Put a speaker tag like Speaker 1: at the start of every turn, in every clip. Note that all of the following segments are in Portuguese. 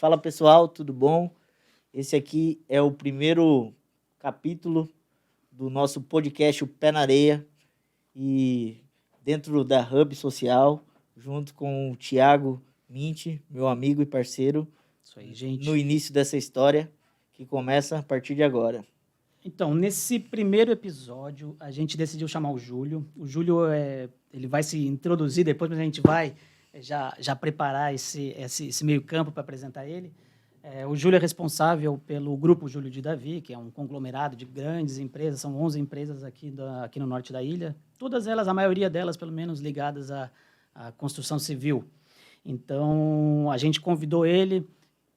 Speaker 1: Fala pessoal, tudo bom? Esse aqui é o primeiro capítulo do nosso podcast O Pé na Areia e dentro da Hub Social, junto com o Thiago Minti, meu amigo e parceiro,
Speaker 2: Isso aí, gente.
Speaker 1: no início dessa história que começa a partir de agora.
Speaker 2: Então, nesse primeiro episódio, a gente decidiu chamar o Júlio. O Júlio, ele vai se introduzir depois, mas a gente vai já preparar esse meio campo para apresentar ele. O Júlio é responsável pelo Grupo Júlio de Davi, que é um conglomerado de grandes empresas, são 11 empresas aqui no norte da ilha, todas elas, a maioria delas, pelo menos, ligadas à construção civil. Então, a gente convidou ele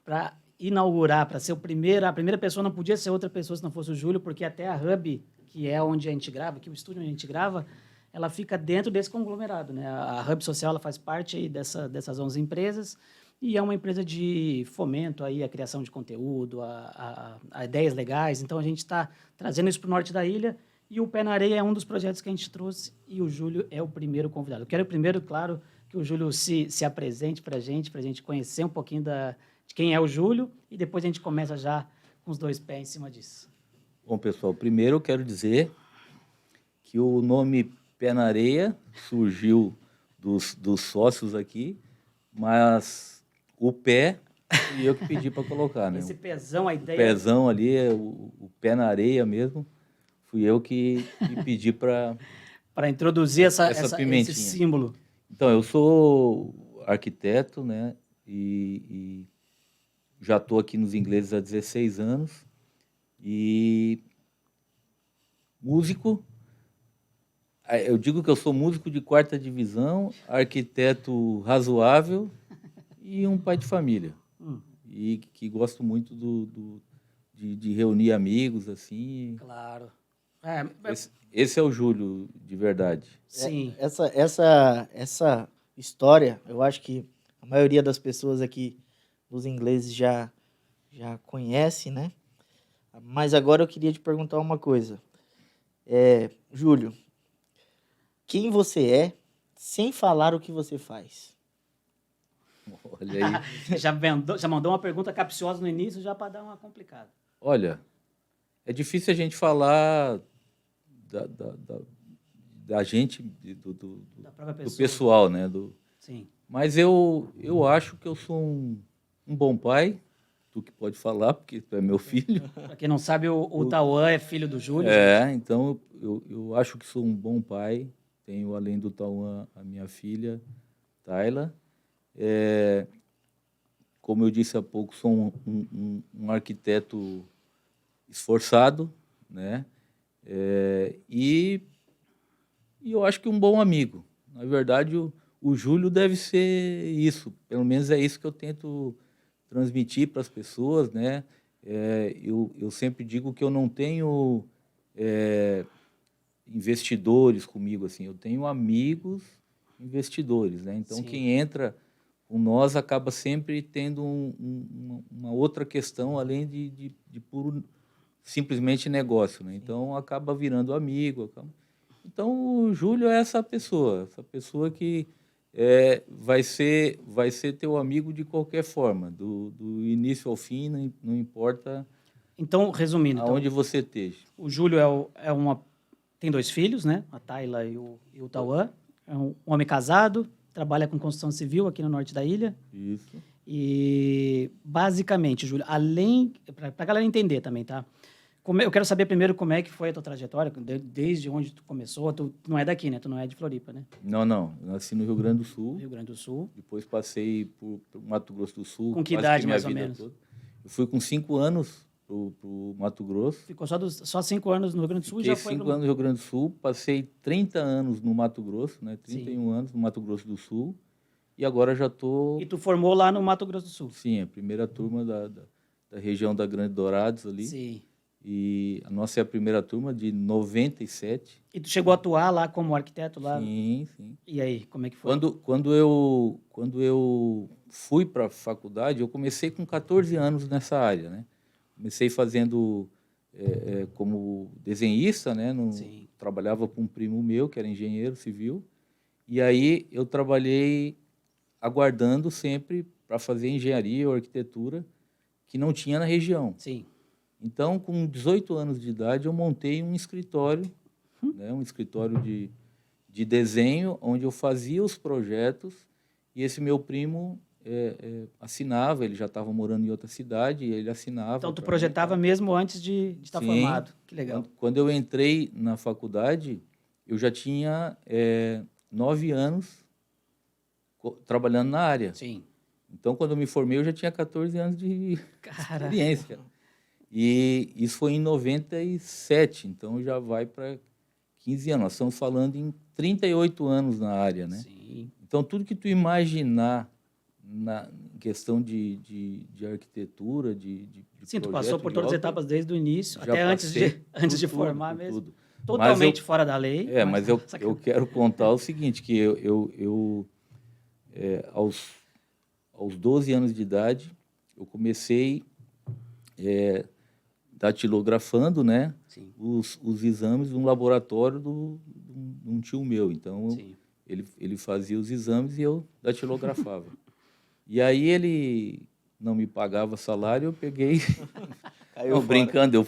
Speaker 2: para inaugurar, para ser a primeira pessoa, não podia ser outra pessoa se não fosse o Júlio, porque até a Hub, que é onde a gente grava, que é o estúdio onde a gente grava, ela fica dentro desse conglomerado, né? A Hub Social ela faz parte aí dessas 11 empresas e é uma empresa de fomento aí à criação de conteúdo, a ideias legais. Então, a gente está trazendo isso para o norte da ilha e o Pé na Areia é um dos projetos que a gente trouxe e o Júlio é o primeiro convidado. Eu quero primeiro, claro, que o Júlio se apresente para a gente conhecer um pouquinho de quem é o Júlio, e depois a gente começa já com os dois pés em cima disso.
Speaker 3: Bom, pessoal, primeiro eu quero dizer que o nome Pé na Areia surgiu dos sócios aqui, mas o pé fui eu que pedi para colocar, né?
Speaker 2: Esse pezão, a ideia...
Speaker 3: O pezão ali, o pé na areia mesmo, fui eu que pedi para
Speaker 2: introduzir
Speaker 3: pimentinha.
Speaker 2: esse símbolo.
Speaker 3: Então, eu sou arquiteto, né? E já estou aqui nos ingleses há 16 anos. E músico, eu digo que eu sou músico de 4ª divisão, arquiteto razoável e um pai de família. E que gosto muito de reunir amigos, assim.
Speaker 2: Claro.
Speaker 3: Esse é o Júlio, de verdade.
Speaker 2: Sim.
Speaker 1: Essa história, eu acho que a maioria das pessoas aqui, os ingleses, já conhece, né? Mas agora eu queria te perguntar uma coisa. Júlio, quem você é sem falar o que você faz?
Speaker 3: Olha aí.
Speaker 2: Já mandou uma pergunta capciosa no início, já para dar uma complicada.
Speaker 3: Olha, é difícil a gente falar da gente, do pessoal, né?
Speaker 2: Sim.
Speaker 3: Mas eu acho que eu sou um bom pai. Tu que pode falar, porque tu é meu filho.
Speaker 2: Para quem não sabe, o Tauan é filho do Júlio.
Speaker 3: Então eu acho que sou um bom pai. Tenho, além do Tauan, a minha filha, Tayla. Como eu disse há pouco, sou um arquiteto esforçado, né? E eu acho que um bom amigo. Na verdade, o Júlio deve ser isso. Pelo menos é isso que eu tento transmitir para as pessoas, né? Eu sempre digo que eu não tenho investidores comigo, assim. Eu tenho amigos investidores, né? Então,
Speaker 2: Sim.
Speaker 3: Quem entra com nós acaba sempre tendo uma outra questão, além de puro, simplesmente negócio, né? Então, acaba virando amigo. Então, o Júlio é essa pessoa que vai ser teu amigo de qualquer forma, do início ao fim, não importa.
Speaker 2: Então, resumindo,
Speaker 3: aonde você esteja.
Speaker 2: O Júlio tem 2 filhos, né? A Tayla e o Tauan. É um homem casado, trabalha com construção civil aqui no norte da ilha.
Speaker 3: Isso.
Speaker 2: E, basicamente, Júlio, para a galera entender também, tá? Eu quero saber primeiro como é que foi a tua trajetória, desde onde tu começou. Tu não é daqui, né? Tu não é de Floripa, né?
Speaker 3: Não. Eu nasci no Rio Grande do Sul.
Speaker 2: Rio Grande do Sul.
Speaker 3: Depois passei por Mato Grosso do Sul.
Speaker 2: Com que idade, mais ou menos?
Speaker 3: Toda. Eu fui com 5 anos pro Mato Grosso.
Speaker 2: Ficou só 5 anos no Rio Grande do Sul?
Speaker 3: Fiquei 5 anos no Rio Grande do Sul. Passei 30 anos no Mato Grosso, né? 31
Speaker 2: Sim.
Speaker 3: anos no Mato Grosso do Sul. E agora já estou...
Speaker 2: E tu formou lá no Mato Grosso do Sul?
Speaker 3: Sim, a primeira turma da região da Grande Dourados ali.
Speaker 2: Sim.
Speaker 3: E a nossa é a primeira turma de 97.
Speaker 2: E tu chegou a atuar lá como arquiteto lá?
Speaker 3: Sim.
Speaker 2: E aí, como é que foi?
Speaker 3: Quando eu fui para a faculdade, eu comecei com 14 anos nessa área, né? Comecei fazendo como desenhista, né? Trabalhava com um primo meu, que era engenheiro civil. E aí eu trabalhei aguardando sempre para fazer engenharia ou arquitetura que não tinha na região.
Speaker 2: Sim.
Speaker 3: Então, com 18 anos de idade, eu montei um escritório, né, um escritório de desenho, onde eu fazia os projetos e esse meu primo assinava, ele já estava morando em outra cidade, e ele assinava.
Speaker 2: Então, tu
Speaker 3: pra mim,
Speaker 2: projetava
Speaker 3: tá?
Speaker 2: mesmo antes de estar
Speaker 3: Sim.
Speaker 2: formado. Que legal.
Speaker 3: Quando eu entrei na faculdade, eu já tinha 9 anos trabalhando na área.
Speaker 2: Sim.
Speaker 3: Então, quando eu me formei, eu já tinha 14 anos de
Speaker 2: Cara,
Speaker 3: experiência. E isso foi em 97, então já vai para 15 anos. Nós estamos falando em 38 anos na área, né?
Speaker 2: sim.
Speaker 3: Então, tudo que tu imaginar na questão de arquitetura, de
Speaker 2: Sim, tu
Speaker 3: projeto,
Speaker 2: passou por
Speaker 3: de
Speaker 2: todas as
Speaker 3: obra,
Speaker 2: etapas desde o início,
Speaker 3: já
Speaker 2: até antes
Speaker 3: passei
Speaker 2: antes de
Speaker 3: por tudo,
Speaker 2: formar
Speaker 3: por
Speaker 2: mesmo.
Speaker 3: tudo.
Speaker 2: Totalmente
Speaker 3: Mas
Speaker 2: fora da lei.
Speaker 3: mas eu
Speaker 2: sacanagem.
Speaker 3: quero contar o seguinte, que aos 12 anos de idade, eu comecei datilografando, né,
Speaker 2: Sim,
Speaker 3: os exames de um laboratório de um tio meu. Então,
Speaker 2: sim.
Speaker 3: ele fazia os exames e eu datilografava. E aí ele não me pagava salário, eu peguei,
Speaker 1: Caiu
Speaker 3: não,
Speaker 1: fora.
Speaker 3: brincando,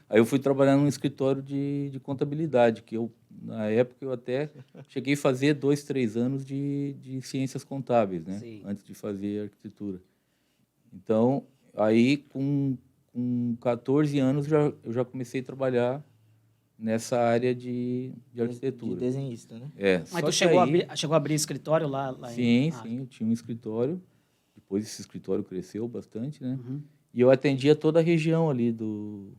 Speaker 3: aí eu fui trabalhar num escritório de contabilidade, que na época eu até cheguei a fazer 2, 3 anos de ciências contábeis, né,
Speaker 2: Sim.
Speaker 3: antes de fazer arquitetura. Então, aí com 14 anos eu já comecei a trabalhar nessa área de
Speaker 1: De
Speaker 3: arquitetura.
Speaker 1: desenhista, né?
Speaker 2: Mas
Speaker 3: Só
Speaker 2: tu
Speaker 3: que
Speaker 2: chegou,
Speaker 3: aí,
Speaker 2: chegou a abrir escritório lá
Speaker 3: sim,
Speaker 2: em...
Speaker 3: sim, eu tinha um escritório. Depois esse escritório cresceu bastante, né?
Speaker 2: Uhum.
Speaker 3: E eu atendia toda a região ali de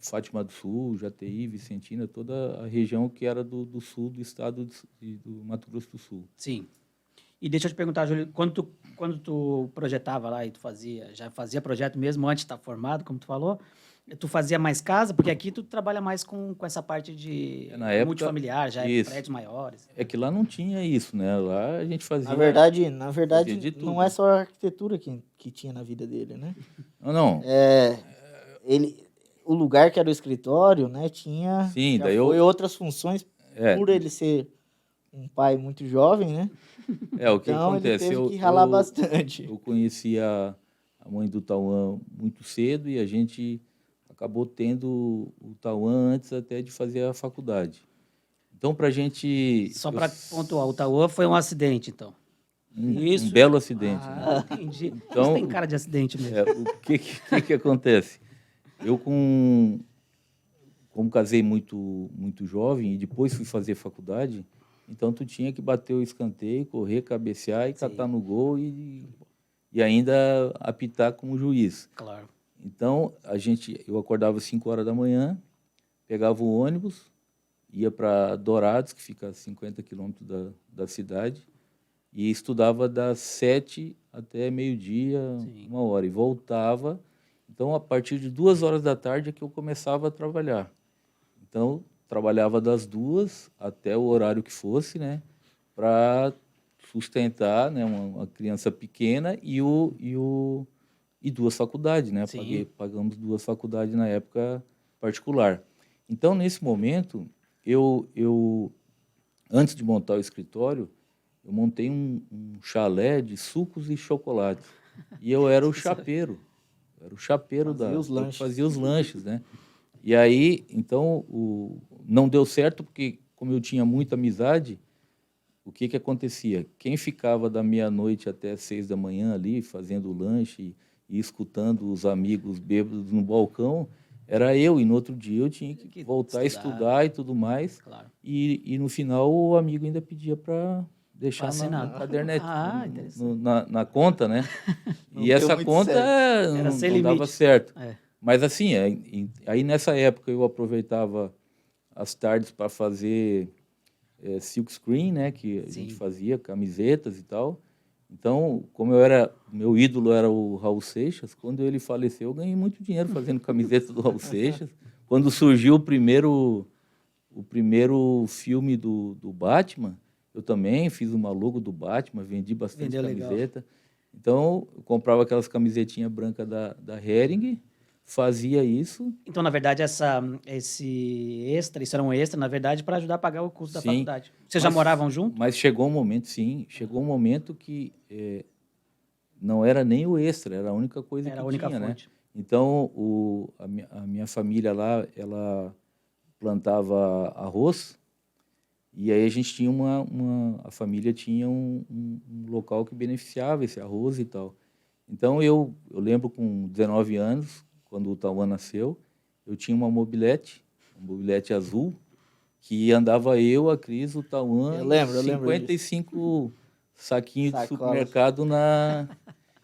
Speaker 3: Fátima do Sul, Jataí, Vicentina, toda a região que era do sul do estado do Mato Grosso do Sul.
Speaker 2: Sim. E deixa eu te perguntar, Júlio, quando tu projetava lá e tu já fazia projeto mesmo antes de estar formado, como tu falou, tu fazia mais casa? Porque aqui tu trabalha mais com essa parte de
Speaker 3: Na época,
Speaker 2: multifamiliar, já é
Speaker 3: isso.
Speaker 2: prédios maiores.
Speaker 3: É que lá não tinha isso, né? Lá a gente fazia...
Speaker 1: Na verdade,
Speaker 3: fazia de
Speaker 1: não
Speaker 3: tudo.
Speaker 1: é só a arquitetura que tinha na vida dele, né?
Speaker 3: Não.
Speaker 1: O lugar que era o escritório, né, tinha
Speaker 3: Sim,
Speaker 1: já
Speaker 3: daí
Speaker 1: foi outras funções por ele ser um pai muito jovem, né?
Speaker 3: O que
Speaker 1: Então ele
Speaker 3: acontece?
Speaker 1: teve que ralar bastante.
Speaker 3: Eu conheci a mãe do Tauan muito cedo e a gente acabou tendo o Tauan antes até de fazer a faculdade. Então, para a gente...
Speaker 2: Só para pontuar, o Tauã foi um acidente, então.
Speaker 3: Um belo acidente. Né?
Speaker 2: Entendi.
Speaker 3: Então,
Speaker 2: Isso tem cara de acidente mesmo.
Speaker 3: O que acontece? Eu, como casei muito jovem e depois fui fazer faculdade, então tu tinha que bater o escanteio, correr, cabecear e catar no gol e ainda apitar como juiz.
Speaker 2: Claro.
Speaker 3: Então, eu acordava às 5 horas da manhã, pegava o ônibus, ia para Dourados, que fica a 50 quilômetros da cidade, e estudava das 7 até meio-dia, 1 hora, e voltava. Então, a partir de 2 horas da tarde é que eu começava a trabalhar. Então, trabalhava das 2 até o horário que fosse, né, para sustentar, né, uma criança pequena e 2 faculdades, né? Pagamos 2 faculdades na época particular. Então, nesse momento, eu antes de montar o escritório, eu montei um chalé de sucos e chocolates. E eu era o chapeiro. Era o chapeiro fazia os lanches, né? E aí, então, não deu certo porque, como eu tinha muita amizade, o que acontecia? Quem ficava da meia-noite até 6 da manhã ali, fazendo o lanche e escutando os amigos bêbados no balcão, era eu. E no outro dia eu tinha que voltar a estudar e tudo mais.
Speaker 2: Claro.
Speaker 3: E no final o amigo ainda pedia para deixar na caderneta, na conta, né? E essa conta não dava certo. Mas assim, aí nessa época eu aproveitava as tardes para fazer silk screen, né? Que a gente fazia camisetas e tal. Então, meu ídolo era o Raul Seixas. Quando ele faleceu, eu ganhei muito dinheiro fazendo camiseta do Raul Seixas. Quando surgiu o primeiro filme do Batman, eu também fiz uma logo do Batman, vendi bastante camiseta. Legal. Então, eu comprava aquelas camisetinhas brancas da Hering, fazia isso.
Speaker 2: Então, na verdade, esse extra, isso era um extra, na verdade, para ajudar a pagar o custo da faculdade. Vocês já moravam juntos?
Speaker 3: Mas chegou um momento, sim, chegou um momento que não era nem o extra, era a única coisa
Speaker 2: Era
Speaker 3: que
Speaker 2: a única
Speaker 3: tinha, né?
Speaker 2: fonte.
Speaker 3: Então, a minha família lá, ela plantava arroz, e aí a gente tinha a família tinha um local que beneficiava esse arroz e tal. Então, eu lembro com 19 anos, quando o Tauan nasceu, eu tinha uma mobilete azul, que andava eu, a Cris, o Tauan
Speaker 1: Eu
Speaker 3: e
Speaker 1: lembro
Speaker 3: 55 saquinhos de
Speaker 1: Sacolas.
Speaker 3: supermercado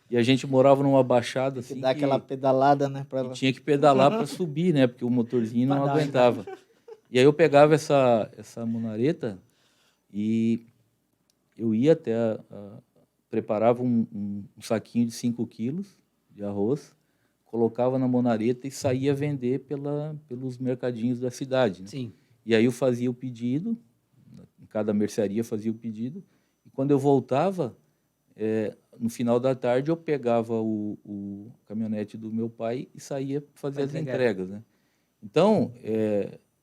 Speaker 3: E a gente morava numa baixada
Speaker 1: Que
Speaker 3: assim
Speaker 1: dá aquela pedalada, né?
Speaker 3: e tinha que pedalar para subir, né? Porque o motorzinho não
Speaker 2: Pra dar,
Speaker 3: aguentava. E aí eu pegava essa munareta e eu ia preparava um saquinho de 5 quilos de arroz, colocava na monareta e saía vender pelos mercadinhos da cidade, né?
Speaker 2: Sim.
Speaker 3: E aí eu fazia o pedido, em cada mercearia fazia o pedido, e quando eu voltava, no final da tarde eu pegava o caminhonete do meu pai e saía fazer
Speaker 2: Pra
Speaker 3: as
Speaker 2: entregar.
Speaker 3: entregas, né? Então,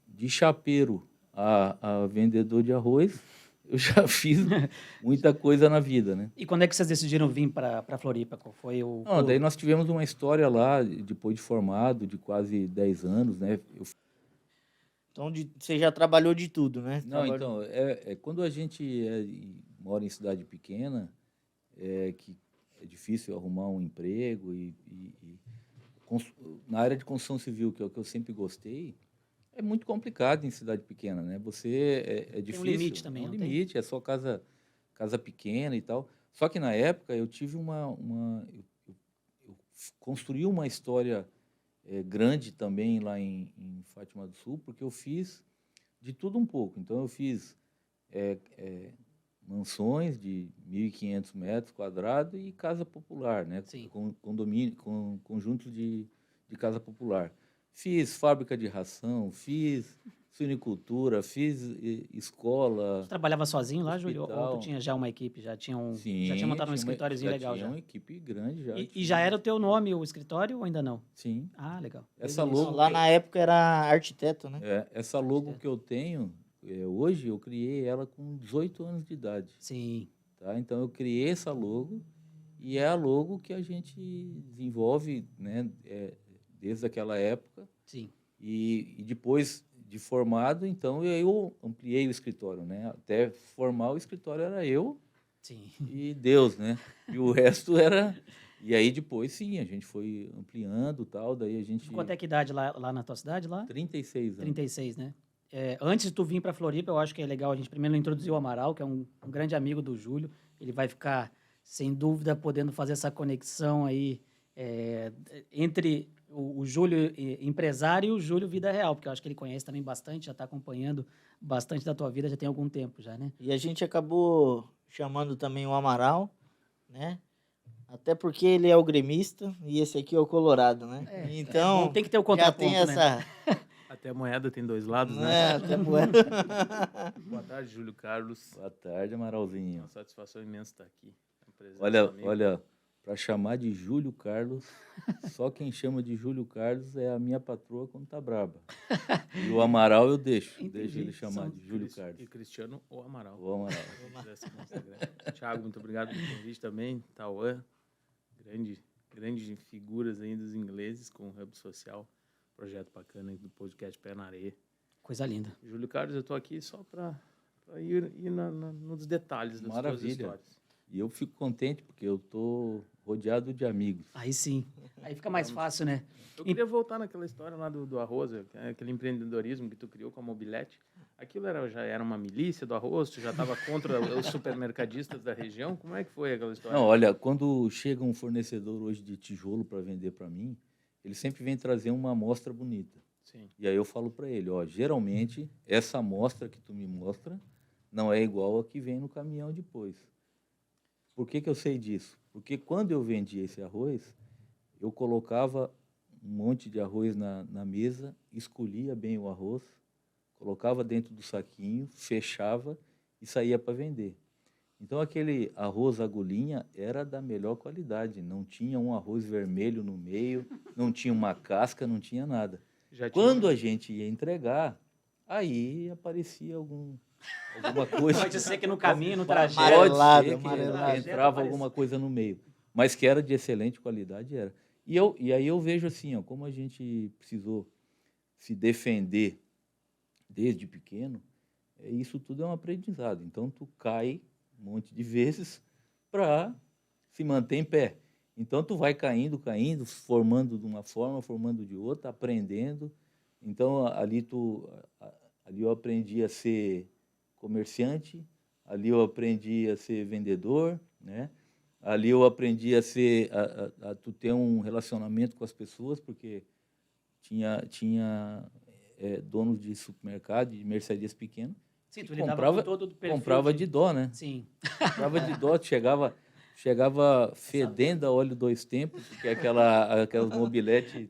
Speaker 3: de chapeiro a vendedor de arroz, eu já fiz muita coisa na vida, né?
Speaker 2: E quando é que vocês decidiram vir para Floripa? Qual foi o
Speaker 3: Não, daí nós tivemos uma história lá, depois de formado, de quase 10 anos, né?
Speaker 1: Então, você já trabalhou de tudo, né?
Speaker 3: Não, então, quando a gente mora em cidade pequena, que é difícil arrumar um emprego na área de construção civil, que é o que eu sempre gostei, é muito complicado em cidade pequena, né? É difícil.
Speaker 2: Tem um limite também,
Speaker 3: é um
Speaker 2: não tem?
Speaker 3: limite, é só casa pequena e tal. Só que na época eu tive eu construí uma história grande também lá em Fátima do Sul, porque eu fiz de tudo um pouco. Então eu fiz mansões de 1.500 metros quadrados e casa popular, né?
Speaker 2: Sim.
Speaker 3: Condomínio, conjuntos de casa popular. Fiz fábrica de ração, fiz suinicultura, fiz escola.
Speaker 2: Você trabalhava sozinho lá, Júlio? Ou
Speaker 3: hospital.
Speaker 2: tu tinha já uma equipe? Já tinha
Speaker 3: Sim,
Speaker 2: já tinha montado um
Speaker 3: tinha
Speaker 2: escritóriozinho legal
Speaker 3: tinha
Speaker 2: já?
Speaker 3: uma equipe grande já.
Speaker 2: E já era o teu nome, o escritório, ou ainda não?
Speaker 3: Sim.
Speaker 2: Ah, legal.
Speaker 3: Essa
Speaker 2: Desde o
Speaker 3: logo
Speaker 1: Lá
Speaker 3: que
Speaker 1: na época era arquiteto, né?
Speaker 3: essa logo que eu tenho, hoje eu criei ela com 18 anos de idade.
Speaker 2: Sim.
Speaker 3: Tá? Então eu criei essa logo e é a logo que a gente desenvolve, né, desde aquela época.
Speaker 2: Sim.
Speaker 3: E depois de formado, então eu ampliei o escritório, né? Até formar o escritório era eu
Speaker 2: Sim.
Speaker 3: e Deus, né? E o resto era. E aí depois sim, a gente foi ampliando, tal, daí a gente
Speaker 2: Quanto é que idade lá na tua cidade lá?
Speaker 3: 36 anos.
Speaker 2: 36, né? Antes de tu vir para Floripa, eu acho que é legal a gente primeiro introduzir o Amaral, que é um grande amigo do Júlio. Ele vai ficar, sem dúvida, podendo fazer essa conexão aí entre o Júlio empresário e o Júlio vida real, porque eu acho que ele conhece também bastante, já está acompanhando bastante da tua vida, já tem algum tempo já, né?
Speaker 1: E a gente acabou chamando também o Amaral, né? Até porque ele é o gremista e esse aqui é o colorado, né? Então,
Speaker 2: Bom, tem que ter o
Speaker 1: já
Speaker 2: contraponto,
Speaker 1: tem
Speaker 2: né?
Speaker 1: essa...
Speaker 4: Até a moeda tem dois lados, né?
Speaker 1: né? Até moeda.
Speaker 4: Boa tarde, Júlio Carlos.
Speaker 3: Boa tarde, Amaralzinho.
Speaker 4: Uma satisfação imensa estar aqui. É uma presença
Speaker 3: Olha,
Speaker 4: amiga.
Speaker 3: olha, para chamar de Júlio Carlos, só quem chama de Júlio Carlos é a minha patroa quando tá braba. E o Amaral eu deixo ele chamar de Júlio Carlos.
Speaker 4: E Cristiano ou Amaral.
Speaker 3: O Amaral.
Speaker 4: Thiago, muito obrigado pelo convite também. Tauan, grandes figuras aí dos ingleses com o Hub Social, projeto bacana aí do podcast Pé na Areia.
Speaker 2: Coisa linda.
Speaker 4: Júlio Carlos, eu estou aqui só para ir nos detalhes das suas histórias.
Speaker 3: E eu fico contente porque eu tô rodeado de amigos.
Speaker 2: Aí sim. Aí fica mais fácil, né?
Speaker 4: Eu queria voltar naquela história lá do arroz, aquele empreendedorismo que tu criou com a Mobilete. Aquilo já era uma milícia do arroz? Tu já estava contra os supermercadistas da região? Como é que foi aquela história?
Speaker 3: Não, olha, quando chega um fornecedor hoje de tijolo para vender para mim, ele sempre vem trazer uma amostra bonita.
Speaker 4: Sim.
Speaker 3: E aí eu falo para ele, geralmente essa amostra que tu me mostra não é igual a que vem no caminhão depois. Por que eu sei disso? Porque quando eu vendia esse arroz, eu colocava um monte de arroz na mesa, escolhia bem o arroz, colocava dentro do saquinho, fechava e saía para vender. Então aquele arroz agulhinha era da melhor qualidade, não tinha um arroz vermelho no meio, não tinha uma casca, não tinha nada. Quando a gente ia entregar, aí aparecia alguma coisa.
Speaker 2: Pode ser que no caminho, no trajeto.
Speaker 1: Amarelado,
Speaker 3: Pode ser que entrava alguma coisa no meio. mas que era de excelente qualidade, era. E aí eu vejo assim, ó, como a gente precisou se defender desde pequeno, isso tudo é um aprendizado. Então, tu cai um monte de vezes para se manter em pé. Então, tu vai caindo, formando de uma forma, formando de outra, aprendendo. Então, ali eu aprendi a ser comerciante, ali eu aprendi a ser vendedor, né? Ali eu aprendi a tu ter um relacionamento com as pessoas, porque tinha donos de supermercado, de mercearias pequenas,
Speaker 2: Sim, tu
Speaker 3: que
Speaker 2: lidava
Speaker 3: comprava,
Speaker 2: com todo o perfil
Speaker 3: comprava de dó, né?
Speaker 2: Sim.
Speaker 3: Comprava de dó, chegava fedendo a óleo dois tempos, porque aquelas mobilete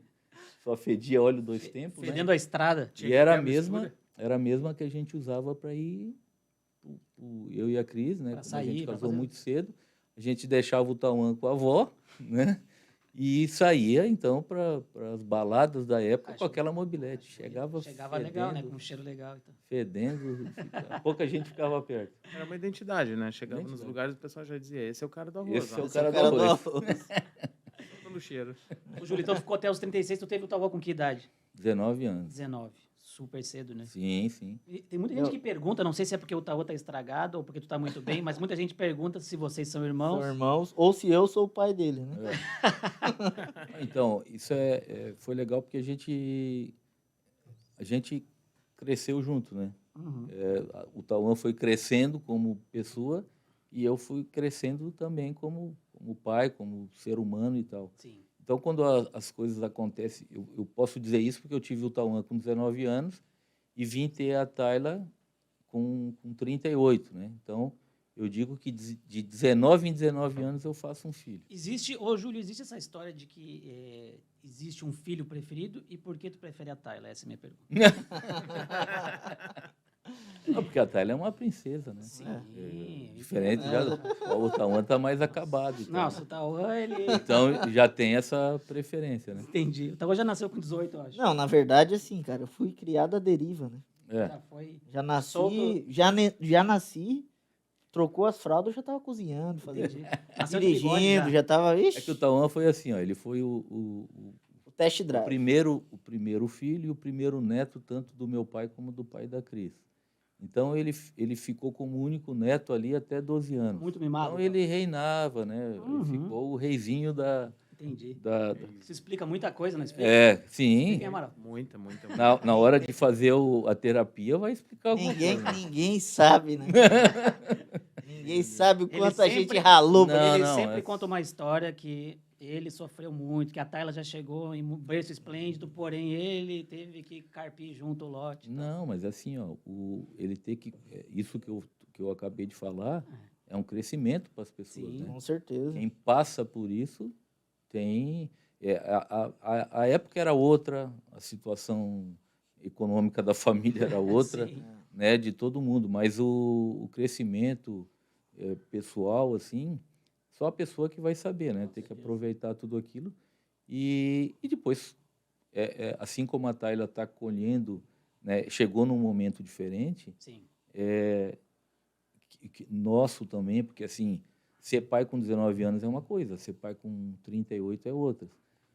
Speaker 3: só fedia óleo dois tempos,
Speaker 2: Fedendo
Speaker 3: né?
Speaker 2: a estrada.
Speaker 3: E era a mesma que a gente usava para ir, eu e a Cris, né?
Speaker 2: Pra
Speaker 3: Como a gente
Speaker 2: sair, pra
Speaker 3: casou
Speaker 2: fazer-
Speaker 3: muito cedo, a gente deixava o Tauã com a avó, né? E saía, então, para as baladas da época com aquela mobilete. Chegava
Speaker 2: legal, né?
Speaker 3: fedendo,
Speaker 2: Com um cheiro legal. Então.
Speaker 3: fedendo, pouca gente ficava perto.
Speaker 4: Era uma identidade, né? Chegava nos
Speaker 3: Identidade.
Speaker 4: lugares e o pessoal já dizia, esse é o cara do arroz.
Speaker 3: Esse é
Speaker 4: ó.
Speaker 3: o
Speaker 1: Esse é
Speaker 3: cara do arroz.
Speaker 4: Só pelo cheiro.
Speaker 2: O Júlio, então, ficou até os 36, tu teve o Tauã com que idade?
Speaker 3: 19 anos.
Speaker 2: 19. Super cedo, né?
Speaker 3: Sim, sim.
Speaker 2: E tem muita gente que pergunta, não sei se é porque o Tauã tá estragado ou porque tu tá muito bem, mas muita gente pergunta se vocês são irmãos.
Speaker 1: São irmãos, ou se eu sou o pai dele, né?
Speaker 3: Então, isso foi legal porque a gente cresceu junto, né?
Speaker 2: Uhum.
Speaker 3: O Tauã foi crescendo como pessoa e eu fui crescendo também como pai, como ser humano e tal.
Speaker 2: Sim.
Speaker 3: Então, quando as coisas acontecem, eu posso dizer isso porque eu tive o Tauã com 19 anos e vim ter a Tayla com 38, né? Então, eu digo que de 19 em 19 anos eu faço um filho.
Speaker 2: Júlio, existe essa história de que existe um filho preferido e por que tu prefere a Tayla? Essa é a minha pergunta.
Speaker 3: Não, porque a Tayla é uma princesa, né?
Speaker 2: Sim.
Speaker 3: Diferente, o Tauã está mais acabado. e tal,
Speaker 2: Não,
Speaker 3: né?
Speaker 2: se o Tauã, ele...
Speaker 3: Então, já tem essa preferência, né?
Speaker 2: Entendi. O Tauã já nasceu com 18, eu acho.
Speaker 1: Não, na verdade, assim, cara, eu fui criado à deriva, né?
Speaker 2: Já foi...
Speaker 1: Já nasci,
Speaker 2: Solto.
Speaker 1: já nasci, trocou as fraldas, eu já tava cozinhando,
Speaker 2: Entendi. Nasceu de bigode
Speaker 1: dirigindo, já tava,
Speaker 3: É
Speaker 1: ixi,
Speaker 3: que o Tauã foi assim, ó, ele foi
Speaker 1: o test drive.
Speaker 3: o primeiro filho e o primeiro neto, tanto do meu pai como do pai da Cris. Então, ele ficou como único neto ali até 12 anos.
Speaker 2: Muito mimado.
Speaker 3: Então, ele reinava, né?
Speaker 2: Uhum.
Speaker 3: Ele ficou o reizinho
Speaker 2: Entendi.
Speaker 3: da...
Speaker 2: Isso explica muita coisa, não explica?
Speaker 3: Sim.
Speaker 2: Quem é Amaral?
Speaker 4: Muita.
Speaker 3: Na hora de fazer a terapia, vai explicar alguma coisa.
Speaker 1: Ninguém sabe, né? Ninguém sabe o
Speaker 2: Ele
Speaker 1: quanto a
Speaker 2: sempre-
Speaker 1: gente ralou.
Speaker 3: Não,
Speaker 1: pra
Speaker 2: Ele
Speaker 1: ele.
Speaker 2: sempre conta uma história que ele sofreu muito, que a Tayla já chegou em um berço esplêndido, porém ele teve que carpir junto o lote.
Speaker 3: Não, mas assim, ó, ele tem que... Isso que eu acabei de falar é um crescimento para as pessoas,
Speaker 2: Sim.
Speaker 3: né?
Speaker 1: Com certeza.
Speaker 3: Quem passa por isso tem... a época era outra, a situação econômica da família era outra,
Speaker 2: Sim.
Speaker 3: né, de todo mundo, mas o crescimento pessoal, assim, só a pessoa que vai saber, né? Tem que aproveitar tudo aquilo e depois, assim como a Tayla está colhendo, né, chegou num momento diferente,
Speaker 2: Sim.
Speaker 3: nosso também, porque assim, ser pai com 19 anos é uma coisa, ser pai com 38 é outra.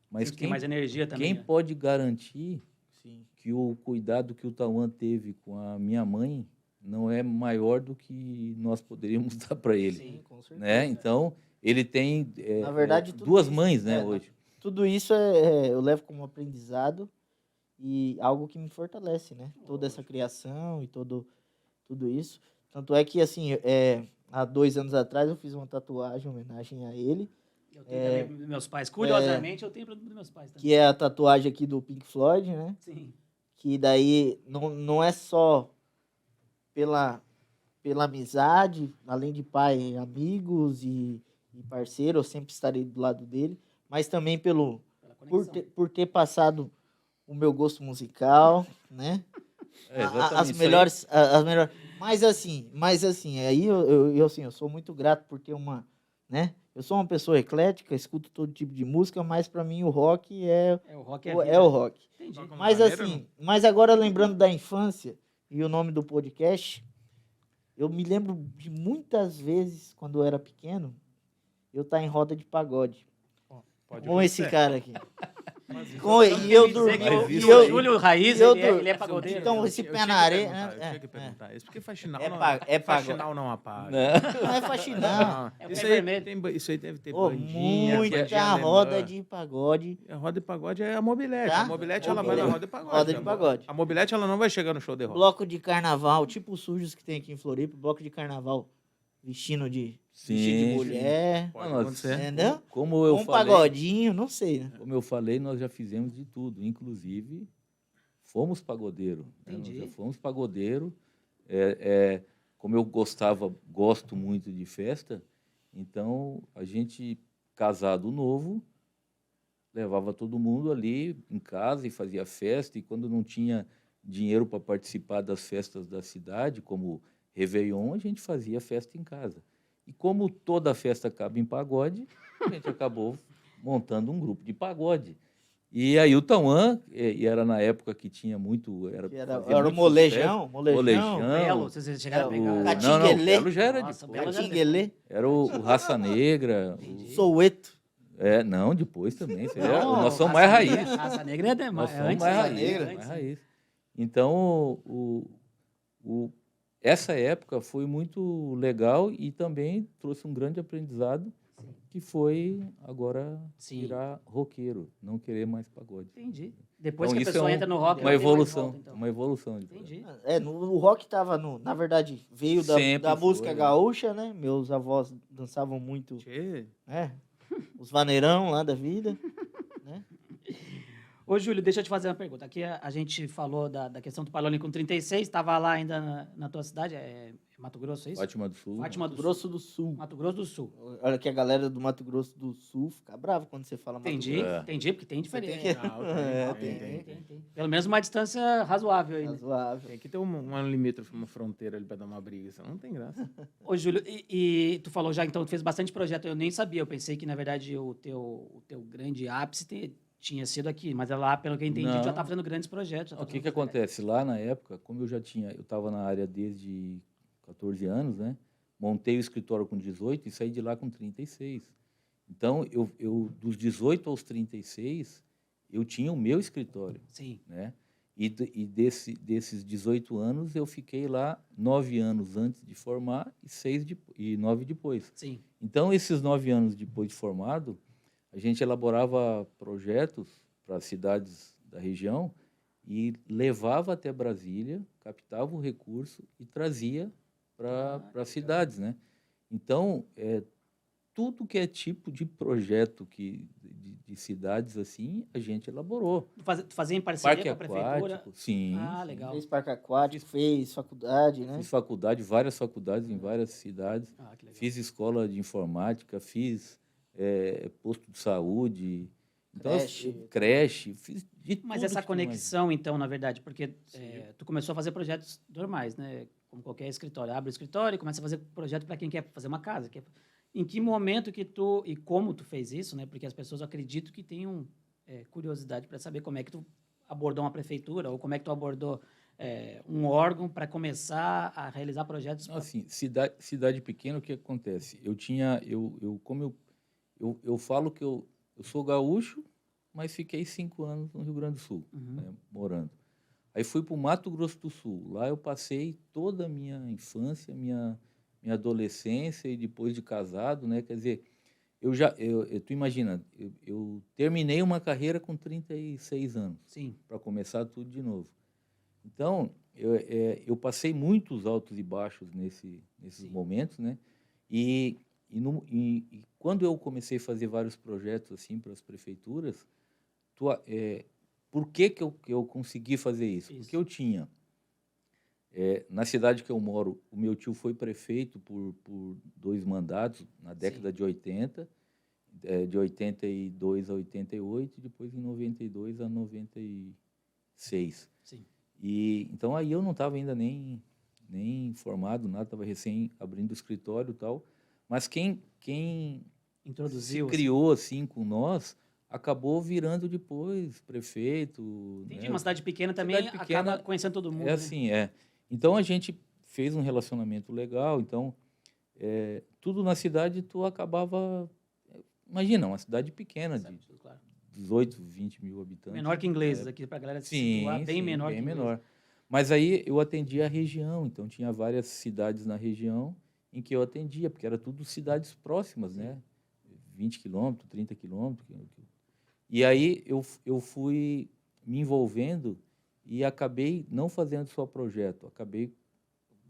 Speaker 3: Mas
Speaker 2: Tem mais energia também.
Speaker 3: quem pode garantir
Speaker 1: Sim.
Speaker 3: que o cuidado que o Tauã teve com a minha mãe não é maior do que nós poderíamos dar para ele,
Speaker 2: Sim,
Speaker 1: com certeza.
Speaker 3: né? Então, ele tem
Speaker 1: Na verdade, tudo
Speaker 3: duas
Speaker 1: isso-
Speaker 3: mães, né,
Speaker 1: é,
Speaker 3: hoje.
Speaker 1: Tudo isso eu levo como aprendizado e algo que me fortalece, né? Toda essa criação e tudo isso. Tanto é que, assim, há 2 anos atrás eu fiz uma tatuagem em homenagem a ele,
Speaker 2: Eu tenho também dos meus pais. Curiosamente, eu tenho dos meus pais também.
Speaker 1: que é a tatuagem aqui do Pink Floyd, né?
Speaker 2: Sim.
Speaker 1: Que daí não é só pela amizade, além de pai, amigos e parceiro, eu sempre estarei do lado dele, mas também
Speaker 2: Pela conexão.
Speaker 1: por ter passado o meu gosto musical, né?
Speaker 3: Exatamente,
Speaker 1: As
Speaker 3: isso aí.
Speaker 1: melhores, mas assim, aí eu sou muito grato por ter né? Eu sou uma pessoa eclética, escuto todo tipo de música, mas para mim o rock
Speaker 2: O rock é
Speaker 1: o rock.
Speaker 2: Entendi.
Speaker 4: Toca no
Speaker 1: Mas
Speaker 4: vaneiro,
Speaker 1: assim, mas agora lembrando da infância e o nome do podcast, eu me lembro de muitas vezes quando eu era pequeno, eu tá em roda de pagode.
Speaker 4: Pode
Speaker 1: Com esse
Speaker 4: acontecer.
Speaker 1: cara aqui.
Speaker 4: Mas isso
Speaker 1: Com, e eu dormi.
Speaker 2: O
Speaker 1: E
Speaker 2: o
Speaker 1: eu,
Speaker 2: Júlio Raiz,
Speaker 1: eu
Speaker 2: ele é
Speaker 1: dur-
Speaker 2: pagodeiro.
Speaker 1: Então,
Speaker 2: né?
Speaker 1: esse
Speaker 4: Eu
Speaker 1: pé
Speaker 4: tinha
Speaker 1: na
Speaker 4: que
Speaker 1: areia.
Speaker 4: perguntar,
Speaker 1: né?
Speaker 4: eu tinha que perguntar. Isso porque faxinal,
Speaker 1: É
Speaker 4: não,
Speaker 1: pago- é pago-
Speaker 4: faxinal não apaga.
Speaker 1: Não é faxinal.
Speaker 2: É o
Speaker 4: Isso
Speaker 2: pé
Speaker 4: aí,
Speaker 2: vermelho.
Speaker 4: isso aí deve ter
Speaker 1: Ô,
Speaker 4: bandinha, bandinha
Speaker 1: muita
Speaker 4: alemã.
Speaker 1: roda de pagode.
Speaker 4: A roda de pagode é a mobilete.
Speaker 1: Tá?
Speaker 4: A mobilete, ela vai na roda de pagode.
Speaker 1: Roda de pagode.
Speaker 4: A mobilete, ela não vai chegar no show de rock.
Speaker 1: Bloco de carnaval, tipo os sujos que tem aqui em Floripa, bloco de carnaval vestindo de
Speaker 3: Sim,
Speaker 1: mulher.
Speaker 4: Pode
Speaker 3: Não,
Speaker 4: acontecer.
Speaker 1: Entendeu?
Speaker 3: Como eu
Speaker 1: Um
Speaker 3: falei,
Speaker 1: pagodinho, não sei, né?
Speaker 3: como eu falei, nós já fizemos de tudo. Inclusive, fomos pagodeiro. Né? Nós
Speaker 2: Entendi.
Speaker 3: já fomos pagodeiro. Como eu gosto muito de festa, então a gente, casado novo, levava todo mundo ali em casa e fazia festa. E quando não tinha dinheiro para participar das festas da cidade, como Réveillon, a gente fazia festa em casa. E como toda festa acaba em pagode, a gente acabou montando um grupo de pagode. E aí o Tauã, e era na época que tinha muito...
Speaker 1: Que era
Speaker 3: fazia
Speaker 1: o
Speaker 3: muito
Speaker 1: molejão,
Speaker 3: Molejão.
Speaker 2: Belo, vocês chegaram a pegar.
Speaker 3: o-
Speaker 1: Catinguelê.
Speaker 3: Não, Belo já era
Speaker 2: Nossa,
Speaker 3: depois.
Speaker 2: Belo já era
Speaker 1: Catinguelê,
Speaker 3: Era o Raça Negra.
Speaker 1: Soueto.
Speaker 3: Não, depois também.
Speaker 2: Não,
Speaker 3: nós somos
Speaker 2: Raça
Speaker 3: mais
Speaker 2: Negra-
Speaker 3: raiz.
Speaker 2: Raça Negra é
Speaker 3: Nós
Speaker 2: demais.
Speaker 3: somos
Speaker 2: Antes
Speaker 3: mais
Speaker 2: da
Speaker 3: raiz,
Speaker 1: Negra.
Speaker 2: antes.
Speaker 3: mais raiz. Então, essa época foi muito legal e também trouxe um grande aprendizado, que foi agora
Speaker 2: Sim.
Speaker 3: virar roqueiro, não querer mais pagode.
Speaker 2: Entendi. Depois
Speaker 3: Então,
Speaker 2: que a
Speaker 3: isso
Speaker 2: pessoa
Speaker 3: é
Speaker 2: entra no rock,
Speaker 3: uma
Speaker 2: não tem mais
Speaker 3: evolução,
Speaker 2: volta, então.
Speaker 3: uma evolução.
Speaker 2: Entendi.
Speaker 1: O rock tava na verdade, veio
Speaker 3: Sempre
Speaker 1: da
Speaker 3: foi,
Speaker 1: música
Speaker 3: né?
Speaker 1: gaúcha, né? Meus avós dançavam muito,
Speaker 4: Tchê,
Speaker 1: os vaneirão lá da vida.
Speaker 2: Ô, Júlio, deixa eu te fazer uma pergunta. Aqui a gente falou da questão do Palone com 36, estava lá ainda na tua cidade, Mato Grosso, é isso?
Speaker 3: Fátima do Sul.
Speaker 2: Fátima do
Speaker 1: Mato Grosso do Sul.
Speaker 2: Mato Grosso do Sul.
Speaker 1: Olha que a galera do Mato Grosso do Sul fica brava quando você fala Mato
Speaker 2: Entendi,
Speaker 1: Grosso.
Speaker 3: É.
Speaker 2: entendi, porque tem diferença.
Speaker 1: tem que-
Speaker 4: Não, tem.
Speaker 2: Pelo menos uma distância razoável aí, né?
Speaker 1: Razoável.
Speaker 4: Tem que ter uma limítrofe, uma fronteira ali pra dar uma briga, senão não tem graça.
Speaker 2: Ô, Júlio, e tu falou já, então, tu fez bastante projeto, eu nem sabia, eu pensei que, na verdade, o teu grande ápice tinha sido aqui, mas lá, pelo que eu entendi, tu já
Speaker 3: Não.
Speaker 2: estava fazendo grandes projetos. já
Speaker 3: O
Speaker 2: tava
Speaker 3: que
Speaker 2: fazendo
Speaker 3: acontece? Lá na época, como eu estava na área desde 14 anos, né? Montei o escritório com 18 e saí de lá com 36. Então, eu dos 18 aos 36, eu tinha o meu escritório,
Speaker 2: Sim,
Speaker 3: né? E desses 18 anos, eu fiquei lá 9 anos antes de formar e 9 depois.
Speaker 2: sim.
Speaker 3: Então, esses 9 anos depois de formado, a gente elaborava projetos para as cidades da região e levava até Brasília, captava o recurso e trazia para as cidades, né? Então, tudo que é tipo de projeto de cidades assim, a gente elaborou.
Speaker 2: Tu fazia em parceria
Speaker 3: Parque
Speaker 2: com a prefeitura?
Speaker 3: aquático, sim.
Speaker 2: Ah,
Speaker 3: sim.
Speaker 2: legal.
Speaker 1: Fez parque aquático, fez faculdade, né?
Speaker 3: Fiz faculdade, várias faculdades em várias cidades.
Speaker 2: Ah, que legal.
Speaker 3: Fiz escola de informática, fiz posto de saúde, então, creche, fiz de
Speaker 2: Mas
Speaker 3: tudo
Speaker 2: essa
Speaker 3: que tu
Speaker 2: conexão, então, na verdade, porque tu começou a fazer projetos normais, né? Como qualquer escritório. Abre o escritório e começa a fazer projeto para quem quer fazer uma casa. Em que momento que tu, e como tu fez isso, né? Porque as pessoas, eu acredito que tenham curiosidade para saber como é que tu abordou uma prefeitura ou como é que tu abordou um órgão para começar a realizar projetos.
Speaker 3: Não, assim, cidade pequena, o que acontece? Eu falo que eu sou gaúcho, mas fiquei 5 anos no Rio Grande do Sul, né, morando. Aí fui para o Mato Grosso do Sul. Lá eu passei toda a minha infância, minha adolescência e depois de casado, né? Quer dizer, tu imagina, eu terminei uma carreira com 36 anos,
Speaker 2: Sim.
Speaker 3: para começar tudo de novo. Então, eu passei muitos altos e baixos nesses
Speaker 2: Sim.
Speaker 3: momentos, né? E quando eu comecei a fazer vários projetos assim para as prefeituras, por que eu consegui fazer isso?
Speaker 2: Isso.
Speaker 3: Porque eu tinha, na cidade que eu moro, o meu tio foi prefeito por 2 mandatos, na década de 80, de 82 a 88, e depois em 92 a 96.
Speaker 2: Sim.
Speaker 3: E então aí eu não estava ainda nem formado, nada, estava recém abrindo o escritório e tal, mas quem
Speaker 2: Introduziu.
Speaker 3: se criou assim com nós acabou virando depois prefeito.
Speaker 2: Entendi,
Speaker 3: né?
Speaker 2: uma cidade pequena também
Speaker 3: Cidade pequena
Speaker 2: acaba conhecendo todo mundo.
Speaker 3: É
Speaker 2: né?
Speaker 3: assim, Então a gente fez um relacionamento legal, então tudo na cidade tu acabava imagina, uma cidade pequena, de
Speaker 2: Claro.
Speaker 3: 18, 20 mil habitantes.
Speaker 2: Menor que inglês, aqui para a galera se situar, bem menor
Speaker 3: bem
Speaker 2: que inglês.
Speaker 3: menor. Mas aí eu atendia a região, então tinha várias cidades na região em que eu atendia, porque era tudo cidades próximas, né? 20 quilômetros, 30 quilômetros. E aí eu fui me envolvendo e acabei não fazendo só projeto, acabei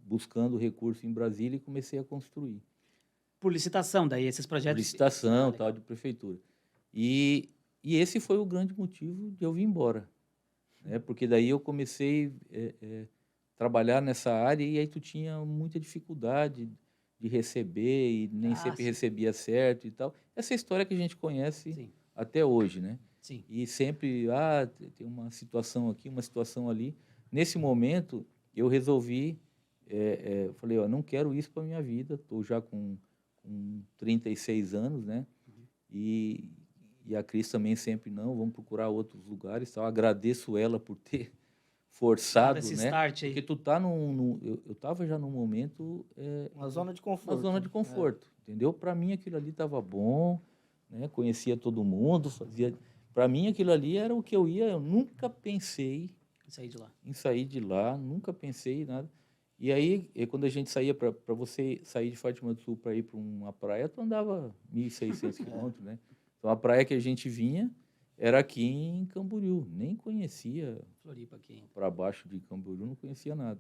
Speaker 3: buscando recurso em Brasília e comecei a construir.
Speaker 2: Por licitação, daí esses
Speaker 3: Por
Speaker 2: projetos...
Speaker 3: licitação,
Speaker 2: legal.
Speaker 3: tal, de prefeitura. E esse foi o grande motivo de eu vir embora, né? Porque daí eu comecei trabalhar nessa área e aí tu tinha muita dificuldade de receber e nem sempre
Speaker 2: sim.
Speaker 3: recebia certo e tal. Essa história que a gente conhece
Speaker 2: Sim,
Speaker 3: até hoje, né?
Speaker 2: sim.
Speaker 3: E sempre, tem uma situação aqui, uma situação ali. Nesse momento, eu resolvi, falei, ó, não quero isso para minha vida, estou já com 36 anos, né? E a Cris também sempre, não, vamos procurar outros lugares, tal. Agradeço ela por ter forçado,
Speaker 2: Esse
Speaker 3: né?
Speaker 2: start aí.
Speaker 3: Porque tu tá eu estava já num momento...
Speaker 1: Uma zona de conforto.
Speaker 3: Uma zona de conforto, entendeu? Para mim aquilo ali estava bom, né? Conhecia todo mundo, fazia... Para mim aquilo ali era o que eu ia, eu nunca pensei
Speaker 2: Saí de lá.
Speaker 3: em sair de lá, nunca pensei em nada. E aí, quando a gente saía, para você sair de Fátima do Sul para ir para uma praia, tu andava 1.600 quilômetros, né? Então, a praia que a gente vinha era aqui em Camboriú. Nem conhecia,
Speaker 2: Floripa aqui.
Speaker 3: para baixo de Camboriú, não conhecia nada.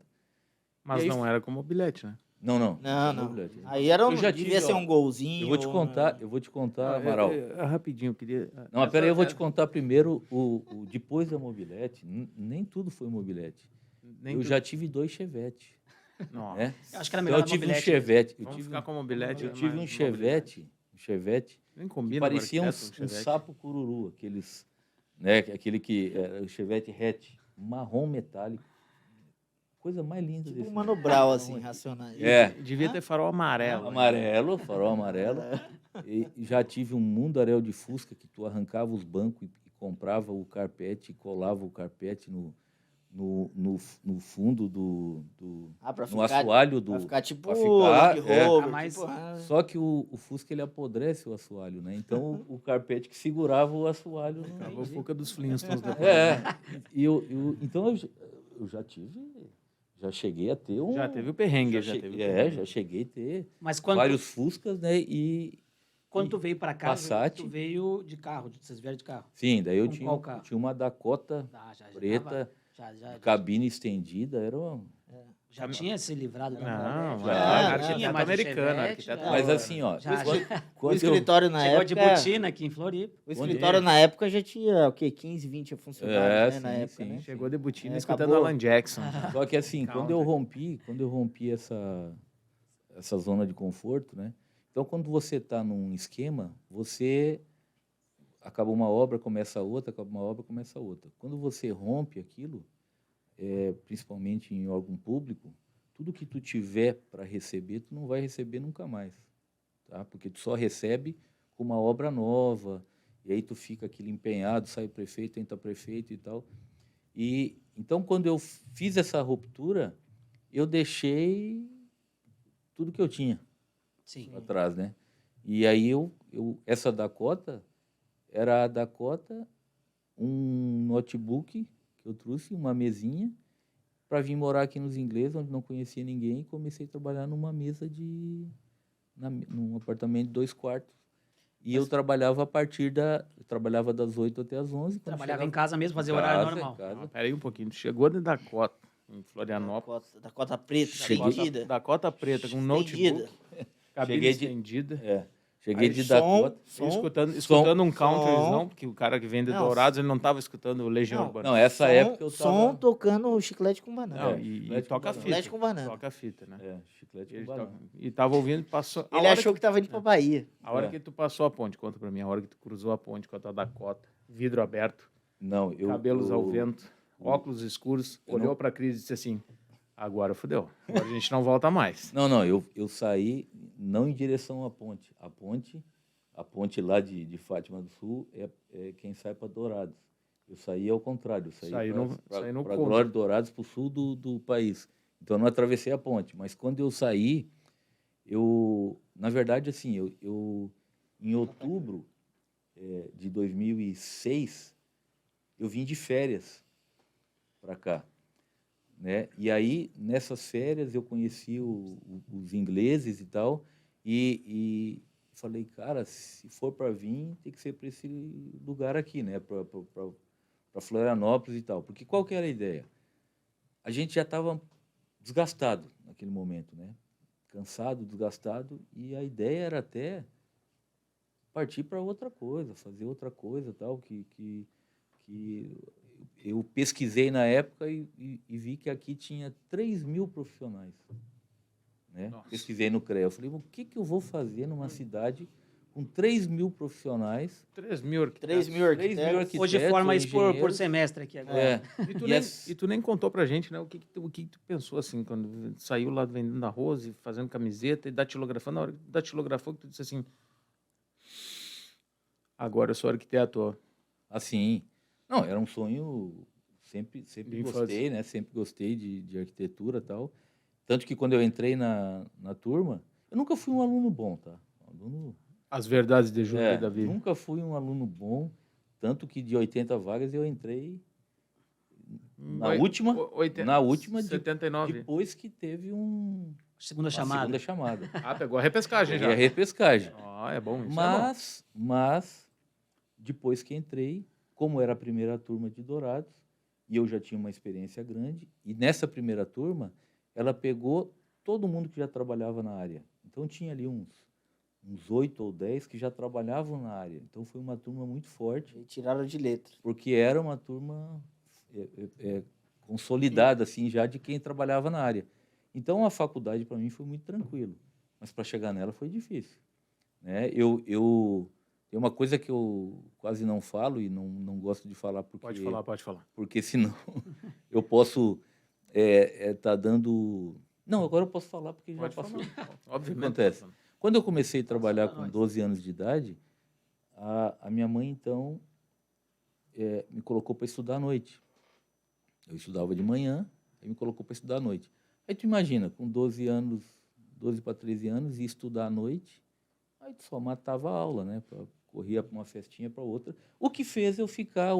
Speaker 4: Mas
Speaker 3: aí,
Speaker 4: não era como mobilete, né?
Speaker 3: Não.
Speaker 1: Não.
Speaker 3: Mobilete.
Speaker 1: Aí era
Speaker 3: Eu já
Speaker 1: devia
Speaker 3: tive,
Speaker 1: ser
Speaker 3: ó,
Speaker 1: um golzinho.
Speaker 3: Eu vou te contar, Amaral.
Speaker 4: Rapidinho, eu queria...
Speaker 3: Não, mas peraí, eu vou te contar primeiro depois da mobilete. Nem tudo foi mobilete. Eu já tive 2 Chevette.
Speaker 4: Não.
Speaker 3: Né?
Speaker 2: Eu acho que era
Speaker 3: Então,
Speaker 2: melhor
Speaker 3: eu tive um
Speaker 2: mobilete
Speaker 3: Chevette.
Speaker 4: Vamos ficar com mobilete.
Speaker 3: Eu tive um Chevette
Speaker 4: Nem
Speaker 3: que
Speaker 4: combina
Speaker 3: parecia
Speaker 4: com
Speaker 3: um
Speaker 4: arquiteto, Chevette.
Speaker 3: sapo cururu, aqueles, né, aquele que era o Chevette hatch, marrom metálico. Coisa mais linda
Speaker 1: Tipo
Speaker 3: desse
Speaker 1: um Mano Brown, assim, racionais.
Speaker 4: Devia ter farol amarelo.
Speaker 3: Amarelo, farol amarelo. E já tive um mundaréu de Fusca que tu arrancava os bancos e comprava o carpete e colava o carpete no fundo no assoalho do...
Speaker 1: Pra ficar tipo
Speaker 3: pra ficar,
Speaker 1: Land Rover.
Speaker 2: mas-
Speaker 1: Tipo,
Speaker 3: Só que o Fusca, ele apodrece o assoalho, né? Então, o carpete que segurava o assoalho...
Speaker 4: Acabou a boca dos Flintstones depois.
Speaker 3: Então, eu já cheguei a ter um...
Speaker 4: Já teve o perrengue.
Speaker 3: já cheguei a ter
Speaker 2: Mas quando,
Speaker 3: vários Fuscas, né?
Speaker 2: quando tu veio para cá,
Speaker 3: Passat.
Speaker 2: tu veio de carro, vocês vieram de carro.
Speaker 3: Sim, daí eu
Speaker 2: Com
Speaker 3: tinha,
Speaker 2: qual carro?
Speaker 3: tinha uma Dakota
Speaker 2: Já
Speaker 3: preta,
Speaker 2: já
Speaker 3: cabine estendida, era uma...
Speaker 2: já tinha se livrado da
Speaker 4: Não,
Speaker 2: mobilete,
Speaker 3: já
Speaker 2: tinha
Speaker 4: tinha
Speaker 2: mais o
Speaker 4: americano,
Speaker 2: Chevette,
Speaker 4: arquiteto
Speaker 2: já-
Speaker 3: Mas assim, ó,
Speaker 2: Já-
Speaker 1: o
Speaker 3: quando eu...
Speaker 1: escritório na
Speaker 2: Chegou de
Speaker 1: época...
Speaker 2: botina aqui em Floripa.
Speaker 1: O escritório na época já tinha, o quê? 15, 20 funcionários, né? Na
Speaker 3: sim,
Speaker 1: época,
Speaker 3: sim.
Speaker 1: né?
Speaker 4: Chegou de botina
Speaker 1: É,
Speaker 4: escutando
Speaker 1: acabou.
Speaker 4: Alan Jackson.
Speaker 3: Só que assim,
Speaker 4: Calma.
Speaker 3: quando eu rompi essa zona de conforto, né? Então, quando você está num esquema, você acaba uma obra, começa outra, acaba uma obra, começa outra. Quando você rompe aquilo, principalmente em órgão público, tudo que tu tiver para receber, tu não vai receber nunca mais, tá? Porque tu só recebe com uma obra nova, e aí tu fica aquilo empenhado, sai prefeito, entra prefeito e tal. E então, quando eu fiz essa ruptura, eu deixei tudo que eu tinha
Speaker 2: Sim.
Speaker 3: atrás, né? E aí essa Dakota era a Dakota, um notebook que eu trouxe, uma mesinha, para vir morar aqui nos ingleses, onde não conhecia ninguém, e comecei a trabalhar numa mesa num apartamento de 2 quartos. E eu trabalhava eu trabalhava das 8 até as 11.
Speaker 2: Trabalhava em casa mesmo, fazia
Speaker 3: em
Speaker 2: horário
Speaker 3: casa,
Speaker 2: normal.
Speaker 3: em casa.
Speaker 4: Não, peraí um pouquinho. Tu chegou de Dakota, em Florianópolis.
Speaker 1: Dakota preta,
Speaker 3: Cheguei-
Speaker 1: estendida.
Speaker 4: Dakota preta, com
Speaker 1: Estendida.
Speaker 4: notebook, cabine
Speaker 3: Cheguei de-
Speaker 4: estendida.
Speaker 3: Cheguei
Speaker 4: Aí,
Speaker 3: de
Speaker 1: som,
Speaker 3: Dakota.
Speaker 1: som.
Speaker 4: Escutando um country,
Speaker 1: som.
Speaker 4: não, porque o cara que vende
Speaker 1: Não,
Speaker 4: Dourados, ele não estava escutando o Legião
Speaker 1: Não,
Speaker 4: Urbana.
Speaker 3: Não, essa época eu
Speaker 1: Som
Speaker 3: tava...
Speaker 1: tocando chiclete com banana.
Speaker 4: Não, e
Speaker 3: chiclete
Speaker 4: toca
Speaker 3: com
Speaker 4: a fita.
Speaker 1: Chiclete com banana.
Speaker 4: Toca a fita, né?
Speaker 3: Chiclete
Speaker 4: Ele
Speaker 3: com banana.
Speaker 4: e tava ouvindo, passou... a
Speaker 1: Ele
Speaker 4: hora
Speaker 1: achou que tava indo pra Bahia.
Speaker 4: A hora que tu passou a ponte, conta pra mim, a hora que tu cruzou a ponte com a tua Dakota, vidro aberto,
Speaker 3: Não,
Speaker 4: cabelos ao vento, óculos escuros,
Speaker 3: eu
Speaker 4: olhou
Speaker 3: não-
Speaker 4: pra Cris e disse assim, agora fodeu, agora a gente não volta mais.
Speaker 3: Não, eu saí não em direção à ponte. A ponte lá de Fátima do Sul é quem sai para Dourados. Eu saí ao contrário, eu
Speaker 4: Saí
Speaker 3: saí
Speaker 4: no
Speaker 3: para
Speaker 4: country.
Speaker 3: Glória Dourados, para o sul do país. Então, eu não atravessei a ponte. Mas quando eu saí, na verdade, assim, em outubro de 2006, eu vim de férias para cá, né? E aí, nessas férias, eu conheci os ingleses e tal, e falei, cara, se for para vir, tem que ser para esse lugar aqui, né? Para Florianópolis e tal. Porque qual que era a ideia? A gente já estava desgastado naquele momento, né? Cansado, desgastado, e a ideia era até partir para outra coisa, fazer outra coisa, tal, que eu pesquisei na época e vi que aqui tinha 3.000 profissionais, né?
Speaker 4: Nossa.
Speaker 3: Pesquisei no CREA. Eu falei, o que eu vou fazer numa cidade com 3.000 profissionais?
Speaker 4: 3.000 arquitetos.
Speaker 1: 3.000 arquitetos.
Speaker 2: Hoje forma isso por
Speaker 3: engenheiros.
Speaker 2: semestre aqui agora.
Speaker 3: É.
Speaker 4: E tu nem contou pra gente, né, o que que tu pensou, assim, quando saiu lá vendendo arroz e fazendo camiseta e datilografando. Na hora que datilografou, que tu disse assim, agora eu sou arquiteto, ó.
Speaker 3: Assim, não, era um sonho, sempre
Speaker 4: De
Speaker 3: gostei, né? Sempre gostei de arquitetura e tal. Tanto que quando eu entrei na turma, eu nunca fui um aluno bom, tá?
Speaker 4: As verdades de Júlio e Davi.
Speaker 3: Nunca fui um aluno bom, tanto que de 80 vagas eu entrei na última, de-
Speaker 4: 79.
Speaker 3: depois que teve
Speaker 2: Segunda
Speaker 3: uma
Speaker 2: chamada.
Speaker 3: segunda chamada.
Speaker 4: Ah, pegou a repescagem
Speaker 3: Peguei
Speaker 4: já.
Speaker 3: a repescagem.
Speaker 4: Ah, é bom, isso é bom.
Speaker 3: Mas, depois que entrei, como era a primeira turma de Dourados, e eu já tinha uma experiência grande, e nessa primeira turma, ela pegou todo mundo que já trabalhava na área. Então, tinha ali uns 8 ou 10 que já trabalhavam na área. Então, foi uma turma muito forte,
Speaker 1: E tiraram de letra.
Speaker 3: porque era uma turma consolidada, assim, já de quem trabalhava na área. Então, a faculdade, para mim, foi muito tranquilo. Mas, para chegar nela, foi difícil, né? Tem uma coisa que eu quase não falo e não gosto de falar porque...
Speaker 4: Pode falar.
Speaker 3: Porque senão eu posso tá dando... Não, agora eu posso falar porque já
Speaker 4: Pode
Speaker 3: passou.
Speaker 4: falar.
Speaker 3: O que
Speaker 4: Obviamente.
Speaker 3: acontece? Quando eu comecei a trabalhar
Speaker 2: pra
Speaker 3: com
Speaker 2: nós.
Speaker 3: 12 anos de idade, a minha mãe, então, me colocou para estudar à noite. Eu estudava de manhã, aí me colocou para estudar à noite. Aí tu imagina, com 12 anos, 12 para 13 anos, ia estudar à noite, aí tu só matava a aula, né? Corria para uma festinha para outra. O que fez eu ficar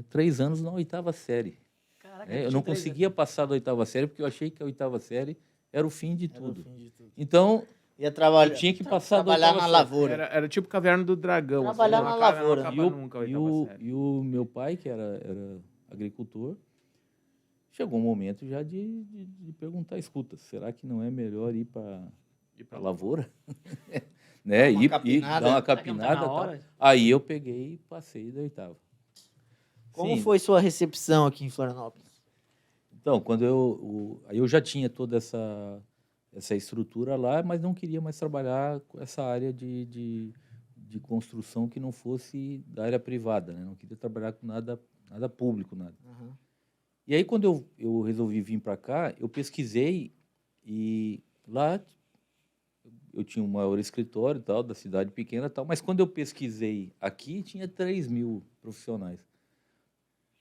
Speaker 3: 3 anos na oitava série.
Speaker 2: Caraca,
Speaker 3: Eu
Speaker 2: tinha
Speaker 3: não
Speaker 2: 3
Speaker 3: conseguia passar da oitava série porque eu achei que a oitava série era o fim de
Speaker 1: Era o
Speaker 3: tudo.
Speaker 1: fim de tudo.
Speaker 3: Então,
Speaker 1: Ia trabalhar,
Speaker 3: eu tinha que passar da
Speaker 1: trabalhar
Speaker 3: oitava
Speaker 1: na
Speaker 3: série.
Speaker 1: lavoura.
Speaker 4: Era tipo Caverna do Dragão.
Speaker 1: Trabalhar
Speaker 4: não
Speaker 1: na
Speaker 4: acaba-
Speaker 1: lavoura.
Speaker 4: Não
Speaker 3: E
Speaker 4: acaba
Speaker 3: o,
Speaker 4: nunca a
Speaker 3: e,
Speaker 4: oitava
Speaker 3: o,
Speaker 4: série.
Speaker 3: e o meu pai, que era agricultor, chegou um momento já de perguntar, escuta, será que não é melhor ir para a lavoura? Né?
Speaker 1: Dar uma capinada.
Speaker 3: dar uma
Speaker 2: Será que não tá
Speaker 3: capinada.
Speaker 2: na
Speaker 3: Tal.
Speaker 2: hora?
Speaker 3: Aí eu peguei e passei da oitava.
Speaker 1: Como
Speaker 3: Sim.
Speaker 1: foi sua recepção aqui em Florianópolis?
Speaker 3: Então, aí eu já tinha toda essa estrutura lá, mas não queria mais trabalhar com essa área de construção que não fosse da área privada, né? Não queria trabalhar com nada público, nada.
Speaker 1: Uhum.
Speaker 3: E aí, quando eu resolvi vir para cá, eu pesquisei e lá eu tinha um maior escritório e tal, da cidade pequena e tal, mas quando eu pesquisei aqui, tinha 3.000 profissionais.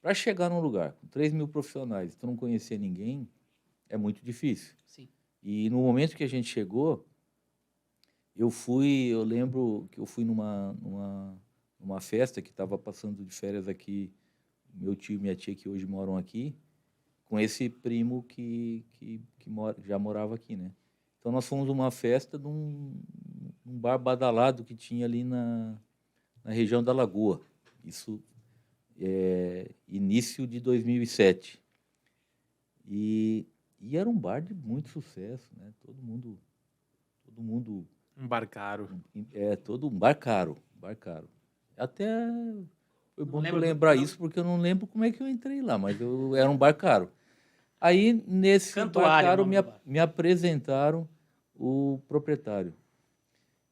Speaker 3: Para chegar num lugar com 3.000 profissionais e tu não conhecer ninguém, é muito difícil.
Speaker 2: Sim.
Speaker 3: E no momento que a gente chegou, eu lembro que eu fui numa festa que estava passando de férias aqui, meu tio e minha tia que hoje moram aqui, com esse primo que já morava aqui, né? Então nós fomos numa festa de um bar badalado que tinha ali na região da Lagoa. Isso início de 2007. E era um bar de muito sucesso, né? Todo mundo
Speaker 4: Um bar caro.
Speaker 3: todo um bar caro. Até foi bom tu
Speaker 2: lembro
Speaker 3: lembrar
Speaker 2: não.
Speaker 3: isso, porque eu não lembro como é que eu entrei lá, mas era um bar caro. Aí, nesse bar
Speaker 2: Cantuário,
Speaker 3: caro,
Speaker 2: o nome do bar.
Speaker 3: me apresentaram o proprietário.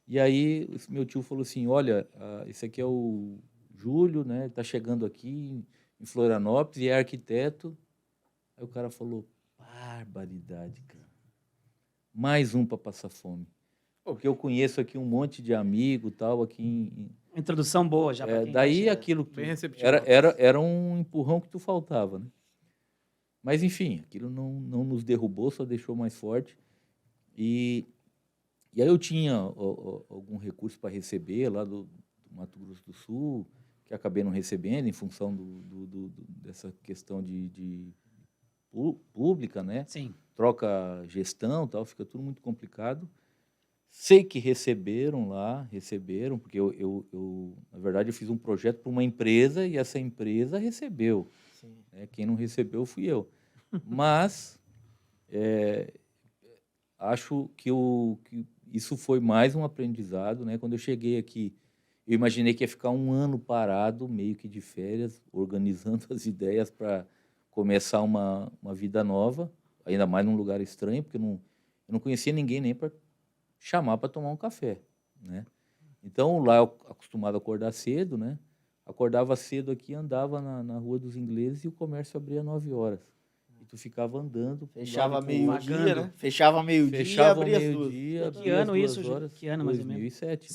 Speaker 3: E aí, meu tio falou assim, olha, esse aqui é o Júlio, né? Está chegando aqui em Florianópolis e é arquiteto. Aí o cara falou, barbaridade, cara. Mais um para passar fome. Porque eu conheço aqui um monte de amigo tal, aqui
Speaker 2: Introdução boa já para quem
Speaker 3: daí
Speaker 2: vai chegar.
Speaker 3: aquilo
Speaker 4: Bem receptivo.
Speaker 3: era um empurrão que tu faltava, né? Mas enfim, aquilo não nos derrubou, só deixou mais forte. E E aí eu tinha algum recurso para receber lá do Mato Grosso do Sul, que acabei não recebendo em função dessa questão de pública, né?
Speaker 2: Sim.
Speaker 3: Troca gestão, tal, fica tudo muito complicado. Sei que receberam, porque na verdade, eu fiz um projeto para uma empresa e essa empresa recebeu.
Speaker 1: Sim.
Speaker 3: Né? Quem não recebeu fui eu. Mas acho que isso foi mais um aprendizado. Né? Quando eu cheguei aqui, eu imaginei que ia ficar um ano parado, meio que de férias, organizando as ideias para começar uma vida nova, ainda mais num lugar estranho, porque eu não conhecia ninguém nem para chamar para tomar um café, né? Então, lá eu acostumado a acordar cedo, né? Acordava cedo aqui, andava na Rua dos Ingleses e o comércio abria às 9 horas. E tu ficava andando.
Speaker 1: Fechava
Speaker 3: pro lado e pro outro.
Speaker 1: meio-dia, né? Fechava meio-dia e
Speaker 3: Fechava
Speaker 1: abria as duas.
Speaker 3: meio-dia,
Speaker 2: Que
Speaker 3: abria
Speaker 2: ano
Speaker 3: às 2
Speaker 2: isso, Júlio?
Speaker 3: horas.
Speaker 2: Que ano, mais ou menos?
Speaker 3: 2007.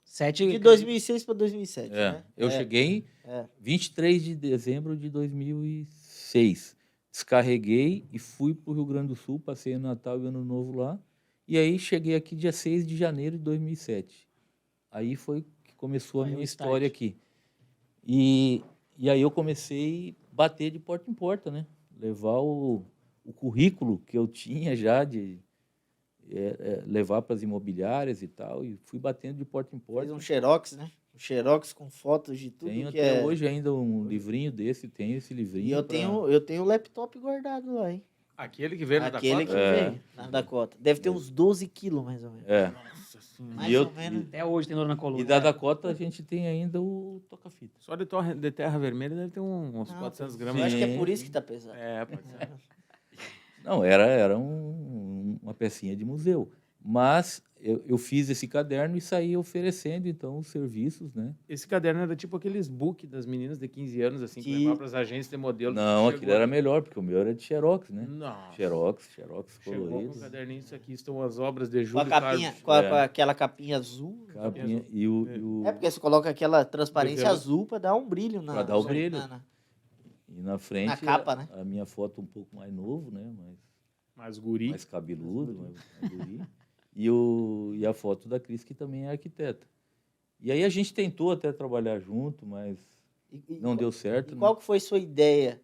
Speaker 2: 7.
Speaker 1: De 2006 para 2007, né?
Speaker 3: Eu cheguei
Speaker 1: É.
Speaker 3: 23 de dezembro de 2006. Descarreguei e fui para o Rio Grande do Sul, passei o Natal e o Ano Novo lá. E aí cheguei aqui dia 6 de janeiro de 2007. Aí foi que começou a
Speaker 2: Aí o
Speaker 3: minha
Speaker 2: start.
Speaker 3: história aqui. E aí eu comecei a bater de porta em porta, né? Levar o currículo que eu tinha já de levar para as imobiliárias e tal. E fui batendo de porta em porta.
Speaker 1: Fez um xerox, né? Um xerox com fotos de tudo
Speaker 3: Tenho
Speaker 1: que
Speaker 3: até
Speaker 1: é.
Speaker 3: hoje ainda um livrinho desse, tenho esse livrinho.
Speaker 1: E eu tenho o laptop guardado lá, hein?
Speaker 4: Aquele que veio na
Speaker 1: Aquele
Speaker 4: Dakota?
Speaker 1: que veio na Dakota. Deve ter uns 12 quilos, mais ou menos.
Speaker 4: Nossa senhora.
Speaker 1: Mais ou menos.
Speaker 2: Até hoje tem dor na coluna.
Speaker 3: E da Dakota a gente tem ainda o toca-fita.
Speaker 4: Só de terra vermelha deve ter uns
Speaker 1: Não,
Speaker 4: 400
Speaker 1: eu
Speaker 4: gramas.
Speaker 1: acho que é
Speaker 3: Sim.
Speaker 1: por isso que tá pesado.
Speaker 4: É, pode ser.
Speaker 3: Não, era uma pecinha de museu. Mas eu fiz esse caderno e saí oferecendo, então, os serviços, né?
Speaker 4: Esse caderno era tipo aqueles book das meninas de 15 anos, assim, que
Speaker 1: Que-
Speaker 4: levavam para as agências de modelo.
Speaker 3: Não,
Speaker 4: Chegou
Speaker 3: aquilo era
Speaker 4: aqui.
Speaker 3: melhor, porque o meu era de xerox, né?
Speaker 4: Nossa.
Speaker 3: Xerox
Speaker 4: Chegou
Speaker 3: colorido.
Speaker 4: com o caderninho, isso aqui estão as obras de
Speaker 1: Com a
Speaker 4: Júlio
Speaker 1: capinha,
Speaker 4: Carlos.
Speaker 1: com aquela capinha azul.
Speaker 3: Capinha, e o
Speaker 1: É porque você coloca aquela transparência
Speaker 4: Develo.
Speaker 1: azul para dar um brilho na.
Speaker 3: Pra dar o brilho.
Speaker 1: na-
Speaker 3: e na frente
Speaker 1: Na capa, né?
Speaker 3: a minha foto um pouco mais novo, né?
Speaker 4: Mas guri.
Speaker 3: Mais cabeludo, mais guri. E a foto da Cris, que também é arquiteta. E aí a gente tentou até trabalhar junto, mas não deu certo.
Speaker 1: E
Speaker 3: né?
Speaker 1: qual que foi sua ideia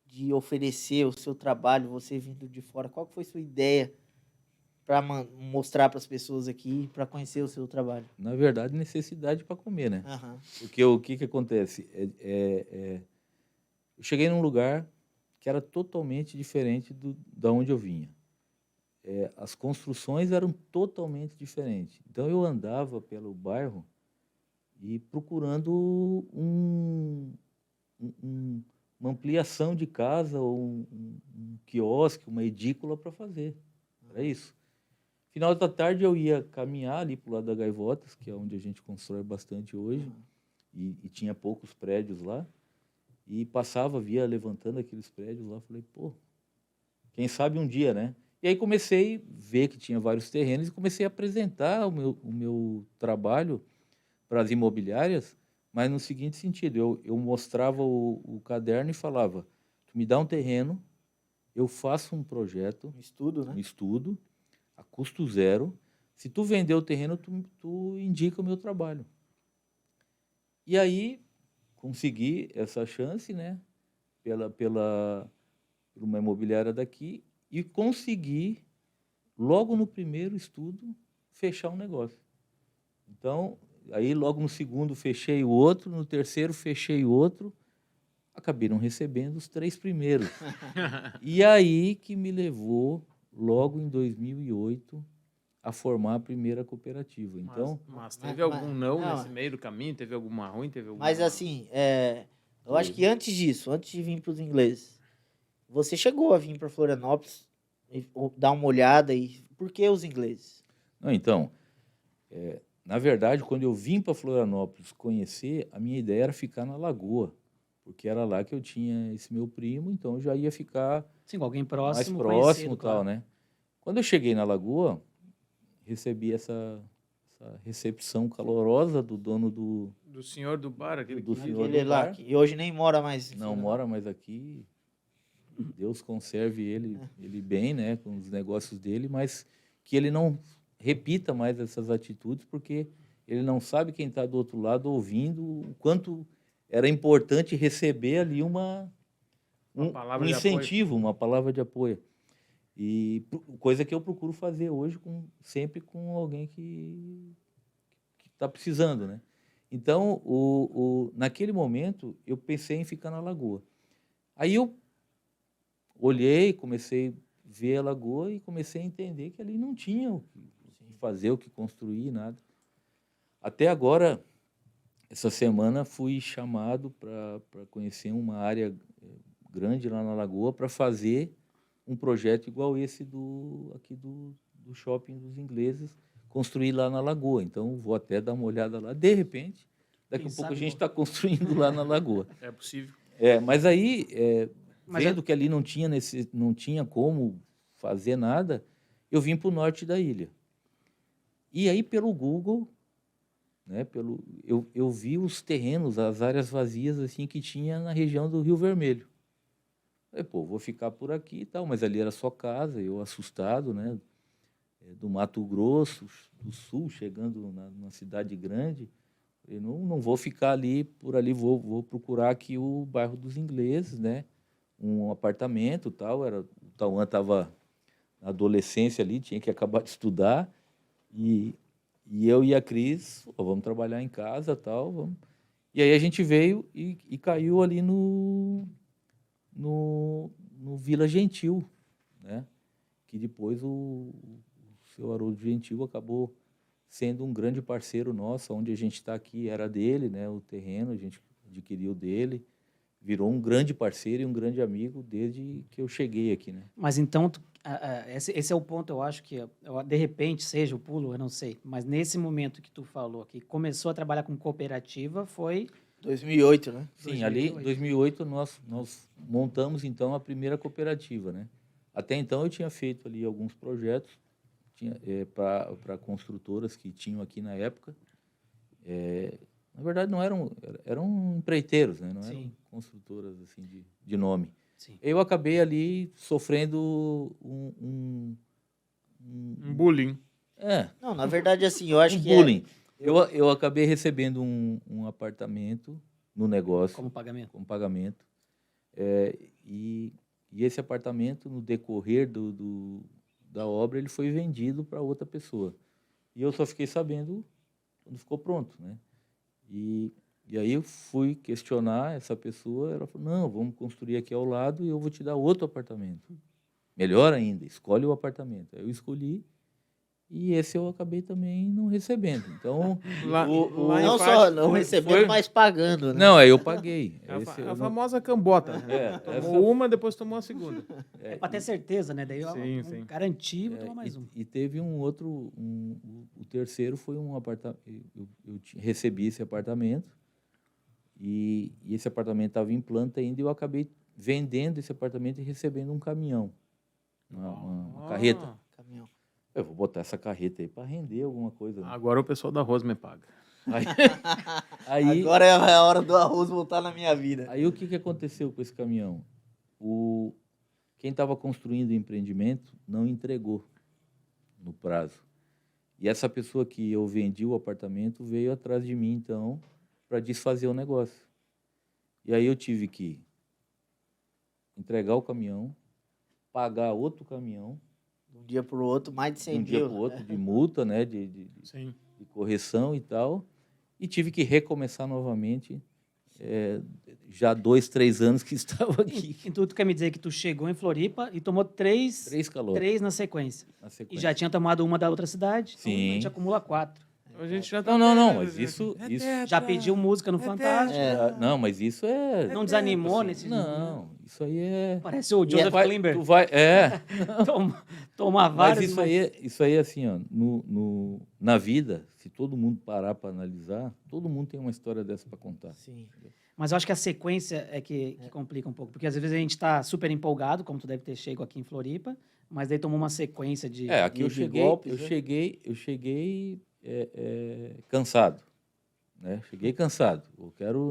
Speaker 1: de oferecer o seu trabalho, você vindo de fora? Qual que foi sua ideia para mostrar para as pessoas aqui, para conhecer o seu trabalho?
Speaker 3: Na verdade, necessidade para comer, né?
Speaker 1: Aham.
Speaker 3: Porque o que acontece? Eu cheguei num lugar que era totalmente diferente da onde eu vinha. As construções eram totalmente diferentes. Então, eu andava pelo bairro e procurando uma ampliação de casa ou um quiosque, uma edícula para fazer. Era isso. Final da tarde, eu ia caminhar ali para o lado da Gaivotas, que é onde a gente constrói bastante hoje, e tinha poucos prédios lá. E via levantando aqueles prédios lá, falei, pô, quem sabe um dia, né? E aí comecei a ver que tinha vários terrenos e comecei a apresentar o meu trabalho para as imobiliárias, mas no seguinte sentido, eu mostrava o caderno e falava, tu me dá um terreno, eu faço um projeto,
Speaker 1: Um estudo, né?
Speaker 3: um estudo, a custo zero, se tu vender o terreno, tu indica o meu trabalho. E aí consegui essa chance, né, por uma imobiliária daqui, e consegui, logo no primeiro estudo, fechar um negócio. Então, aí logo no segundo fechei o outro, no terceiro fechei o outro, acabei não recebendo os 3 primeiros. E aí que me levou, logo em 2008, a formar a primeira cooperativa. Então,
Speaker 4: Mas teve algum não
Speaker 1: não,
Speaker 4: nesse meio do caminho? Teve alguma ruim? Teve alguma...
Speaker 1: Mas assim, eu acho que antes disso, antes de vir para os ingleses, você chegou a vir para Florianópolis ou dar uma olhada e por que os ingleses?
Speaker 3: não, então, na verdade, quando eu vim para Florianópolis conhecer, a minha ideia era ficar na Lagoa, porque era lá que eu tinha esse meu primo, então eu já ia ficar
Speaker 2: Sim, com alguém
Speaker 3: mais
Speaker 2: próximo,
Speaker 3: próximo
Speaker 2: conhecido,
Speaker 3: e tal,
Speaker 2: claro.
Speaker 3: né? Quando eu cheguei na Lagoa, recebi essa recepção calorosa do dono
Speaker 4: Do senhor do bar, aquele
Speaker 3: do
Speaker 4: que...
Speaker 3: senhor
Speaker 1: Aquele
Speaker 3: do
Speaker 1: lá,
Speaker 3: bar.
Speaker 1: que hoje nem mora mais. em
Speaker 3: Não
Speaker 1: Florianópolis.
Speaker 3: mora mais aqui. Deus conserve ele bem, né, com os negócios dele, mas que ele não repita mais essas atitudes, porque ele não sabe quem está do outro lado ouvindo o quanto era importante receber ali
Speaker 4: Uma palavra
Speaker 3: um
Speaker 4: de apoio.
Speaker 3: incentivo, uma palavra de apoio. E coisa que eu procuro fazer hoje sempre com alguém que está precisando, né? Então, naquele momento, eu pensei em ficar na Lagoa. Aí eu olhei, comecei a ver a Lagoa e comecei a entender que ali não tinha o que fazer, o que construir, nada. Até agora, essa semana, fui chamado para conhecer uma área grande lá na Lagoa para fazer um projeto igual esse aqui do shopping dos ingleses, construir lá na Lagoa. Então, vou até dar uma olhada lá. De repente, daqui a pouco a gente está construindo lá na Lagoa.
Speaker 4: É possível.
Speaker 3: Mas aí,
Speaker 2: Mas
Speaker 3: vendo que ali não tinha como fazer nada, eu vim para o norte da ilha. E aí, pelo Google, né, eu vi os terrenos, as áreas vazias assim que tinha na região do Rio Vermelho. Falei, pô, vou ficar por aqui e tal, mas ali era só casa, eu assustado, né, do Mato Grosso do Sul, chegando na cidade grande. Eu não vou ficar por ali, vou procurar aqui o bairro dos ingleses, né, um apartamento tal. O Tauan estava na adolescência ali, tinha que acabar de estudar, e eu e a Cris, vamos trabalhar em casa tal, vamos. E aí a gente veio e caiu ali no Vila Gentil, né? Que depois o seu Haroldo Gentil acabou sendo um grande parceiro nosso. Onde a gente está aqui era dele, né? O terreno a gente adquiriu dele, virou um grande parceiro e um grande amigo desde que eu cheguei aqui, né?
Speaker 2: Mas então, esse é o ponto, eu acho que, de repente, seja o pulo, eu não sei, mas nesse momento que tu falou, que começou a trabalhar com cooperativa, foi...
Speaker 1: 2008, né?
Speaker 3: Sim, ali em 2008 nós montamos, então, a primeira cooperativa, né? Até então eu tinha feito ali alguns projetos para construtoras que tinham aqui na época. Na verdade, não eram empreiteiros, né? Não eram
Speaker 2: Sim.
Speaker 3: construtoras assim de nome.
Speaker 2: Sim.
Speaker 3: Eu acabei ali sofrendo
Speaker 4: Um bullying.
Speaker 1: Não, na verdade, assim, eu acho
Speaker 3: um
Speaker 1: que
Speaker 3: bullying. Eu acabei recebendo um apartamento no negócio
Speaker 2: Como pagamento.
Speaker 3: como pagamento. E esse apartamento, no decorrer da obra, ele foi vendido para outra pessoa. E eu só fiquei sabendo quando ficou pronto, né? E aí eu fui questionar essa pessoa, ela falou, não, vamos construir aqui ao lado e eu vou te dar outro apartamento. Melhor ainda, escolhe o apartamento. Aí eu escolhi e esse eu acabei também não recebendo. Então,
Speaker 4: Lá em
Speaker 1: não
Speaker 4: Fátima,
Speaker 1: só não recebendo, mas pagando, né?
Speaker 3: não, aí eu paguei.
Speaker 4: É a
Speaker 3: Eu não-
Speaker 4: famosa cambota. Né? Tomou uma, depois tomou a segunda.
Speaker 2: É para ter certeza, né? Daí,
Speaker 4: Sim, sim.
Speaker 2: garantir, vou tomar mais um.
Speaker 3: E teve um outro, o terceiro foi um apartamento. Recebi esse apartamento e esse apartamento estava em planta ainda e eu acabei vendendo esse apartamento e recebendo um caminhão, uma carreta.
Speaker 1: Caminhão.
Speaker 3: Eu vou botar essa carreta aí para render alguma coisa, né?
Speaker 4: Agora o pessoal da Arroz me paga.
Speaker 3: Aí,
Speaker 1: Agora é a hora do arroz voltar na minha vida.
Speaker 3: aí o que aconteceu com esse caminhão? Quem estava construindo o empreendimento não entregou no prazo. E essa pessoa que eu vendi o apartamento veio atrás de mim, então, para desfazer o negócio. E aí eu tive que entregar o caminhão, pagar outro caminhão,
Speaker 1: De um dia para o outro, mais de
Speaker 3: de
Speaker 1: 100
Speaker 3: um dia
Speaker 1: mil.
Speaker 3: para o outro, de multa, né,
Speaker 4: Sim.
Speaker 3: de correção e tal, e tive que recomeçar novamente, já 2, 3 anos que estava aqui.
Speaker 2: Então, tu quer me dizer que tu chegou em Floripa e tomou
Speaker 3: 3 calotes
Speaker 2: três na sequência.
Speaker 3: na
Speaker 2: E
Speaker 3: sequência.
Speaker 2: já tinha tomado uma da outra cidade, então a
Speaker 3: Sim.
Speaker 2: gente acumula 4.
Speaker 4: A gente já tá
Speaker 3: Não, mas isso...
Speaker 2: Já pediu música no Fantástico.
Speaker 3: Não, mas isso
Speaker 2: Não desanimou nesse...
Speaker 3: Não, isso aí é...
Speaker 2: Parece o Joseph Klimber.
Speaker 3: Tu vai,
Speaker 2: Tomar
Speaker 3: mas
Speaker 2: vários.
Speaker 3: isso aí assim, ó, na vida, se todo mundo parar para analisar, todo mundo tem uma história dessa para contar.
Speaker 1: Sim.
Speaker 2: Mas eu acho que a sequência é que complica um pouco. Porque às vezes a gente está super empolgado, como tu deve ter chegado aqui em Floripa, mas daí tomou uma sequência de...
Speaker 3: Aqui
Speaker 1: de golpes, né?
Speaker 3: eu cheguei cansado, né? Cheguei cansado.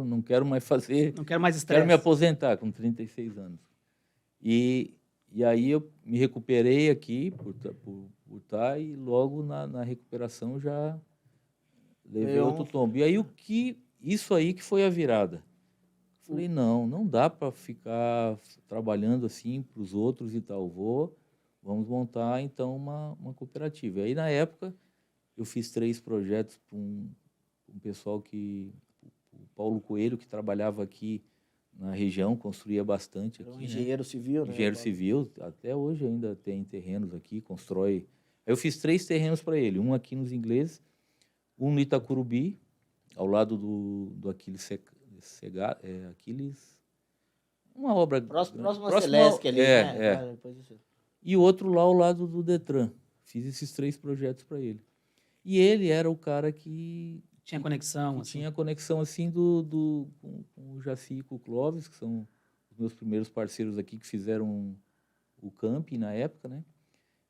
Speaker 3: Não quero mais fazer,
Speaker 2: Não quero mais
Speaker 3: quero me
Speaker 2: estresse.
Speaker 3: aposentar com 36 anos. E E aí eu me recuperei aqui por estar e logo na recuperação já levei
Speaker 1: Veio
Speaker 3: outro tombo. E aí isso aí que foi a virada. Falei, não dá para ficar trabalhando assim para os outros e tal. Vamos montar então uma cooperativa. E aí na época eu fiz 3 projetos para um pessoal o Paulo Coelho, que trabalhava aqui na região, construía bastante
Speaker 1: Era um
Speaker 3: aqui, né?
Speaker 1: engenheiro civil, né?
Speaker 3: Engenheiro
Speaker 1: Paulo?
Speaker 3: civil, até hoje ainda tem terrenos aqui, constrói. Aí eu fiz 3 terrenos para ele, um aqui nos Ingleses, um no Itacurubi, ao lado do Aquiles Aquiles, uma obra
Speaker 1: Próximo a
Speaker 3: próximo
Speaker 1: Celeste ali, né?
Speaker 3: é.
Speaker 1: Vai, depois disso.
Speaker 3: E outro lá ao lado do Detran. Fiz esses 3 projetos para ele. E ele era o cara que
Speaker 2: Tinha conexão,
Speaker 3: que
Speaker 2: assim.
Speaker 3: tinha conexão assim com o Jaci e com o Clóvis, que são os meus primeiros parceiros aqui que fizeram o camping na época, né?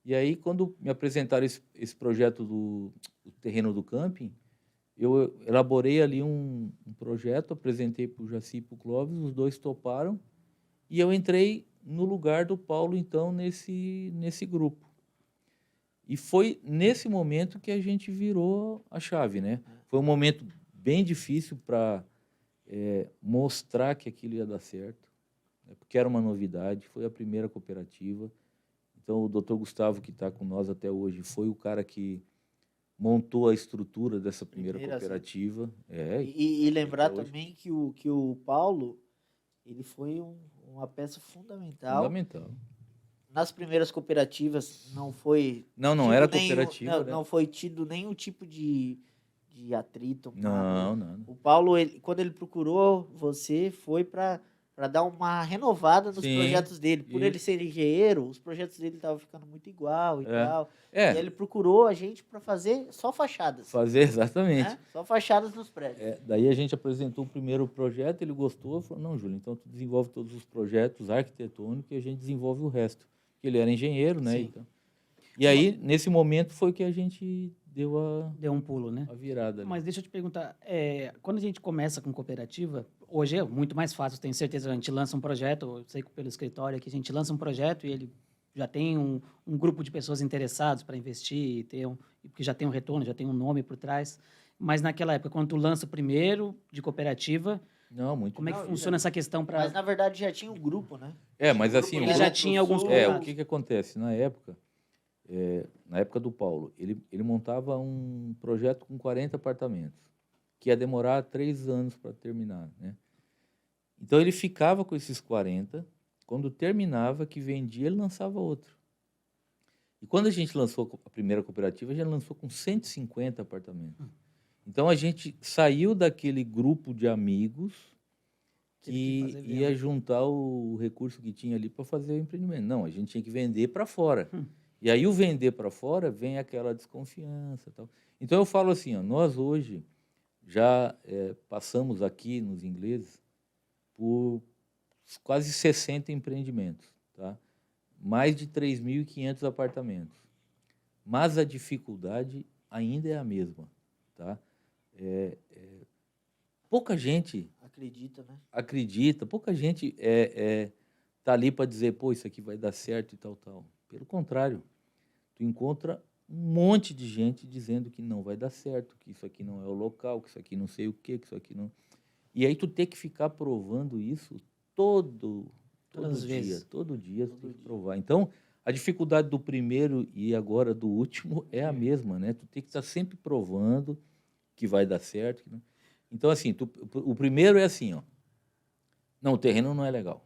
Speaker 3: E aí, quando me apresentaram esse projeto do terreno do camping, eu elaborei ali um projeto, apresentei para o Jaci e para o Clóvis, os dois toparam, e eu entrei no lugar do Paulo, então, nesse grupo. E foi nesse momento que a gente virou a chave, né? Foi um momento bem difícil para mostrar que aquilo ia dar certo, né? Porque era uma novidade, foi a primeira cooperativa. Então, o Dr. Gustavo, que está com nós até hoje, foi o cara que montou a estrutura dessa primeira
Speaker 1: Primeira, assim.
Speaker 3: cooperativa.
Speaker 1: E lembrar
Speaker 3: até hoje.
Speaker 1: também que o Paulo, ele foi uma peça fundamental.
Speaker 3: Fundamental.
Speaker 1: Nas primeiras cooperativas não foi
Speaker 3: Não
Speaker 1: tido
Speaker 3: era
Speaker 1: nenhum-
Speaker 3: cooperativa,
Speaker 1: não,
Speaker 3: né?
Speaker 1: não foi tido nenhum tipo de atrito.
Speaker 3: Não.
Speaker 1: O Paulo, quando ele procurou você, foi para dar uma renovada nos
Speaker 3: Sim,
Speaker 1: projetos dele. Por ele
Speaker 3: isso.
Speaker 1: ser engenheiro, os projetos dele estavam ficando muito igual e tal. E
Speaker 3: É,
Speaker 1: ele procurou a gente para fazer só fachadas.
Speaker 3: fazer exatamente.
Speaker 1: Né? Só fachadas nos prédios.
Speaker 3: Daí a gente apresentou o primeiro projeto, ele gostou, falou, não, Júlio, então tu desenvolve todos os projetos arquitetônicos e a gente desenvolve o resto. Porque ele era engenheiro, né?
Speaker 1: Sim.
Speaker 3: Então. E aí, nesse momento, foi que a gente deu
Speaker 2: Deu um pulo, né?
Speaker 3: a virada. Ali.
Speaker 2: Mas deixa eu te perguntar, quando a gente começa com cooperativa, hoje é muito mais fácil, tenho certeza, a gente lança um projeto, eu sei que pelo escritório aqui, a gente lança um projeto e ele já tem um grupo de pessoas interessadas para investir, porque já tem um retorno, já tem um nome por trás. Mas naquela época, quando tu lança o primeiro de cooperativa,
Speaker 3: Não, muito
Speaker 2: como é que
Speaker 1: Não,
Speaker 2: funciona essa questão
Speaker 1: Mas,
Speaker 2: para...
Speaker 1: na verdade, já tinha um grupo, né?
Speaker 3: mas assim...
Speaker 2: Ele já tinha alguns
Speaker 3: o
Speaker 2: contatos.
Speaker 3: que acontece? Na época do Paulo, ele montava um projeto com 40 apartamentos, que ia demorar 3 anos para terminar, né? Então, ele ficava com esses 40, quando terminava, que vendia, ele lançava outro. E quando a gente lançou a primeira cooperativa, a gente lançou com 150 apartamentos. Então, a gente saiu daquele grupo de amigos que ia juntar o recurso que tinha ali para fazer o empreendimento. Não, a gente tinha que vender para fora. E aí, o vender para fora, vem aquela desconfiança. Tal. Então, eu falo assim, nós hoje já passamos aqui nos Ingleses por quase 60 empreendimentos, tá? Mais de 3.500 apartamentos. Mas a dificuldade ainda é a mesma, tá? Pouca gente acredita, pouca gente tá ali para dizer, pô, isso aqui vai dar certo e tal. Pelo contrário, tu encontra um monte de gente dizendo que não vai dar certo, que isso aqui não é o local, que isso aqui não sei o quê, que isso aqui não... E aí tu tem que ficar provando isso todo dia tu tem que provar. Então, a dificuldade do primeiro e agora do último é a mesma, né? Tu tem que estar sempre provando que vai dar certo. Que não... Então, assim, o primeiro é assim, ó. Não, o terreno não é legal.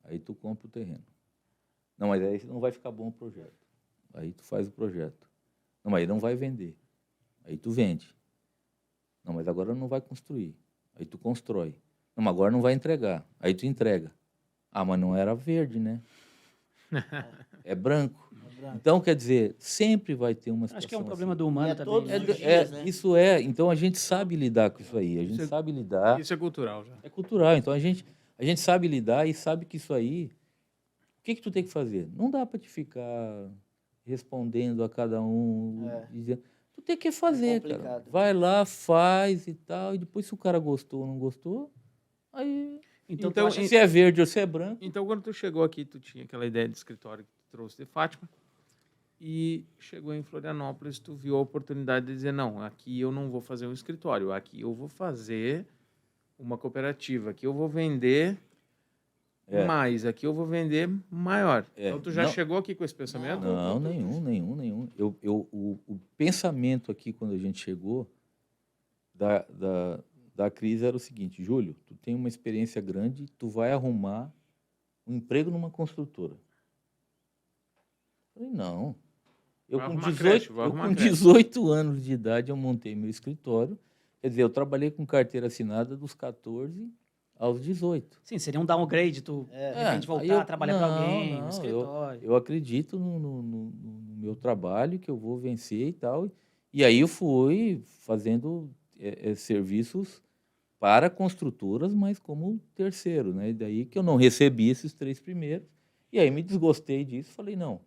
Speaker 3: Aí tu compra o terreno. Não, mas aí não vai ficar bom o projeto. Aí tu faz o projeto. Não, mas aí não vai vender. Aí tu vende. Não, mas agora não vai construir. Aí tu constrói. Não, mas agora não vai entregar. Aí tu entrega. Ah, mas não era verde, né? É branco. Então, quer dizer, sempre vai ter uma situação
Speaker 2: Acho que é um problema
Speaker 3: assim.
Speaker 2: do humano também.
Speaker 1: né?
Speaker 3: Isso é. Então, a gente sabe lidar com isso aí. A gente sabe lidar.
Speaker 4: Isso é cultural já.
Speaker 3: É cultural. Então, a gente sabe lidar e sabe que isso aí... O que tu tem que fazer? Não dá para te ficar respondendo a cada um. Dizendo, tu tem que fazer, cara. Vai lá, faz e tal. E depois, se o cara gostou ou não gostou, aí...
Speaker 2: Então, tu
Speaker 4: Então,
Speaker 2: acha
Speaker 3: Se é verde ou se é branco.
Speaker 4: Então, quando tu chegou aqui, tu tinha aquela ideia de escritório que tu trouxe de Fátima e chegou em Florianópolis, tu viu a oportunidade de dizer, não, aqui eu não vou fazer um escritório, aqui eu vou fazer uma cooperativa, aqui eu vou vender mais, aqui eu vou vender maior. Então, tu já
Speaker 3: não-
Speaker 4: chegou aqui com esse pensamento?
Speaker 3: Não, nenhum. O pensamento aqui, quando a gente chegou, da crise era o seguinte: Júlio, tu tem uma experiência grande, tu vai arrumar um emprego numa construtora. Eu falei, não. Eu
Speaker 4: Vai
Speaker 3: com
Speaker 4: arrumar
Speaker 3: 18,
Speaker 4: creche, vai
Speaker 3: eu
Speaker 4: arrumar
Speaker 3: com
Speaker 4: creche.
Speaker 3: 18 anos de idade, eu montei meu escritório. Quer dizer, eu trabalhei com carteira assinada dos 14 aos 18.
Speaker 2: Sim, seria um downgrade, tu de repente
Speaker 3: aí
Speaker 2: voltar a trabalhar para alguém, no
Speaker 3: não,
Speaker 2: escritório.
Speaker 3: eu acredito no meu trabalho, que eu vou vencer e tal. E aí eu fui fazendo serviços para construtoras, mas como terceiro, né? E daí que eu não recebi esses 3 primeiros. E aí me desgostei disso, falei, não.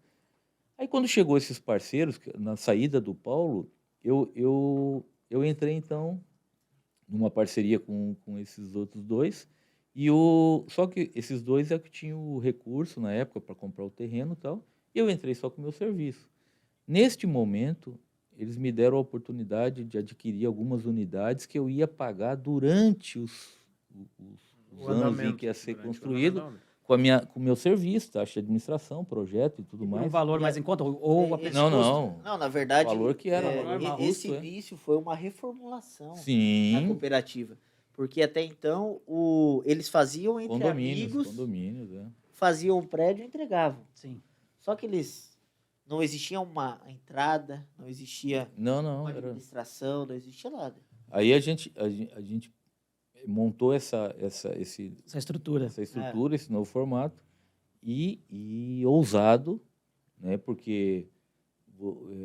Speaker 3: Aí quando chegou esses parceiros, na saída do Paulo, eu entrei então numa parceria com esses outros dois. Só que esses dois é que tinham o recurso na época para comprar o terreno e tal. E eu entrei só com o meu serviço. Neste momento, eles me deram a oportunidade de adquirir algumas unidades que eu ia pagar durante os
Speaker 4: O
Speaker 3: anos em
Speaker 4: andamento,
Speaker 3: que ia ser
Speaker 4: durante o
Speaker 3: construído
Speaker 4: andamento.
Speaker 3: com o meu serviço, taxa de administração, projeto e tudo
Speaker 2: Um
Speaker 3: mais.
Speaker 2: valor mais em conta, ou a
Speaker 1: Esse
Speaker 2: pessoa...
Speaker 3: Não.
Speaker 1: Não, na verdade,
Speaker 3: O valor que era
Speaker 2: normal,
Speaker 1: esse
Speaker 3: justo,
Speaker 1: início foi uma reformulação na
Speaker 3: Sim,
Speaker 1: cooperativa. Porque até então eles faziam entre amigos,
Speaker 3: condomínios,
Speaker 1: faziam um prédio e entregavam.
Speaker 2: Sim.
Speaker 1: Só que não existia uma entrada, não existia
Speaker 3: Não,
Speaker 1: uma
Speaker 3: era...
Speaker 1: administração, não existia nada.
Speaker 3: Aí a gente montou essa
Speaker 2: Estrutura.
Speaker 3: estrutura, esse novo formato, e ousado, né? Porque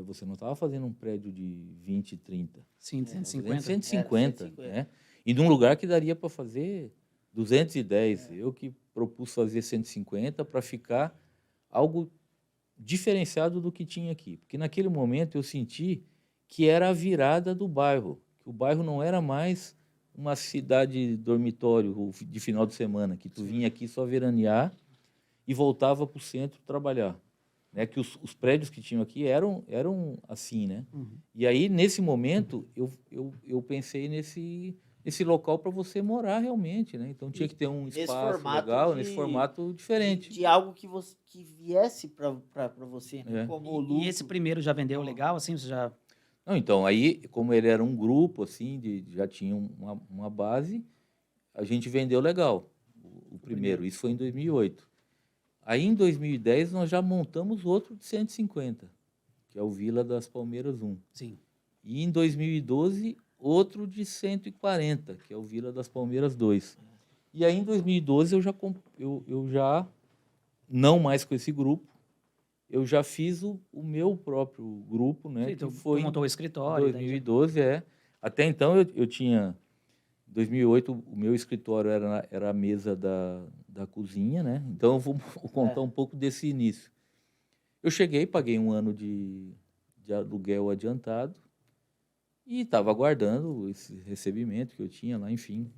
Speaker 3: você não estava fazendo um prédio de 20, 30.
Speaker 2: Sim,
Speaker 3: Estava
Speaker 2: 150.
Speaker 3: fazendo 150,
Speaker 1: 150.
Speaker 3: né? E num lugar que daria para fazer 210. Eu que propus fazer 150 para ficar algo diferenciado do que tinha aqui. Porque naquele momento eu senti que era a virada do bairro, que o bairro não era mais uma cidade dormitório de final de semana, que tu vinha aqui só veranear e voltava para o centro trabalhar. Né? Que os prédios que tinham aqui eram assim, né?
Speaker 2: Uhum.
Speaker 3: E aí, nesse momento, eu pensei nesse local para você morar realmente, né? Então tinha que ter um
Speaker 1: Nesse
Speaker 3: espaço
Speaker 1: formato
Speaker 3: legal,
Speaker 1: de-
Speaker 3: nesse formato diferente.
Speaker 1: De algo que viesse para você, né?
Speaker 3: É.
Speaker 1: Como o
Speaker 2: E
Speaker 1: lucro.
Speaker 2: esse primeiro já vendeu legal, assim? Você já...
Speaker 3: Não, então, aí, como ele era um grupo, assim, já tinha uma base, a gente vendeu legal, o primeiro. Isso foi em 2008. Aí, em 2010, nós já montamos outro de 150, que é o Vila das Palmeiras 1.
Speaker 2: Sim.
Speaker 3: E, em 2012, outro de 140, que é o Vila das Palmeiras 2. E aí, em 2012, eu já não mais com esse grupo, eu já fiz o meu próprio grupo, né?
Speaker 2: Sim,
Speaker 3: Que
Speaker 2: tu
Speaker 3: foi
Speaker 2: montou o escritório. daí já-
Speaker 3: 2012, Até então eu tinha, em 2008 o meu escritório era a mesa da cozinha, né? Então eu vou contar um pouco desse início. Eu cheguei, paguei um ano de aluguel adiantado e estava aguardando esse recebimento que eu tinha lá, enfim,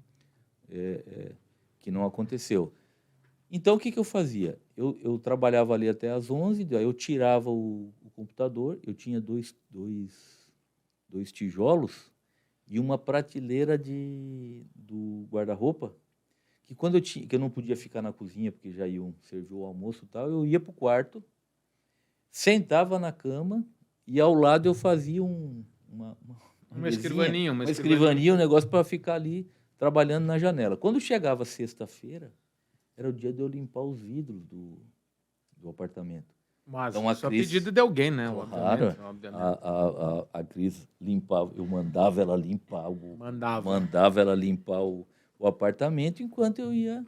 Speaker 3: que não aconteceu. Então, o que eu fazia? Eu trabalhava ali até às 11, daí eu tirava o computador, eu tinha dois tijolos e uma prateleira do guarda-roupa, que quando que eu não podia ficar na cozinha, porque já iam servir o almoço e tal, eu ia para o quarto, sentava na cama e ao lado eu fazia uma
Speaker 4: Uma
Speaker 3: mesinha,
Speaker 4: escrivaninha,
Speaker 3: uma escrivaninha, um negócio para ficar ali trabalhando na janela. Quando chegava sexta-feira, era o dia de eu limpar os vidros do apartamento.
Speaker 4: Mas
Speaker 3: Então, a
Speaker 4: só
Speaker 3: Cris-
Speaker 4: pedido de alguém, né?
Speaker 3: Claro,
Speaker 4: Obviamente.
Speaker 3: a Cris limpava, eu mandava ela limpar mandava ela limpar o apartamento enquanto eu ia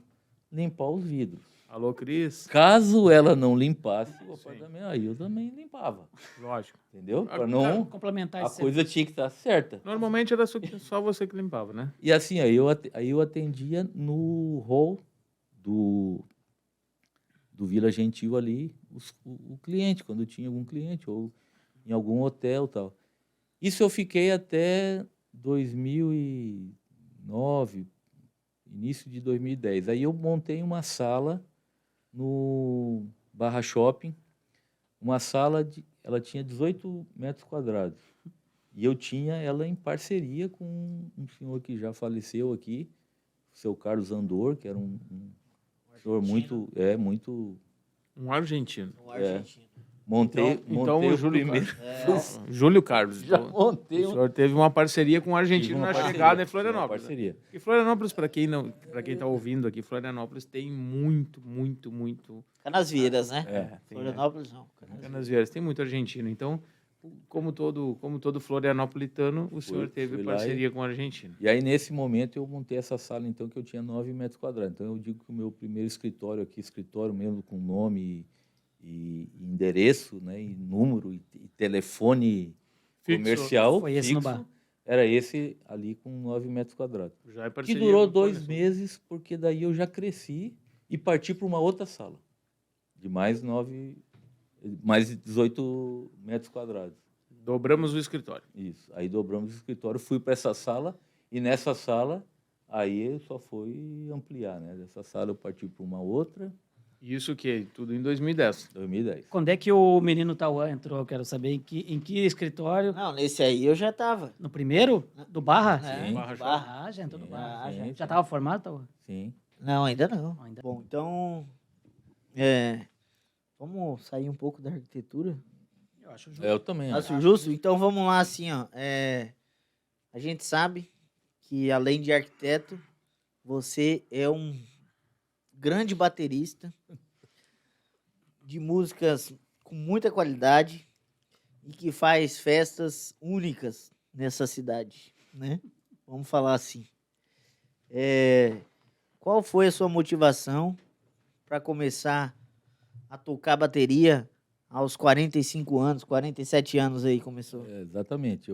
Speaker 3: limpar os vidros.
Speaker 4: Alô, Cris?
Speaker 3: Caso ela não limpasse o apartamento, aí eu também limpava,
Speaker 4: Lógico.
Speaker 3: entendeu?
Speaker 4: Ah,
Speaker 3: Para não
Speaker 2: Complementar
Speaker 3: a
Speaker 2: esse
Speaker 3: coisa tinha que estar certa.
Speaker 4: Normalmente era só você que limpava, né?
Speaker 3: E assim, aí eu atendia no hall do Vila Gentil ali, o cliente, quando tinha algum cliente, ou em algum hotel e tal. Isso eu fiquei até 2009, início de 2010. Aí eu montei uma sala no Barra Shopping, uma sala, ela tinha 18 metros quadrados. E eu tinha ela em parceria com um senhor que já faleceu aqui, o seu Carlos Andor, que era um senhor muito...
Speaker 4: Um argentino.
Speaker 1: Um argentino.
Speaker 3: Montei
Speaker 4: o
Speaker 3: o
Speaker 4: Júlio
Speaker 3: primeiro...
Speaker 4: Carlos. Júlio Carlos.
Speaker 3: Já
Speaker 4: Então,
Speaker 3: montei
Speaker 4: o senhor teve uma parceria com um argentino na chegada em Florianópolis.
Speaker 3: Uma parceria.
Speaker 4: E Florianópolis, para quem está ouvindo aqui, Florianópolis tem muito.
Speaker 1: Canasvieiras, né?
Speaker 4: Tem,
Speaker 1: Florianópolis não.
Speaker 4: Canasvieiras, tem muito argentino. Então, como todo florianopolitano, o senhor teve
Speaker 3: fui lá
Speaker 4: parceria com o argentino.
Speaker 3: E aí, nesse momento, eu montei essa sala, então, que eu tinha 9 metros quadrados. Então, eu digo que o meu primeiro escritório aqui, escritório mesmo com nome e endereço, né, e número, e telefone
Speaker 4: Fixo.
Speaker 3: comercial
Speaker 2: Foi esse no bar.
Speaker 3: era esse ali com 9 metros quadrados.
Speaker 4: Já é
Speaker 3: Que
Speaker 4: parceria
Speaker 3: durou
Speaker 4: com o
Speaker 3: 2
Speaker 4: fornecedor.
Speaker 3: meses, porque daí eu já cresci e parti para uma outra sala, de mais 18 metros quadrados.
Speaker 4: Dobramos o escritório.
Speaker 3: Isso. Aí dobramos o escritório, fui para essa sala, e nessa sala, aí só foi ampliar, né? Dessa sala eu parti para uma outra,
Speaker 4: Isso que tudo em 2010.
Speaker 3: 2010.
Speaker 2: Quando é que o menino Tauan entrou? Eu quero saber em que escritório.
Speaker 1: Não, nesse aí eu já tava.
Speaker 2: No primeiro? Do Barra?
Speaker 3: Sim.
Speaker 4: Barra
Speaker 2: Ah, já entrou no
Speaker 3: Sim,
Speaker 2: Barra.
Speaker 3: sim,
Speaker 2: Já
Speaker 3: sim.
Speaker 2: estava formado, Tauan?
Speaker 3: Sim.
Speaker 1: Não, ainda não.
Speaker 2: Ainda.
Speaker 1: Bom, então, vamos sair um pouco da arquitetura.
Speaker 2: Eu acho justo.
Speaker 3: Eu também acho.
Speaker 1: Acho justo? Então vamos lá, assim, ó. A gente sabe que, além de arquiteto, você é um grande baterista de músicas com muita qualidade e que faz festas únicas nessa cidade, né? Vamos falar assim. Qual foi a sua motivação para começar a tocar bateria aos 45 anos, 47 anos aí começou?
Speaker 3: Exatamente.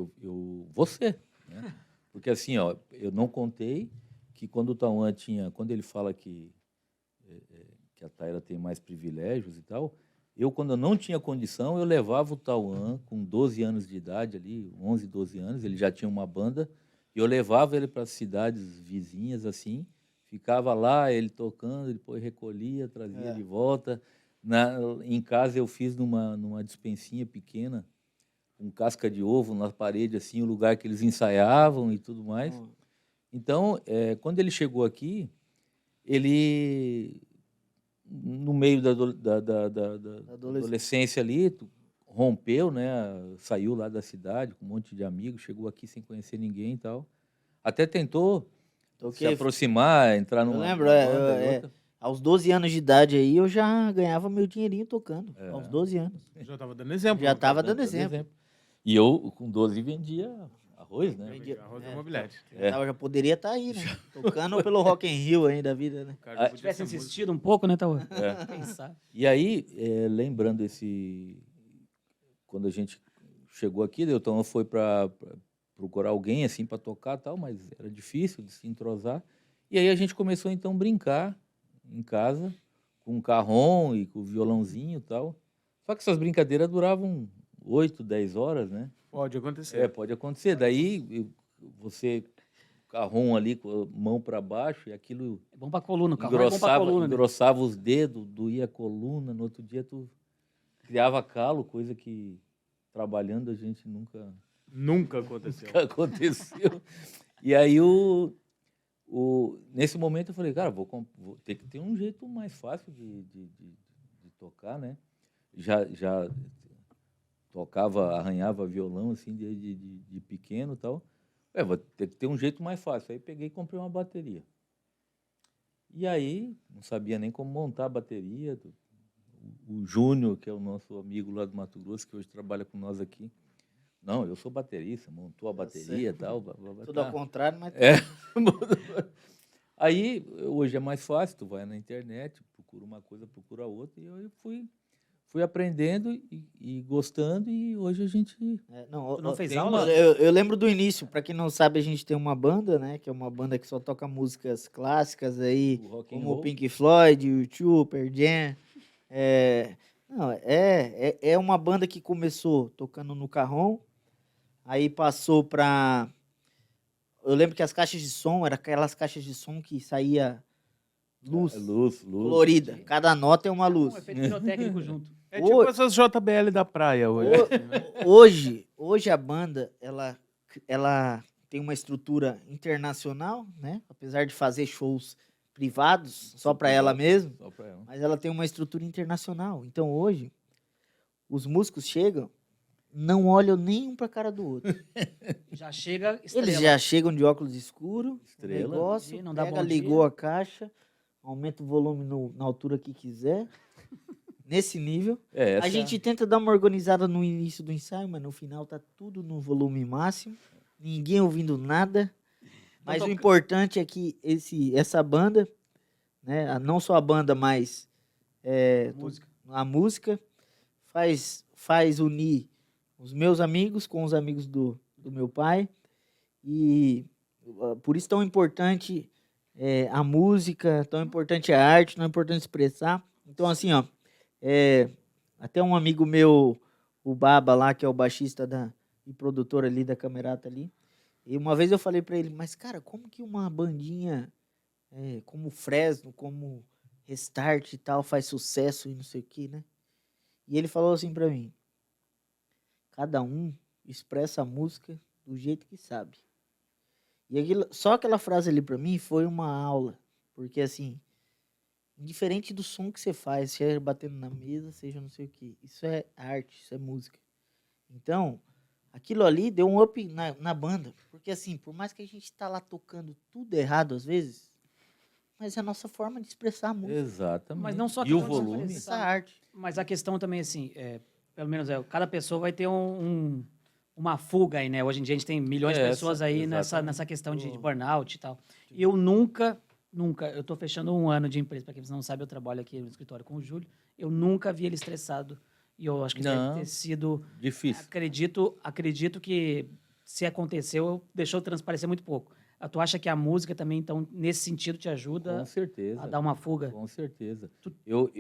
Speaker 3: Você, né? Porque assim, ó, eu não contei que quando o Tauan quando ele fala que a Taira tem mais privilégios e tal, quando eu não tinha condição, eu levava o Tauan com 12 anos de idade ali, 11, 12 anos, ele já tinha uma banda, e eu levava ele para as cidades vizinhas assim, ficava lá, ele tocando, ele depois recolhia, trazia de volta. Em casa eu fiz numa despensinha pequena, com casca de ovo na parede, assim, o lugar que eles ensaiavam e tudo mais. Então, quando ele chegou aqui, ele, no meio da adolescência ali, rompeu, né? Saiu lá da cidade com um monte de amigos, chegou aqui sem conhecer ninguém e tal. Até tentou se aproximar, entrar numa
Speaker 1: Eu lembro,
Speaker 3: banda e outra.
Speaker 1: aos 12 anos de idade aí, eu já ganhava meu dinheirinho tocando, aos 12 anos.
Speaker 4: Já estava dando exemplo.
Speaker 1: Já
Speaker 4: né?
Speaker 1: estava dando exemplo.
Speaker 3: E eu, com 12, vendia arroz, né?
Speaker 4: Arroz da mobilidade.
Speaker 1: Já poderia estar aí, né? Tocando pelo Rock in Rio aí da vida, né?
Speaker 4: O cara podia
Speaker 2: Se tivesse
Speaker 4: ser músico.
Speaker 2: insistido um pouco, né, Tauan? Quem sabe?
Speaker 3: E aí, lembrando quando a gente chegou aqui, então foi para procurar alguém assim para tocar e tal, mas era difícil de se entrosar. E aí a gente começou então a brincar em casa com o carrom e com o violãozinho e tal. Só que essas brincadeiras duravam 8, 10 horas, né?
Speaker 4: Pode acontecer.
Speaker 3: Pode acontecer. Daí você carrom ali com a mão para baixo e aquilo
Speaker 2: É bom pra coluna, o carro é bom pra coluna. Né?
Speaker 3: engrossava os dedos, doía a coluna. No outro dia tu criava calo, coisa que trabalhando a gente nunca
Speaker 4: Nunca aconteceu.
Speaker 3: aconteceu. E aí nesse momento eu falei, cara, vou ter que ter um jeito mais fácil de tocar, né? Já tocava, arranhava violão assim de pequeno e tal. Vou ter que ter um jeito mais fácil. Aí peguei e comprei uma bateria. E aí não sabia nem como montar a bateria. O Júnior, que é o nosso amigo lá do Mato Grosso, que hoje trabalha com nós aqui. Não, eu sou baterista, montou a bateria e tal.
Speaker 1: Tudo ao contrário, mas...
Speaker 3: Aí, hoje é mais fácil, tu vai na internet, procura uma coisa, procura outra, e eu fui aprendendo e gostando, e hoje a gente...
Speaker 2: Tu não fez
Speaker 3: tem
Speaker 2: aula?
Speaker 1: Eu lembro do início, pra quem não sabe, a gente tem uma banda, né? Que é uma banda que só toca músicas clássicas aí,
Speaker 3: O rock and
Speaker 1: como o
Speaker 3: roll.
Speaker 1: Pink Floyd, o U2, Pearl Jam. É uma banda que começou tocando no carrom, aí passou pra... eu lembro que as caixas de som eram aquelas caixas de som que saía luz
Speaker 3: Luz.
Speaker 1: colorida. Cada nota é uma luz.
Speaker 2: Um efeito pirotécnico junto.
Speaker 4: É tipo essas JBL da praia hoje.
Speaker 1: Hoje a banda, ela tem uma estrutura internacional, né? Apesar de fazer shows privados, só para ela mesma,
Speaker 3: Só pra ela.
Speaker 1: mas ela tem uma estrutura internacional. Então hoje, os músicos chegam, não olham nem um para a cara do outro.
Speaker 2: Já chega estrela.
Speaker 1: Eles já chegam de óculos escuros,
Speaker 3: Estrela.
Speaker 1: negócio,
Speaker 2: E não dá
Speaker 1: pega,
Speaker 2: bom
Speaker 1: ligou
Speaker 2: dia.
Speaker 1: a caixa, aumenta o volume na altura que quiser, nesse nível.
Speaker 3: Essa,
Speaker 1: A gente tenta dar uma organizada no início do ensaio, mas no final tá tudo no volume máximo, ninguém ouvindo nada. Mas o importante é que essa banda, né, não só a banda, mas
Speaker 2: Música.
Speaker 1: a música, faz unir os meus amigos com os amigos do meu pai. E por isso tão importante a música, tão importante a arte, tão importante expressar. Então, assim, ó, até um amigo meu, o Baba lá, que é o baixista e produtor ali da Camerata ali, e uma vez eu falei pra ele, mas cara, como que uma bandinha como Fresno, como Restart e tal, faz sucesso e não sei o que, né? E ele falou assim pra mim, cada um expressa a música do jeito que sabe. E só aquela frase ali pra mim foi uma aula, porque assim, indiferente do som que você faz, seja batendo na mesa, seja não sei o que, isso é arte, isso é música. Então, aquilo ali deu um up na banda, porque assim, por mais que a gente tá lá tocando tudo errado às vezes, mas é a nossa forma de expressar a música,
Speaker 3: Exatamente.
Speaker 2: Mas não só a
Speaker 3: e o
Speaker 2: questão de
Speaker 3: volume?
Speaker 2: expressar.
Speaker 1: essa arte.
Speaker 2: Mas a questão também, assim, pelo menos cada pessoa vai ter uma fuga aí, né? Hoje em dia a gente tem milhões de pessoas aí nessa questão de burnout e tal. E eu nunca, eu tô fechando 1 ano de empresa, para quem não sabe, eu trabalho aqui no escritório com o Júlio, eu nunca vi ele estressado. E eu acho que deve ter sido...
Speaker 3: Difícil.
Speaker 2: Acredito que, se aconteceu, deixou transparecer muito pouco. Tu acha que a música também, então, nesse sentido, te ajuda
Speaker 3: Com certeza.
Speaker 2: a dar uma fuga?
Speaker 3: Com certeza. Eu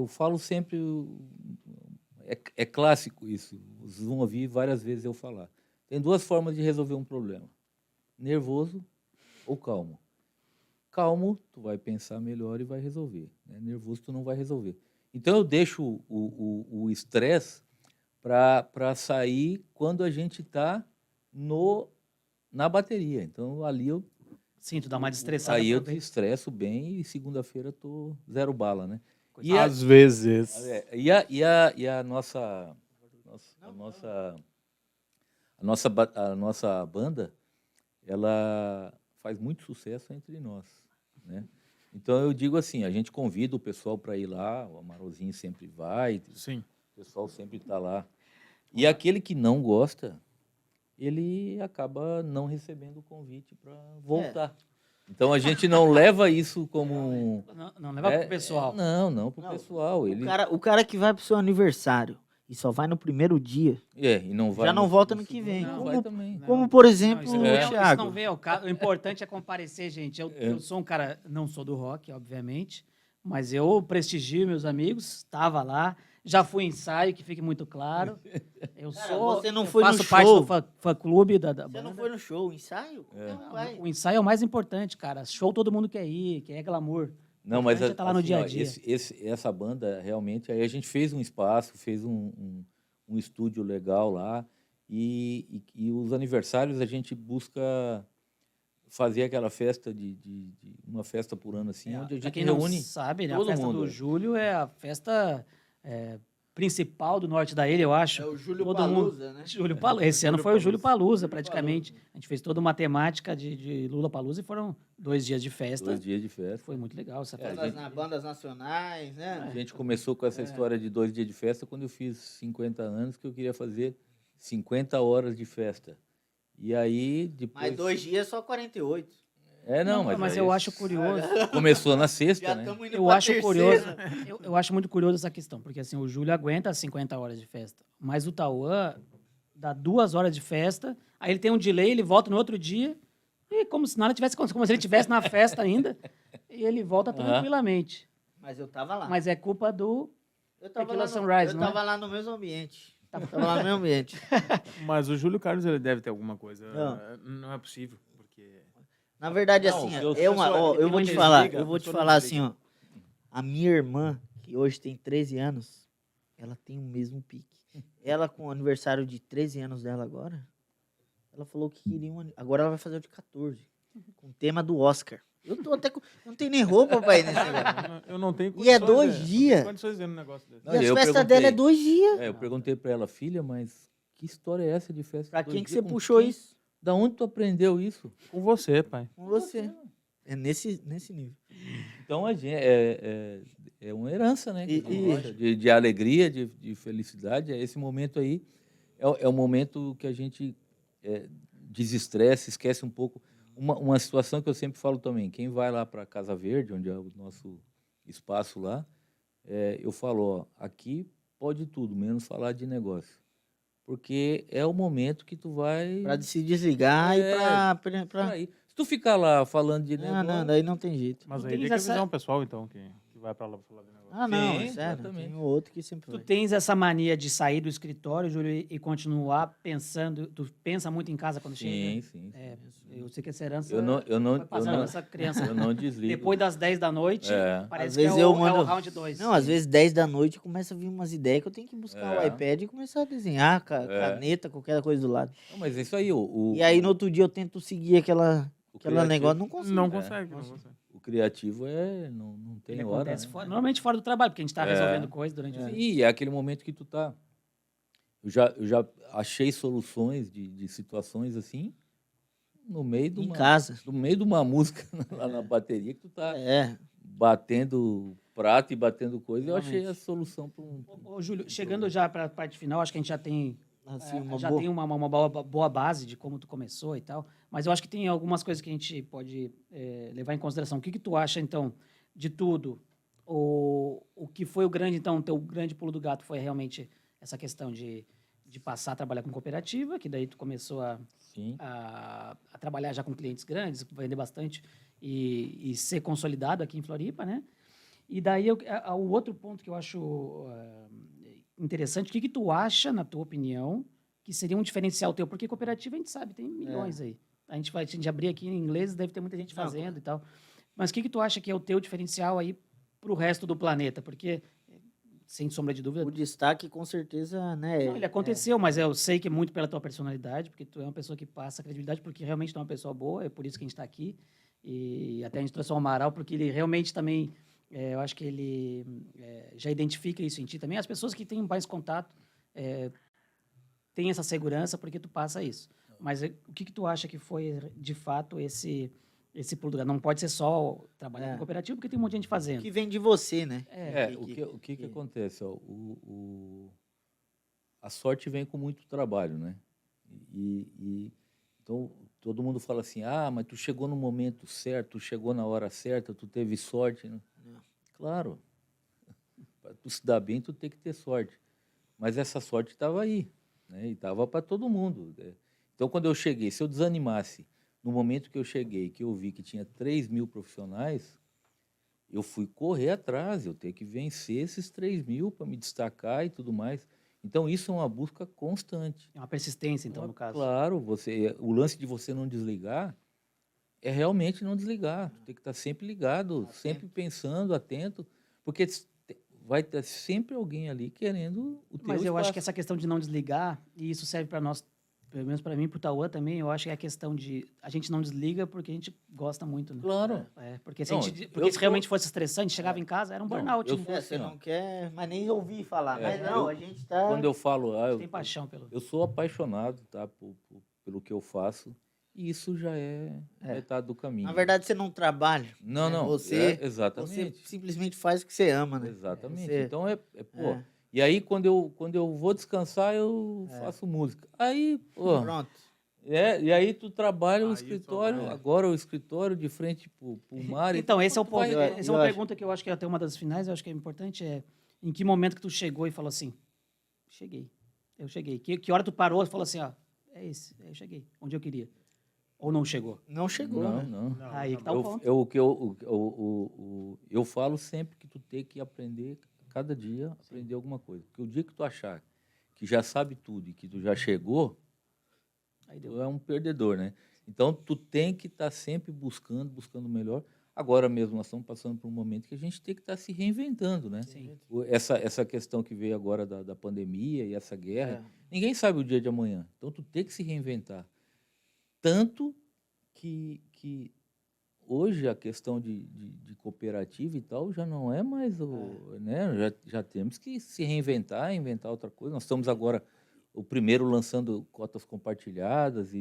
Speaker 3: falo sempre... É clássico isso. Vocês vão ouvir várias vezes eu falar. Tem 2 formas de resolver um problema. Nervoso ou calmo. Calmo, tu vai pensar melhor e vai resolver. Né? Nervoso, tu não vai resolver. Então, eu deixo o estresse para sair quando a gente está na bateria. Então, ali eu...
Speaker 2: Sim, tu dá uma destressada.
Speaker 3: Aí eu
Speaker 2: pra ver.
Speaker 3: estresso bem e segunda-feira eu tô 0 bala, né? E
Speaker 4: Às vezes.
Speaker 3: a nossa banda, ela faz muito sucesso entre nós, né? Então eu digo assim, a gente convida o pessoal para ir lá, o Amarozinho sempre vai,
Speaker 4: Sim.
Speaker 3: o pessoal sempre está lá. E aquele que não gosta, ele acaba não recebendo o convite para voltar. Então a gente não leva isso como
Speaker 2: Não leva pro pessoal.
Speaker 3: Não pro pessoal.
Speaker 1: O cara que vai pro seu aniversário e só vai no primeiro dia,
Speaker 3: E não vai
Speaker 1: já não volta no que vem.
Speaker 3: Não vai também.
Speaker 1: Como, por exemplo,
Speaker 2: Isso
Speaker 1: o
Speaker 2: não vem, isso
Speaker 1: Thiago.
Speaker 2: não vem ao caso. O importante é comparecer, gente. Eu sou um cara, não sou do rock, obviamente, mas eu prestigio meus amigos, estava lá, já fui em ensaio, que fique muito claro. Eu
Speaker 1: Cara,
Speaker 2: sou,
Speaker 1: você não
Speaker 2: eu
Speaker 1: foi no
Speaker 2: faço parte
Speaker 1: show.
Speaker 2: do fã-clube da
Speaker 1: Você
Speaker 2: banda.
Speaker 1: não foi no show, o ensaio? Não vai.
Speaker 2: O ensaio é o mais importante, cara. Show todo mundo quer ir, quer glamour.
Speaker 3: Não, mas
Speaker 2: importante é tá lá no
Speaker 3: assim,
Speaker 2: dia a
Speaker 3: ó,
Speaker 2: dia.
Speaker 3: essa banda, realmente, aí a gente fez um espaço, fez um estúdio legal lá, e os aniversários a gente busca fazer aquela festa uma festa por ano, assim, onde a
Speaker 2: Pra
Speaker 3: gente
Speaker 2: quem não
Speaker 3: reúne
Speaker 2: sabe, né, a
Speaker 3: todo
Speaker 2: festa
Speaker 3: mundo.
Speaker 2: do Júlio é a festa principal do norte da ilha, eu acho.
Speaker 1: É o Júlio
Speaker 2: Todo
Speaker 1: Palusa, né?
Speaker 2: Júlio Palusa. Esse ano foi o Júlio Palusa, praticamente. A gente fez toda uma temática de Lula Palusa e foram 2 dias de festa.
Speaker 3: 2 dias de festa.
Speaker 2: Foi muito legal essa festa.
Speaker 1: Bandas nacionais, né?
Speaker 3: A gente começou com essa história de 2 dias de festa quando eu fiz 50 anos, que eu queria fazer 50 horas de festa. E aí, depois...
Speaker 1: Mas 2 dias só 48.
Speaker 2: Mas eu acho curioso.
Speaker 3: Começou na sexta,
Speaker 1: Já
Speaker 3: né?
Speaker 1: estamos indo
Speaker 2: Eu
Speaker 1: pra
Speaker 2: acho
Speaker 1: terceira.
Speaker 2: curioso. Eu acho muito curioso essa questão, porque assim, o Júlio aguenta 50 horas de festa, mas o Tauã dá 2 horas de festa, aí ele tem um delay, ele volta no outro dia, e como se nada tivesse acontecido, como se ele estivesse na festa ainda, e ele volta tranquilamente.
Speaker 1: Mas eu tava lá.
Speaker 2: Mas é culpa do
Speaker 1: eu tava
Speaker 2: Tequila
Speaker 1: lá no,
Speaker 2: Sunrise,
Speaker 1: eu
Speaker 2: não é?
Speaker 1: tava lá no mesmo ambiente. Tava lá no meio ambiente.
Speaker 4: Mas o Júlio Carlos ele deve ter alguma coisa.
Speaker 1: Não.
Speaker 4: Não é possível, porque...
Speaker 1: Na verdade,
Speaker 3: Não,
Speaker 1: assim,
Speaker 3: eu-
Speaker 1: é uma, ó, eu
Speaker 2: ele
Speaker 1: vou
Speaker 2: não
Speaker 1: te falar,
Speaker 4: desliga,
Speaker 1: eu vou
Speaker 4: a
Speaker 1: te
Speaker 4: pessoa não
Speaker 1: falar assim,
Speaker 4: desliga.
Speaker 1: ó. A minha irmã, que hoje tem 13 anos, ela tem o mesmo pique. Ela, com o aniversário de 13 anos dela agora, ela falou que queria agora ela vai fazer o de 14, com o tema do Oscar. Eu tô até com... Não tem nem roupa pra ir nesse negócio.
Speaker 4: Eu não tenho
Speaker 1: E é
Speaker 4: condições
Speaker 1: 2
Speaker 4: não
Speaker 1: dias.
Speaker 4: tenho condições de ir num negócio desse.
Speaker 3: Não,
Speaker 1: E as
Speaker 3: eu
Speaker 1: festas
Speaker 3: perguntei.
Speaker 1: dela é 2 dias.
Speaker 3: Eu perguntei pra ela, filha, mas que história é essa de festa?
Speaker 1: Pra
Speaker 3: de
Speaker 1: quem
Speaker 3: 2
Speaker 1: que
Speaker 3: dias?
Speaker 1: você
Speaker 3: Com
Speaker 1: puxou
Speaker 3: quem?
Speaker 1: isso?
Speaker 3: Da onde tu aprendeu isso?
Speaker 4: Com você, pai.
Speaker 1: Com você. É nesse nível.
Speaker 3: Então é uma herança, né?
Speaker 1: E-
Speaker 3: que a gente deixa de alegria, de felicidade. Esse momento aí é o momento que a gente desestressa, esquece um pouco. Uma situação que eu sempre falo também: quem vai lá para Casa Verde, onde é o nosso espaço lá, eu falo: ó, aqui pode tudo, menos falar de negócio. Porque é o momento que tu vai.
Speaker 1: Pra se desligar e pra...
Speaker 3: pra ir. Se tu ficar lá falando de
Speaker 1: Não,
Speaker 3: negócio.
Speaker 1: daí não tem jeito.
Speaker 4: Mas
Speaker 2: Tu
Speaker 4: aí
Speaker 2: tens
Speaker 4: tem que
Speaker 2: essa-
Speaker 4: avisar um pessoal, então, que vai pra lá pra falar de negócio.
Speaker 1: Ah, não,
Speaker 3: Sim,
Speaker 1: é sério.
Speaker 3: exatamente.
Speaker 1: Tem o outro que sempre
Speaker 2: Tu
Speaker 1: vai.
Speaker 2: tens essa mania de sair do escritório, Júlio, e continuar pensando. Tu pensa muito em casa quando chega?
Speaker 3: Sim.
Speaker 2: É, eu sei que essa herança
Speaker 3: Eu não,
Speaker 2: foi passando essa criança.
Speaker 3: eu não desligo.
Speaker 2: Depois das 10 da noite,
Speaker 3: É.
Speaker 2: parece
Speaker 1: Às
Speaker 2: que
Speaker 1: vezes
Speaker 2: é
Speaker 1: eu
Speaker 2: o
Speaker 1: mando...
Speaker 2: round 2.
Speaker 1: Não, às vezes 10 da noite começa a vir umas ideias que eu tenho que buscar o iPad e começar a desenhar, caneta, qualquer coisa do lado.
Speaker 3: Não, mas é isso aí,
Speaker 1: E aí no outro dia eu tento seguir aquela
Speaker 3: criativo-
Speaker 1: negócio, não consigo.
Speaker 4: Não
Speaker 3: É.
Speaker 4: consegue, não consegue.
Speaker 3: o criativo não tem
Speaker 2: Ele
Speaker 3: hora.
Speaker 2: acontece
Speaker 3: Né?
Speaker 2: normalmente fora do trabalho, porque a gente está
Speaker 3: É.
Speaker 2: resolvendo coisas durante o dia.
Speaker 3: E é aquele momento que tu tá. Eu já achei soluções de situações assim no meio de
Speaker 1: Em
Speaker 3: uma,
Speaker 1: casa.
Speaker 3: no meio de uma música lá na bateria que tu tá
Speaker 1: É.
Speaker 3: batendo prato e batendo coisa. Eu achei a
Speaker 1: Realmente.
Speaker 3: solução para um.
Speaker 2: Ô, Júlio, chegando já para a parte final, acho que a gente já tem
Speaker 1: Assim, uma
Speaker 2: já
Speaker 1: boa...
Speaker 2: tem uma boa base de como tu começou e tal, mas eu acho que tem algumas coisas que a gente pode levar em consideração. O que tu acha, então, de tudo? O que foi o grande, então, teu grande pulo do gato foi realmente essa questão de passar a trabalhar com cooperativa, que daí tu começou
Speaker 3: Sim.
Speaker 2: a trabalhar já com clientes grandes, vender bastante e ser consolidado aqui em Floripa, né? E daí o outro ponto que eu acho interessante, o que tu acha, na tua opinião, que seria um diferencial teu? Porque cooperativa a gente sabe, tem milhões aí. A gente abrir aqui em inglês, deve ter muita gente fazendo e tal. Mas o que tu acha que é o teu diferencial aí para o resto do planeta? Porque, sem sombra de dúvida,
Speaker 1: O destaque, com certeza, né?
Speaker 2: não, ele aconteceu, mas eu sei que é muito pela tua personalidade, porque tu é uma pessoa que passa credibilidade, porque realmente tu é uma pessoa boa, é por isso que a gente está aqui. E até a gente trouxe o Amaral, porque ele realmente também, eu acho que ele já identifica isso em ti também. As pessoas que têm mais contato têm essa segurança porque tu passa isso. Mas o que tu acha que foi, de fato, esse pulo do gato? Não pode ser só trabalhar com cooperativa, porque tem um monte de gente fazendo.
Speaker 1: Que vem de você, né?
Speaker 3: O que acontece? Ó, a sorte vem com muito trabalho, né? Então, todo mundo fala assim, mas tu chegou no momento certo, tu chegou na hora certa, tu teve sorte. Né? Claro, para tu se dar bem, tu tem que ter sorte. Mas essa sorte estava aí, né? E estava para todo mundo. Né? Então, quando eu cheguei, se eu desanimasse, no momento que eu cheguei, que eu vi que tinha 3.000 profissionais, eu fui correr atrás, eu tenho que vencer esses 3.000 para me destacar e tudo mais. Então, isso é uma busca constante.
Speaker 2: É uma persistência, então, no caso.
Speaker 3: Claro, o lance de você não desligar é realmente não desligar. Tu tem que estar sempre ligado, sempre pensando, atento, porque vai ter sempre alguém ali querendo o teu
Speaker 2: Mas eu acho
Speaker 3: espaço.
Speaker 2: que essa questão de não desligar, e isso serve para nós, pelo menos para mim, para o Tauan também, eu acho que é a questão de a gente não desliga porque a gente gosta muito, né?
Speaker 3: Claro.
Speaker 2: Porque se,
Speaker 3: Não,
Speaker 2: se realmente fosse estressante, chegava em casa, era um burnout.
Speaker 3: eu
Speaker 2: né?
Speaker 3: sou
Speaker 1: Você
Speaker 3: assim, ó.
Speaker 1: não quer, mas nem ouvir falar.
Speaker 3: É,
Speaker 1: Mas não, a gente tá...
Speaker 3: Quando eu falo,
Speaker 2: Tem paixão pelo...
Speaker 3: eu sou apaixonado, tá, pelo que eu faço, e isso já é metade do caminho.
Speaker 1: Na verdade, você não trabalha.
Speaker 3: Não,
Speaker 1: né?
Speaker 3: não,
Speaker 1: Você
Speaker 3: exatamente.
Speaker 1: simplesmente faz o que você ama, né?
Speaker 3: Exatamente.
Speaker 1: Você-
Speaker 3: Então pô.
Speaker 1: É.
Speaker 3: E aí quando eu vou descansar, eu faço música. Aí, pô.
Speaker 1: Pronto.
Speaker 3: E aí tu trabalha o
Speaker 4: Aí
Speaker 3: escritório,
Speaker 4: só vai.
Speaker 3: agora o escritório de frente pro mar.
Speaker 2: Então, esse é o
Speaker 3: tu
Speaker 2: ponto.
Speaker 3: vai-
Speaker 2: Essa é
Speaker 1: eu
Speaker 2: uma
Speaker 1: acho.
Speaker 2: pergunta que eu acho que é até uma das finais, eu acho que é importante, em que momento que tu chegou e falou assim, eu cheguei. Que hora tu parou e falou assim, ó, eu cheguei, onde eu queria. Ou não chegou?
Speaker 1: Não chegou,
Speaker 3: Não,
Speaker 1: né?
Speaker 3: não.
Speaker 2: Aí que tá o ponto.
Speaker 3: Eu falo sempre que tu tem que aprender, cada dia, aprender alguma coisa. Porque o dia que tu achar que já sabe tudo e que tu já chegou,
Speaker 2: Aí deu.
Speaker 3: tu é um perdedor, né? Então, tu tem que estar sempre buscando o melhor. Agora mesmo, nós estamos passando por um momento que a gente tem que estar se reinventando, né?
Speaker 2: Sim.
Speaker 3: Essa questão que veio agora da pandemia e essa guerra,
Speaker 1: É.
Speaker 3: ninguém sabe o dia de amanhã. Então, tu tem que se reinventar. Tanto que hoje a questão de cooperativa e tal já não é mais né? Já temos que se reinventar, inventar outra coisa. Nós estamos agora o primeiro lançando cotas compartilhadas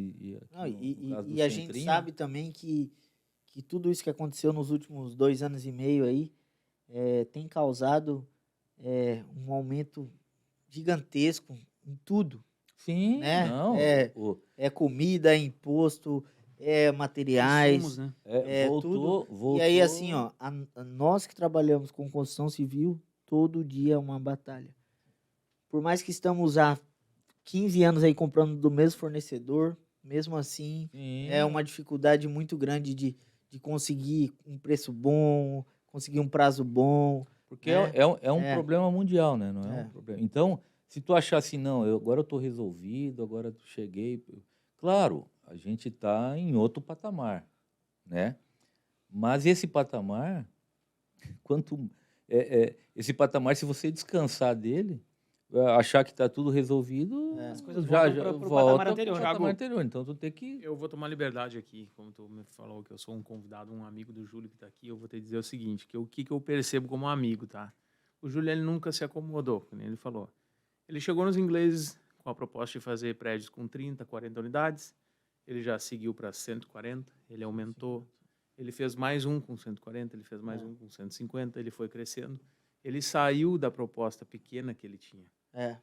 Speaker 1: Não,
Speaker 3: aqui no caso do
Speaker 1: e a gente
Speaker 3: Centrinho.
Speaker 1: sabe também que tudo isso que aconteceu nos últimos 2 anos e meio aí tem causado um aumento gigantesco em tudo,
Speaker 3: Sim,
Speaker 1: né?
Speaker 3: não.
Speaker 1: É comida, é imposto, é materiais,
Speaker 2: Insumos, né?
Speaker 3: Voltou.
Speaker 1: E aí, assim, ó, nós que trabalhamos com construção civil, todo dia é uma batalha. Por mais que estamos há 15 anos aí comprando do mesmo fornecedor, mesmo assim,
Speaker 3: Sim.
Speaker 1: é uma dificuldade muito grande de conseguir um preço bom, conseguir um prazo bom.
Speaker 3: Porque
Speaker 1: né?
Speaker 3: é um problema mundial, né? Não é
Speaker 1: É.
Speaker 3: um problema. Então, se tu achar assim, não, agora eu estou resolvido, agora eu cheguei. Claro, a gente está em outro patamar, né? Mas esse patamar, esse patamar, se você descansar dele, achar que está tudo resolvido,
Speaker 2: As coisas
Speaker 3: já
Speaker 2: voltam pro
Speaker 3: volta
Speaker 2: patamar
Speaker 3: pro
Speaker 2: anterior.
Speaker 3: patamar
Speaker 4: Thiago,
Speaker 3: anterior. Então, tu tem que...
Speaker 4: Eu vou tomar liberdade aqui, como tu me falou que eu sou um convidado, um amigo do Júlio que está aqui, eu vou te dizer o seguinte, que o que eu percebo como amigo, tá? O Júlio, ele nunca se acomodou, como ele falou. Ele chegou nos ingleses com a proposta de fazer prédios com 30, 40 unidades, ele já seguiu para 140, ele aumentou, ele fez mais um com 140, ele fez mais um com 150, ele foi crescendo. Ele saiu da proposta pequena que ele tinha.
Speaker 1: É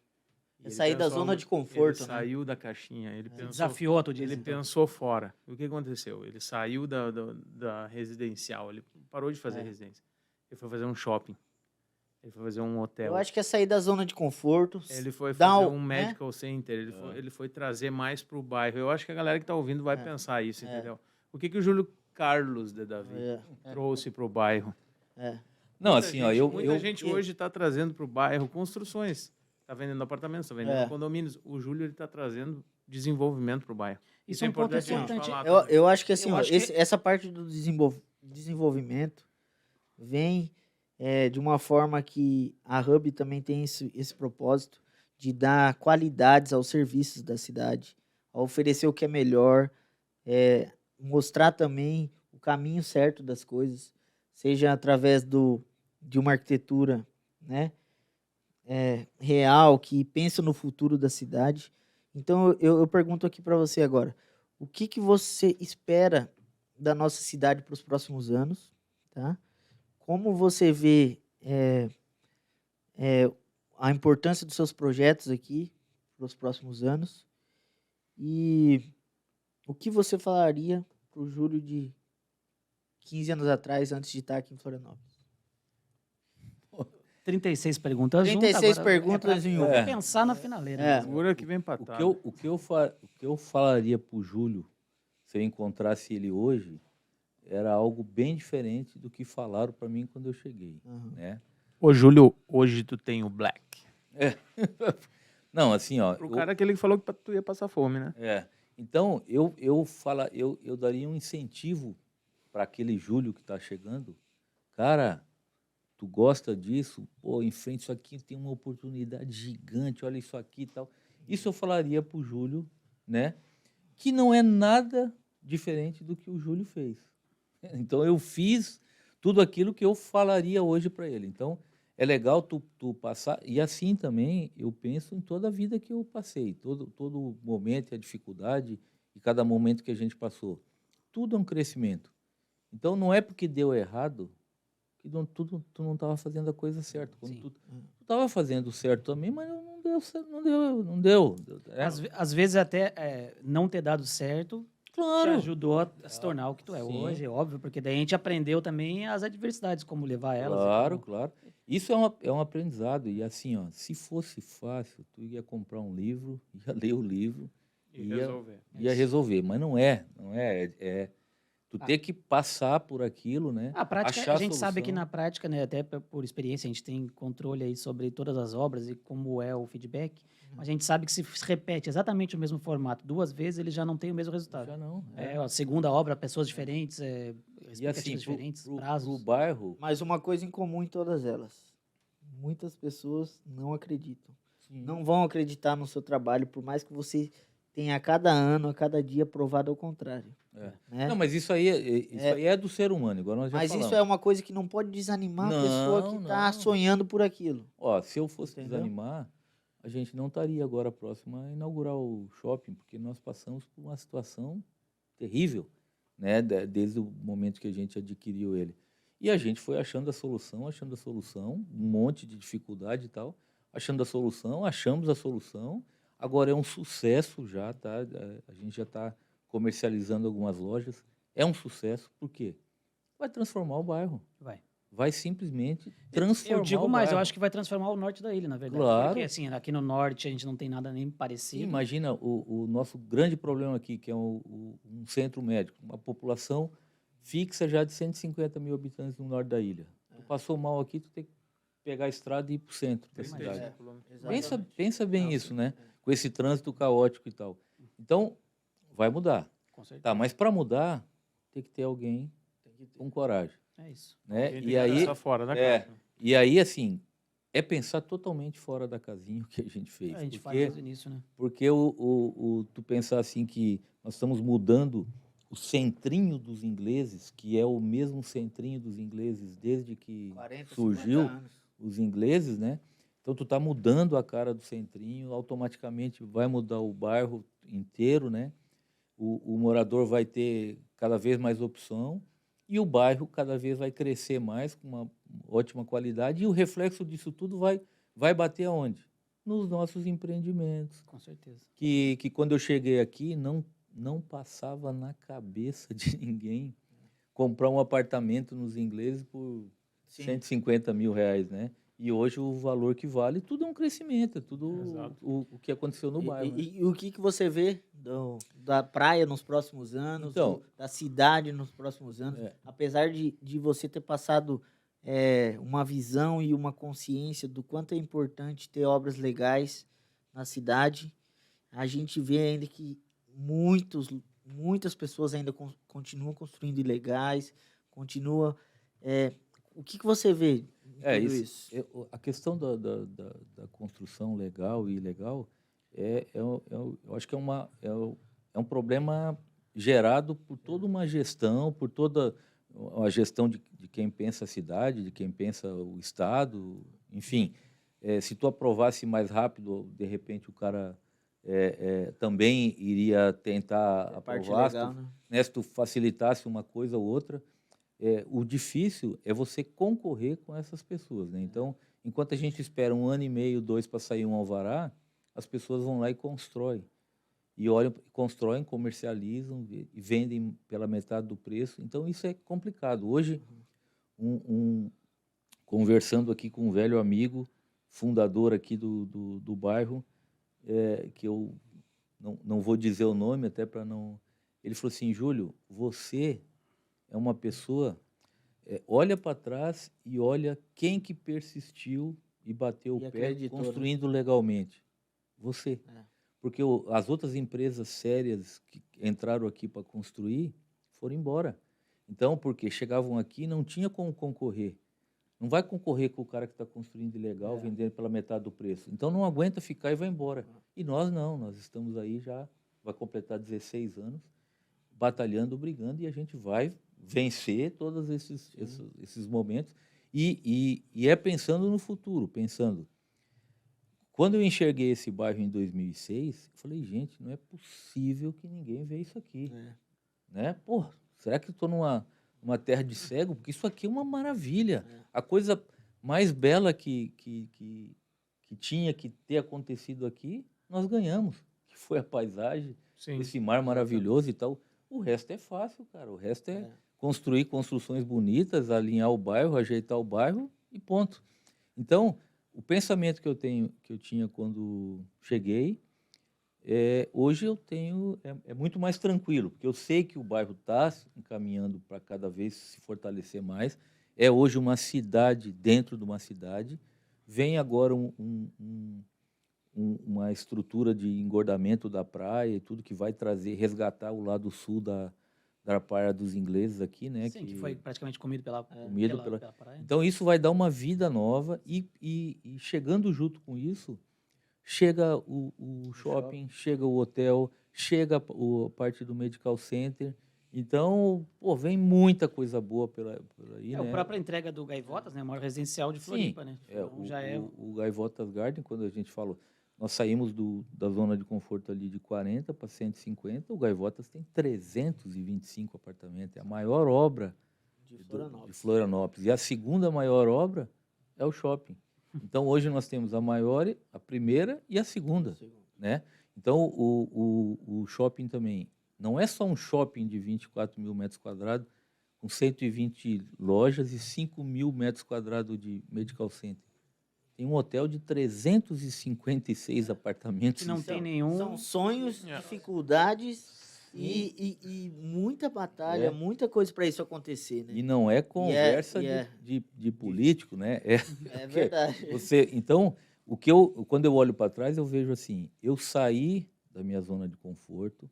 Speaker 4: E ele
Speaker 1: sair da
Speaker 4: pensou
Speaker 1: zona de
Speaker 4: ele
Speaker 1: conforto, né?
Speaker 4: saiu da caixinha, ele pensou,
Speaker 2: Desafiou, tu diz,
Speaker 4: ele
Speaker 2: então.
Speaker 4: pensou fora. E o que aconteceu? Ele saiu da residencial, ele parou de fazer residência. Ele foi fazer um shopping. Ele foi fazer um hotel.
Speaker 1: Eu acho que é sair da zona de conforto.
Speaker 4: Ele foi
Speaker 1: dar
Speaker 4: fazer
Speaker 1: o-
Speaker 4: um
Speaker 1: né?
Speaker 4: medical center, ele foi trazer mais para o bairro. Eu acho que a galera que está ouvindo vai pensar isso, entendeu? O que o Júlio Carlos de Davi trouxe para o bairro?
Speaker 3: Não,
Speaker 4: Muita
Speaker 3: assim,
Speaker 4: gente,
Speaker 3: ó,
Speaker 4: muita gente hoje está trazendo para o bairro construções. Está vendendo apartamentos, está vendendo condomínios. O Júlio está trazendo desenvolvimento para o bairro.
Speaker 2: Isso é um ponto
Speaker 4: a gente
Speaker 2: importante.
Speaker 4: falar
Speaker 1: Eu,
Speaker 4: também.
Speaker 1: eu acho que assim,
Speaker 2: Eu
Speaker 1: ó,
Speaker 2: acho que-
Speaker 1: essa parte do desenvolvimento vem de uma forma que a Hub também tem esse propósito de dar qualidades aos serviços da cidade, a oferecer o que é melhor, mostrar também o caminho certo das coisas, seja através de uma arquitetura, né, real, que pensa no futuro da cidade. Então, eu pergunto aqui para você agora, o que você espera da nossa cidade para os próximos anos, tá? Como você vê a importância dos seus projetos aqui para os próximos anos e o que você falaria para o Júlio de 15 anos atrás, antes de estar aqui em Florianópolis?
Speaker 2: 36 perguntas
Speaker 1: 36
Speaker 2: juntas.
Speaker 1: perguntas em uma.
Speaker 2: Pensar na finaleira.
Speaker 1: É.
Speaker 2: mesmo.
Speaker 4: Segura que vem patada.
Speaker 3: O que eu falaria pro Júlio, se eu encontrasse ele hoje, era algo bem diferente do que falaram para mim quando eu cheguei, né?
Speaker 4: Ô, Júlio, hoje tu tem o Black.
Speaker 3: Não, assim, ó...
Speaker 4: Pro cara aquele que falou que tu ia passar fome, né?
Speaker 3: Então, eu daria um incentivo para aquele Júlio que está chegando. Cara, tu gosta disso? Pô, em frente isso aqui tem uma oportunidade gigante, olha isso aqui e tal. Isso eu falaria para o Júlio, né? Que não é nada diferente do que o Júlio fez. Então, eu fiz tudo aquilo que eu falaria hoje para ele. Então, é legal tu passar... E assim também, eu penso em toda a vida que eu passei. Todo momento e a dificuldade, e cada momento que a gente passou. Tudo é um crescimento. Então, não é porque deu errado que tu não estava fazendo a coisa certa. Quando tu estava fazendo certo também, mas não deu certo, não deu.
Speaker 2: Às vezes até não ter dado certo te
Speaker 3: Claro.
Speaker 2: ajudou a se tornar o que tu é
Speaker 3: Sim.
Speaker 2: hoje, é óbvio, porque daí a gente aprendeu também as adversidades, como levar elas.
Speaker 3: Claro, claro. Isso é um aprendizado. E assim, ó, se fosse fácil, tu ia comprar um livro, ia ler o livro,
Speaker 4: E resolver.
Speaker 3: ia resolver. Mas não é. Tu ter que passar por aquilo, né?
Speaker 2: A prática,
Speaker 3: Achar
Speaker 2: a gente sabe que
Speaker 3: solução.
Speaker 2: na prática, né, até por experiência, a gente tem controle aí sobre todas as obras e como é o feedback. A gente sabe que se repete exatamente o mesmo formato 2 vezes, ele já não tem o mesmo resultado.
Speaker 3: Já não.
Speaker 2: É, a segunda obra, pessoas diferentes,
Speaker 3: E assim,
Speaker 2: expectativas diferentes,
Speaker 3: pro
Speaker 2: prazos.
Speaker 3: bairro,
Speaker 1: Mas uma coisa em comum em todas elas: muitas pessoas não acreditam.
Speaker 3: sim,
Speaker 1: Não vão acreditar no seu trabalho, por mais que você tenha a cada ano, a cada dia provado ao contrário.
Speaker 3: é.
Speaker 1: Né?
Speaker 3: Não, mas isso aí, isso aí é do ser humano, igual nós já
Speaker 1: Mas
Speaker 3: falamos.
Speaker 1: isso é uma coisa que não pode desanimar a pessoa que
Speaker 3: Não,
Speaker 1: está
Speaker 3: não.
Speaker 1: sonhando por aquilo.
Speaker 3: Ó, se eu fosse
Speaker 1: Entendeu?
Speaker 3: desanimar, a gente não estaria agora próximo a inaugurar o shopping, porque nós passamos por uma situação terrível, né, desde o momento que a gente adquiriu ele. E a gente foi achando a solução, um monte de dificuldade e tal, achando a solução, achamos a solução. Agora é um sucesso já, tá? A gente já está comercializando algumas lojas. É um sucesso, por quê? Vai transformar o bairro.
Speaker 2: Vai.
Speaker 3: Vai simplesmente transformar
Speaker 2: Eu digo
Speaker 3: o
Speaker 2: mais, eu
Speaker 3: bairro.
Speaker 2: acho que vai transformar o norte da ilha, na verdade.
Speaker 3: Claro.
Speaker 2: Porque, assim, aqui no norte a gente não tem nada nem
Speaker 3: Sim,
Speaker 2: parecido.
Speaker 3: imagina o nosso grande problema aqui, que é um centro médico, uma população fixa já de 150 mil habitantes no norte da ilha. Tu passou mal aqui, tu tem que pegar a estrada e ir para o centro da
Speaker 4: 35
Speaker 3: cidade.
Speaker 4: quilômetros.
Speaker 3: Pensa bem
Speaker 1: Não,
Speaker 3: isso,
Speaker 1: sim,
Speaker 3: né? Com esse trânsito caótico e tal. Então, vai mudar.
Speaker 2: Com certeza.
Speaker 3: Tá, mas para mudar, tem que ter alguém
Speaker 1: Tem que ter.
Speaker 3: com coragem,
Speaker 2: É isso.
Speaker 3: né?
Speaker 4: Alguém tem
Speaker 3: E
Speaker 4: que
Speaker 3: aí,
Speaker 4: pensar fora da
Speaker 3: é,
Speaker 4: casa.
Speaker 3: e aí, assim, é pensar totalmente fora da casinha o que a gente fez.
Speaker 2: A gente faz
Speaker 3: porque
Speaker 2: desde o início, né?
Speaker 3: porque tu pensar assim que nós estamos mudando o centrinho dos ingleses, que é o mesmo centrinho dos ingleses desde que
Speaker 1: 40,
Speaker 3: surgiu
Speaker 1: 50 anos.
Speaker 3: os ingleses, né? Então tu está mudando a cara do centrinho, automaticamente vai mudar o bairro inteiro, né? O morador vai ter cada vez mais opção e o bairro cada vez vai crescer mais com uma ótima qualidade e o reflexo disso tudo vai bater aonde? Nos nossos empreendimentos,
Speaker 2: Com certeza.
Speaker 3: que quando eu cheguei aqui não passava na cabeça de ninguém comprar um apartamento nos ingleses por
Speaker 1: Sim.
Speaker 3: 150 mil reais, né? E hoje o valor que vale, tudo é um crescimento, é tudo
Speaker 4: Exato.
Speaker 3: o que aconteceu no bairro. né?
Speaker 1: E o que você vê da praia nos próximos anos,
Speaker 3: Então,
Speaker 1: da cidade nos próximos anos?
Speaker 3: É.
Speaker 1: Apesar de você ter passado uma visão e uma consciência do quanto é importante ter obras legais na cidade, a gente vê ainda que muitas pessoas ainda continuam construindo ilegais, continua. O que você vê em tudo isso?
Speaker 3: A questão da construção legal e ilegal eu acho que é um problema gerado por toda uma gestão, por toda a gestão de quem pensa a cidade, de quem pensa o Estado, enfim. Se tu aprovasse mais rápido, de repente o cara também iria tentar
Speaker 1: É parte
Speaker 3: aprovar,
Speaker 1: legal, né?
Speaker 3: né, se tu facilitasse uma coisa ou outra. O difícil é você concorrer com essas pessoas, né? Então, enquanto a gente espera 1 ano e meio, 2 para sair um alvará, as pessoas vão lá e constroem. E olham, constroem, comercializam e vendem pela metade do preço. Então, isso é complicado. Hoje, conversando aqui com um velho amigo, fundador aqui do bairro, que eu não vou dizer o nome até para não... Ele falou assim, Júlio, você é uma pessoa, olha para trás e olha quem que persistiu e bateu
Speaker 1: E
Speaker 3: o pé
Speaker 1: acreditou, né?
Speaker 3: construindo legalmente. Você. Porque as outras empresas sérias que entraram aqui para construir foram embora. Então, porque chegavam aqui e não tinha como concorrer. Não vai concorrer com o cara que está construindo ilegal, vendendo pela metade do preço. Então, não aguenta ficar e vai embora. E nós não, nós estamos aí já, vai completar 16 anos, batalhando, brigando, e a gente vai vencer todos esses momentos. E é pensando no futuro, pensando. Quando eu enxerguei esse bairro em 2006, eu falei, gente, não é possível que ninguém vê isso aqui. Né? Pô, será que eu estou numa terra de cego? Porque isso aqui é uma maravilha. A coisa mais bela que tinha que ter acontecido aqui, nós ganhamos, que foi a paisagem,
Speaker 4: Sim.
Speaker 3: esse mar maravilhoso e tal. O resto é fácil, cara. O resto é construir construções bonitas, alinhar o bairro, ajeitar o bairro e ponto. Então, o pensamento que eu tinha quando cheguei, hoje eu tenho, é muito mais tranquilo, porque eu sei que o bairro está encaminhando para cada vez se fortalecer mais. É hoje uma cidade dentro de uma cidade. Vem agora uma estrutura de engordamento da praia e tudo que vai trazer, resgatar o lado sul da Praia dos Ingleses aqui, né?
Speaker 2: Sim, que foi praticamente comido
Speaker 3: Comido
Speaker 2: pela praia.
Speaker 3: Então isso vai dar uma vida nova e chegando junto com isso, chega o shopping, chega o hotel, chega a parte do medical center. Então, pô, vem muita coisa boa por aí,
Speaker 2: A
Speaker 3: né?
Speaker 2: própria entrega do Gaivotas, né? O maior residencial de Floripa, né? Então,
Speaker 3: O Gaivotas Garden, quando a gente falou, nós saímos da zona de conforto ali de 40 para 150, o Gaivotas tem 325 apartamentos, é a maior obra
Speaker 1: De
Speaker 3: de Florianópolis. E a segunda maior obra é o shopping. Então, hoje nós temos a maior, a primeira e a segunda, né? Então, o shopping também não é só um shopping de 24 mil metros quadrados, com 120 lojas e 5 mil metros quadrados de medical center. Tem um hotel de 356 apartamentos.
Speaker 2: Que não tem nenhum.
Speaker 1: São sonhos, dificuldades e muita batalha, muita coisa para isso acontecer, né?
Speaker 3: E não é conversa de político, né?
Speaker 1: É verdade.
Speaker 3: Então, quando eu olho para trás, eu vejo assim, eu saí da minha zona de conforto,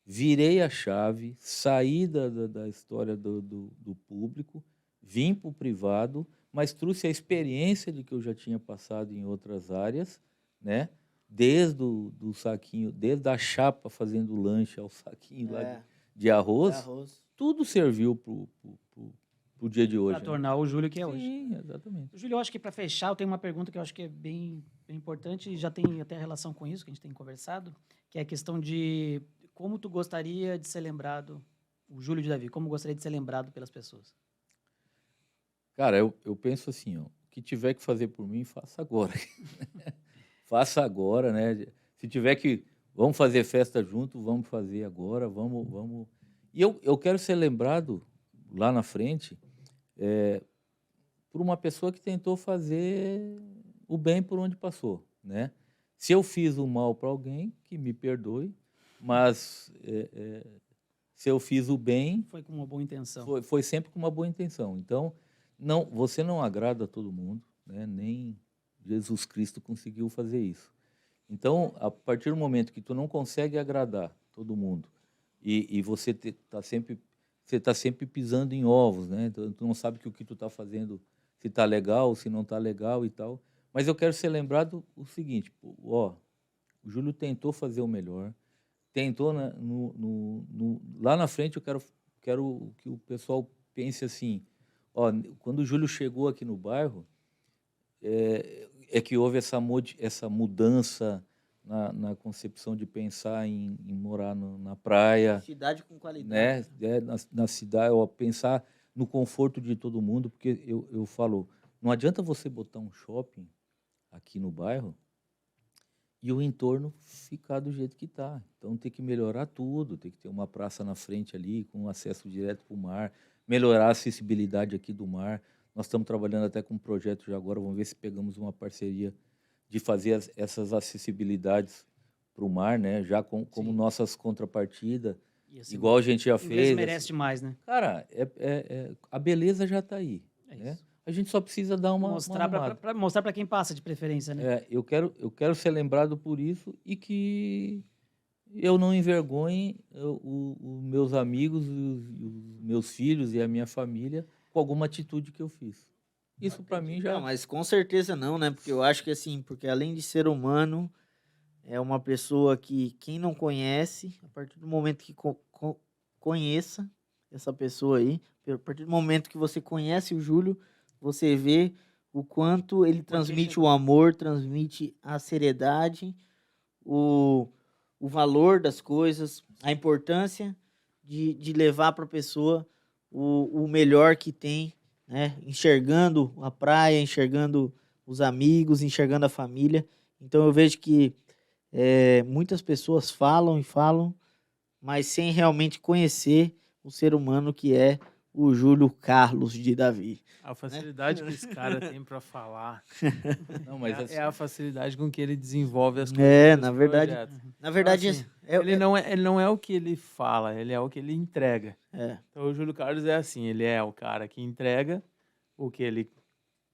Speaker 3: virei a chave, saí da história do público, vim para o privado, mas trouxe a experiência de que eu já tinha passado em outras áreas, né? Desde o saquinho, desde a chapa fazendo lanche ao saquinho lá de arroz, tudo serviu para o dia de hoje.
Speaker 2: Para tornar o Júlio que é hoje.
Speaker 3: Sim, exatamente.
Speaker 2: Júlio, eu acho que para fechar, eu tenho uma pergunta que eu acho que é bem importante e já tem até relação com isso que a gente tem conversado, que é a questão de como tu gostaria de ser lembrado, o Júlio de Davi, como gostaria de ser lembrado pelas pessoas?
Speaker 3: Cara, eu penso assim, ó, o que tiver que fazer por mim, faça agora. Faça agora, né? Se tiver que, vamos fazer festa junto, vamos fazer agora, vamos. E eu quero ser lembrado lá na frente por uma pessoa que tentou fazer o bem por onde passou, né? Se eu fiz o mal para alguém, que me perdoe, mas se eu fiz o bem...
Speaker 2: Foi com uma boa intenção.
Speaker 3: Foi sempre com uma boa intenção. Então, você não agrada a todo mundo, né? Nem Jesus Cristo conseguiu fazer isso. Então, a partir do momento que tu não consegue agradar todo mundo e você está sempre pisando em ovos, né? Tu não sabe que o que tu está fazendo, se está legal, se não está legal e tal. Mas eu quero ser lembrado o seguinte, o Júlio tentou fazer o melhor, tentou lá na frente eu quero que o pessoal pense assim, quando o Júlio chegou aqui no bairro, que houve essa mudança na concepção de pensar em morar na praia.
Speaker 1: Cidade com qualidade.
Speaker 3: Né? Na cidade, pensar no conforto de todo mundo, porque eu falo, não adianta você botar um shopping aqui no bairro e o entorno ficar do jeito que está. Então tem que melhorar tudo, tem que ter uma praça na frente ali, com acesso direto para o mar, melhorar a acessibilidade aqui do mar. Nós estamos trabalhando até com um projeto já agora, vamos ver se pegamos uma parceria de fazer essas acessibilidades para o mar, né? Já como nossas contrapartidas, assim, igual a gente já fez.
Speaker 2: Merece demais, né?
Speaker 3: Cara, a beleza já está aí. Né? A gente só precisa dar uma
Speaker 2: mostrar para quem passa, de preferência, né?
Speaker 3: Eu quero ser lembrado por isso e que eu não envergonhe os meus amigos, os meus filhos e a minha família com alguma atitude que eu fiz. Isso para mim já...
Speaker 1: Não, mas com certeza não, né? Porque eu acho que assim, porque além de ser humano, é uma pessoa que quem não conhece, a partir do momento que conheça essa pessoa aí, a partir do momento que você conhece o Júlio, você vê o quanto ele transmite o amor, transmite a seriedade, o valor das coisas, a importância de levar para a pessoa o melhor que tem, né? Enxergando a praia, enxergando os amigos, enxergando a família. Então eu vejo que muitas pessoas falam, mas sem realmente conhecer o ser humano que é o Júlio Carlos de Davi.
Speaker 4: A facilidade que esse cara tem para falar
Speaker 3: Não, mas assim,
Speaker 4: é a facilidade com que ele desenvolve as coisas.
Speaker 1: Na verdade,
Speaker 4: projetos.
Speaker 1: na verdade,
Speaker 2: assim,
Speaker 4: Ele não é o que ele fala, ele é o que ele entrega. Então o Júlio Carlos é assim, ele é o cara que entrega o que ele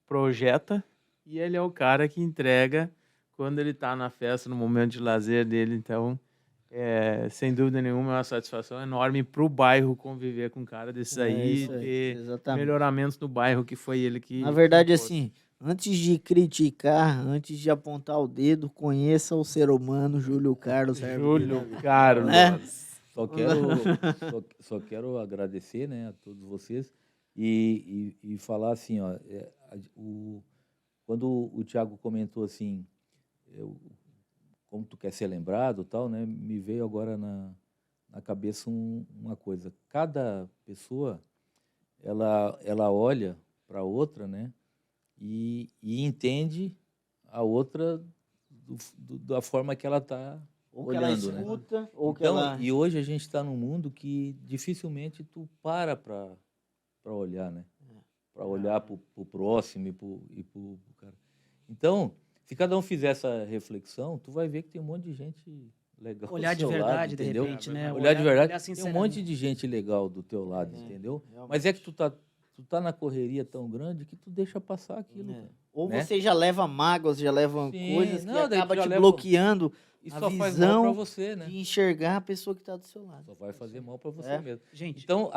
Speaker 4: projeta e ele é o cara que entrega quando ele está na festa, no momento de lazer dele. Então, sem dúvida nenhuma, é uma satisfação enorme para o bairro conviver com um cara desses aí e ter
Speaker 1: exatamente.
Speaker 4: melhoramentos no bairro, que foi ele que...
Speaker 1: Na verdade,
Speaker 4: impôs.
Speaker 1: assim, antes de criticar, antes de apontar o dedo, conheça o ser humano Júlio Carlos.
Speaker 4: Júlio Carlos.
Speaker 3: só quero, só quero agradecer, né, a todos vocês e falar assim, ó, quando o Thiago comentou assim, como tu quer ser lembrado, tal, né, me veio agora na cabeça uma coisa. Cada pessoa, ela olha para outra, né, e entende a outra da forma que ela está olhando, né?
Speaker 1: Ou que
Speaker 3: Então,
Speaker 1: ela...
Speaker 3: e hoje a gente está num mundo que dificilmente tu para olhar, né? Para olhar para o próximo e para o cara. Então, se cada um fizer essa reflexão, tu vai ver que tem um monte de gente legal
Speaker 2: Olhar
Speaker 3: do
Speaker 2: de
Speaker 3: seu
Speaker 2: verdade,
Speaker 3: lado,
Speaker 2: de
Speaker 3: entendeu?
Speaker 2: repente, né?
Speaker 3: Olhar de verdade.
Speaker 2: olhar
Speaker 3: Tem um
Speaker 2: sinceramente.
Speaker 3: monte de gente legal do teu lado, entendeu?
Speaker 1: Realmente.
Speaker 3: Mas é que tu tá na correria tão grande que tu deixa passar aquilo. Cara,
Speaker 1: Ou
Speaker 3: né?
Speaker 1: você já leva mágoas, já leva
Speaker 3: Sim,
Speaker 1: coisas que
Speaker 3: não, daí tu
Speaker 1: acaba
Speaker 3: já
Speaker 1: te
Speaker 3: leva-
Speaker 1: bloqueando
Speaker 3: E
Speaker 1: a
Speaker 3: só faz mal
Speaker 1: visão
Speaker 3: para você, né?
Speaker 1: de enxergar a pessoa que está do seu lado.
Speaker 3: Só vai fazer mal para você
Speaker 1: É.
Speaker 3: mesmo.
Speaker 2: Gente,
Speaker 3: Então,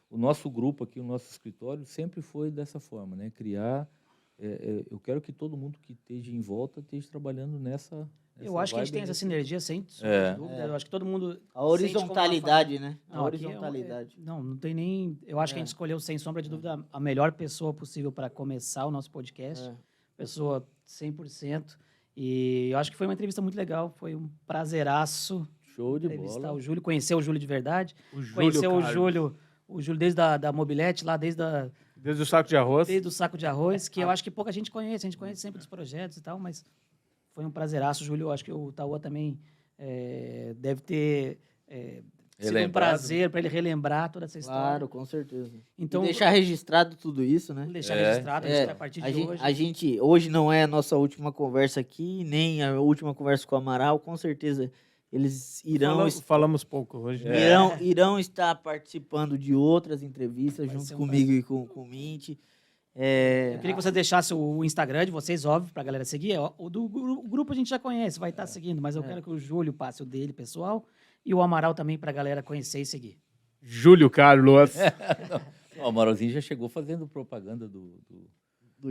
Speaker 3: o nosso grupo aqui, o nosso escritório, sempre foi dessa forma, né? Criar. Eu quero que todo mundo que esteja em volta esteja trabalhando nessa.
Speaker 2: eu acho que a gente
Speaker 3: vibe
Speaker 2: tem essa
Speaker 3: nesse-
Speaker 2: sinergia, sem sombra de dúvida.
Speaker 1: É.
Speaker 2: Eu acho que todo mundo.
Speaker 1: A
Speaker 2: sente como uma
Speaker 1: horizontalidade, né? A
Speaker 2: Não, aqui
Speaker 1: horizontalidade.
Speaker 2: não tem nem. Eu acho que a gente escolheu, sem sombra de dúvida, a melhor pessoa possível para começar o nosso podcast.
Speaker 1: É.
Speaker 2: Pessoa 100%. E eu acho que foi uma entrevista muito legal. Foi um prazeraço
Speaker 3: Show de
Speaker 2: entrevistar
Speaker 3: bola.
Speaker 2: o Júlio, conhecer o Júlio de verdade.
Speaker 4: O Júlio
Speaker 2: Conhecer
Speaker 4: Carlos.
Speaker 2: o Júlio desde a mobilete, lá
Speaker 4: Desde o saco de arroz.
Speaker 2: desde o saco de arroz, que eu acho que pouca gente conhece. A gente conhece sempre dos projetos e tal, mas foi um prazeraço, Júlio. Eu acho que o Tauá também deve ter sido um
Speaker 3: Relembrado,
Speaker 2: prazer para ele relembrar toda essa história.
Speaker 1: Claro, com certeza.
Speaker 2: Então,
Speaker 1: E deixar registrado tudo isso, né?
Speaker 2: vamos deixar
Speaker 3: É.
Speaker 2: registrado acho que a partir de hoje.
Speaker 1: A gente, hoje não é a nossa última conversa aqui, nem a última conversa com o Amaral, com certeza eles
Speaker 4: Falamos pouco hoje. né?
Speaker 1: irão estar participando de outras entrevistas
Speaker 2: Vai
Speaker 1: junto
Speaker 2: ser um
Speaker 1: comigo e com o Mint.
Speaker 2: Eu queria que você deixasse o Instagram de vocês, óbvio, pra galera seguir. O do o grupo a gente já conhece, vai estar seguindo, mas eu quero que o Júlio passe o dele, pessoal, e o Amaral também pra galera conhecer e seguir.
Speaker 4: Júlio Carlos.
Speaker 3: O Amaralzinho já chegou fazendo propaganda do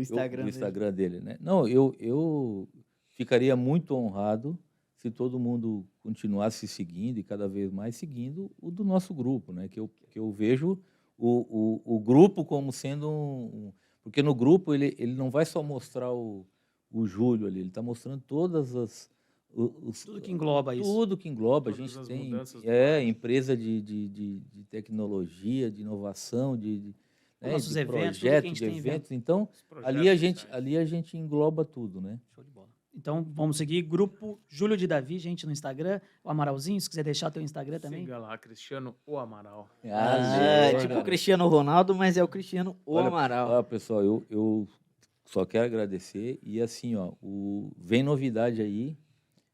Speaker 1: Instagram.
Speaker 3: do Instagram dele, né? Não, eu ficaria muito honrado se todo mundo continuasse seguindo e cada vez mais seguindo o do nosso grupo, né? Que eu vejo o grupo como sendo porque no grupo ele não vai só mostrar o Júlio ali, ele está mostrando todas
Speaker 2: Tudo que engloba isso.
Speaker 3: tudo que engloba. A
Speaker 4: Todas
Speaker 3: gente
Speaker 4: as
Speaker 3: tem
Speaker 4: mudanças do
Speaker 3: empresa de tecnologia, de inovação, né,
Speaker 2: Nossos
Speaker 3: de
Speaker 2: eventos, tudo que a
Speaker 3: projetos,
Speaker 2: gente
Speaker 3: de
Speaker 2: tem
Speaker 3: eventos. Então,
Speaker 4: Os projetos sociais.
Speaker 3: ali a gente engloba tudo, né?
Speaker 2: Show de bola. Então, vamos seguir. Grupo Júlio de Davi, gente, no Instagram. O Amaralzinho, se quiser deixar o teu Instagram também.
Speaker 4: Siga lá, Cristiano o Amaral.
Speaker 1: Tipo o Cristiano Ronaldo, mas é o Cristiano Amaral.
Speaker 3: Olha, pessoal, eu só quero agradecer e assim, ó, vem novidade aí,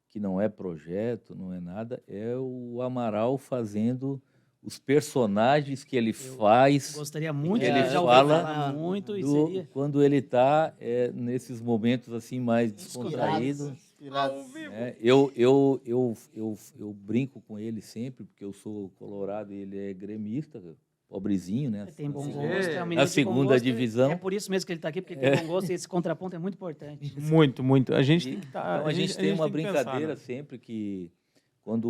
Speaker 3: que não é projeto, não é nada, é o Amaral fazendo os personagens que ele faz
Speaker 2: Gostaria muito,
Speaker 3: ele
Speaker 2: já ouvi
Speaker 3: fala
Speaker 2: falar muito, e
Speaker 3: do-
Speaker 2: seria...
Speaker 3: quando ele está nesses momentos assim mais descontraídos.
Speaker 1: Inspirados.
Speaker 3: Né? Eu brinco com ele sempre, porque eu sou colorado e ele é gremista, pobrezinho, né?
Speaker 2: Tem bom
Speaker 3: Assim,
Speaker 2: gosto, é um menino
Speaker 3: Na
Speaker 2: de bom
Speaker 3: segunda
Speaker 2: gosto,
Speaker 3: divisão.
Speaker 2: É por isso mesmo que ele está aqui, porque ele tem bom gosto e esse contraponto é muito importante.
Speaker 4: Muito, muito. A gente tem que estar.
Speaker 3: Então a gente tem uma
Speaker 4: que pensar,
Speaker 3: brincadeira
Speaker 4: né?
Speaker 3: sempre que quando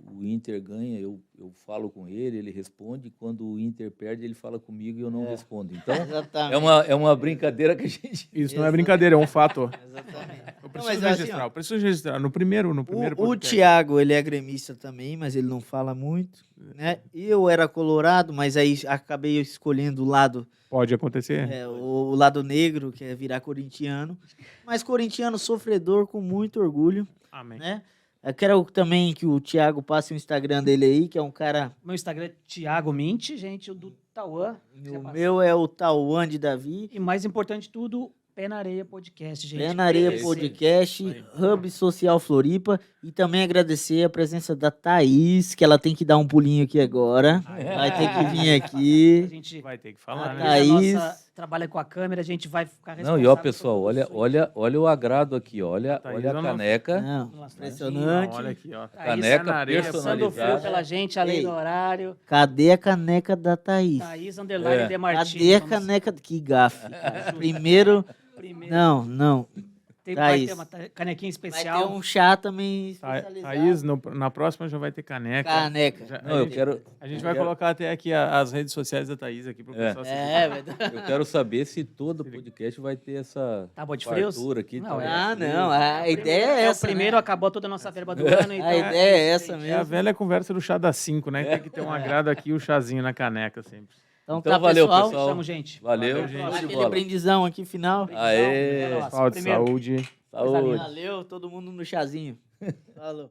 Speaker 3: o Inter ganha, eu falo com ele, ele responde, quando o Inter perde, ele fala comigo e eu não respondo. Então
Speaker 1: Exatamente.
Speaker 3: é uma brincadeira que a gente
Speaker 4: Isso não é brincadeira, é um fato.
Speaker 1: Exatamente.
Speaker 4: Eu
Speaker 1: Não,
Speaker 4: preciso
Speaker 1: mas assim,
Speaker 4: registrar,
Speaker 1: ó,
Speaker 4: eu preciso registrar. No primeiro
Speaker 1: o
Speaker 4: podcast.
Speaker 1: Thiago, ele é gremista também, mas ele não fala muito, né? Eu era colorado, mas aí acabei escolhendo o lado,
Speaker 4: Pode acontecer?
Speaker 1: o lado negro, que é virar corintiano. Mas corintiano sofredor com muito orgulho,
Speaker 4: Amém.
Speaker 1: né? Eu quero também que o Thiago passe o Instagram dele aí, que é um cara...
Speaker 2: Meu Instagram é Thiago Mint, gente. O do Tauã.
Speaker 1: O meu é o Tauã de Davi.
Speaker 2: E mais importante de tudo, Pé na Areia Podcast, gente.
Speaker 1: Pé na Areia
Speaker 3: isso aí.
Speaker 1: Podcast, Hub Social Floripa. E também agradecer a presença da Thaís, que ela tem que dar um pulinho aqui agora. Vai ter que vir
Speaker 2: A
Speaker 1: aqui.
Speaker 2: gente
Speaker 4: Vai ter que
Speaker 2: a
Speaker 4: falar, né?
Speaker 1: Thaís.
Speaker 2: trabalha com a câmera, a gente vai ficar
Speaker 3: Não,
Speaker 2: responsável
Speaker 3: e ó,
Speaker 2: por
Speaker 3: pessoal,
Speaker 2: todos os
Speaker 3: olha o agrado aqui, olha
Speaker 4: Thaís,
Speaker 3: a
Speaker 4: eu não-
Speaker 3: caneca.
Speaker 1: Não,
Speaker 2: Nossa,
Speaker 1: impressionante.
Speaker 4: Olha aqui, ó.
Speaker 2: Thaís,
Speaker 3: Caneca
Speaker 4: na areia,
Speaker 2: passando o
Speaker 3: personalizada.
Speaker 2: fio pela gente, além
Speaker 1: Ei.
Speaker 2: do horário.
Speaker 1: Cadê a caneca da Thaís?
Speaker 2: Thaís Underline
Speaker 3: É.
Speaker 2: de Martins.
Speaker 1: Cadê a
Speaker 2: vamos-
Speaker 1: caneca? Que gafe, cara. Primeiro.
Speaker 2: Primeiro,
Speaker 1: Não.
Speaker 2: vai
Speaker 1: Thaís.
Speaker 2: ter uma canequinha
Speaker 1: Vai ter
Speaker 2: especial.
Speaker 1: um chá também
Speaker 4: Tha-
Speaker 1: especializado.
Speaker 4: Thaís, na próxima já vai ter caneca.
Speaker 1: Caneca.
Speaker 4: Já-
Speaker 3: Não, eu quero.
Speaker 4: A gente
Speaker 3: eu
Speaker 4: vai
Speaker 3: quero-
Speaker 4: colocar até aqui as redes sociais da Thaís aqui pro pessoal seguir.
Speaker 1: É, verdade.
Speaker 3: Eu quero saber se todo podcast vai ter essa
Speaker 2: Tábua de frios?
Speaker 3: fartura aqui.
Speaker 2: Não,
Speaker 3: tábua
Speaker 2: é.
Speaker 3: de
Speaker 1: Ah,
Speaker 3: frios.
Speaker 1: não. A ideia é
Speaker 2: É o
Speaker 1: essa.
Speaker 2: primeiro,
Speaker 1: né?
Speaker 2: acabou toda a nossa verba do ano. Então
Speaker 1: A ideia é essa
Speaker 4: É a
Speaker 1: mesmo.
Speaker 4: velha conversa do chá das 5, né? Tem que ter um agrado aqui, o chazinho na caneca sempre.
Speaker 1: Então,
Speaker 3: Então
Speaker 1: tá,
Speaker 3: valeu,
Speaker 1: pessoal.
Speaker 3: pessoal.
Speaker 2: Chamo, gente.
Speaker 3: Valeu,
Speaker 4: Valeu,
Speaker 3: show
Speaker 4: gente.
Speaker 3: de
Speaker 1: Aquele
Speaker 3: bola.
Speaker 1: brindizão aqui final.
Speaker 3: Aê,
Speaker 2: Nossa,
Speaker 4: Pessoal de
Speaker 2: primeiro.
Speaker 4: saúde.
Speaker 3: saúde.
Speaker 1: Valeu, todo mundo no chazinho. Falou.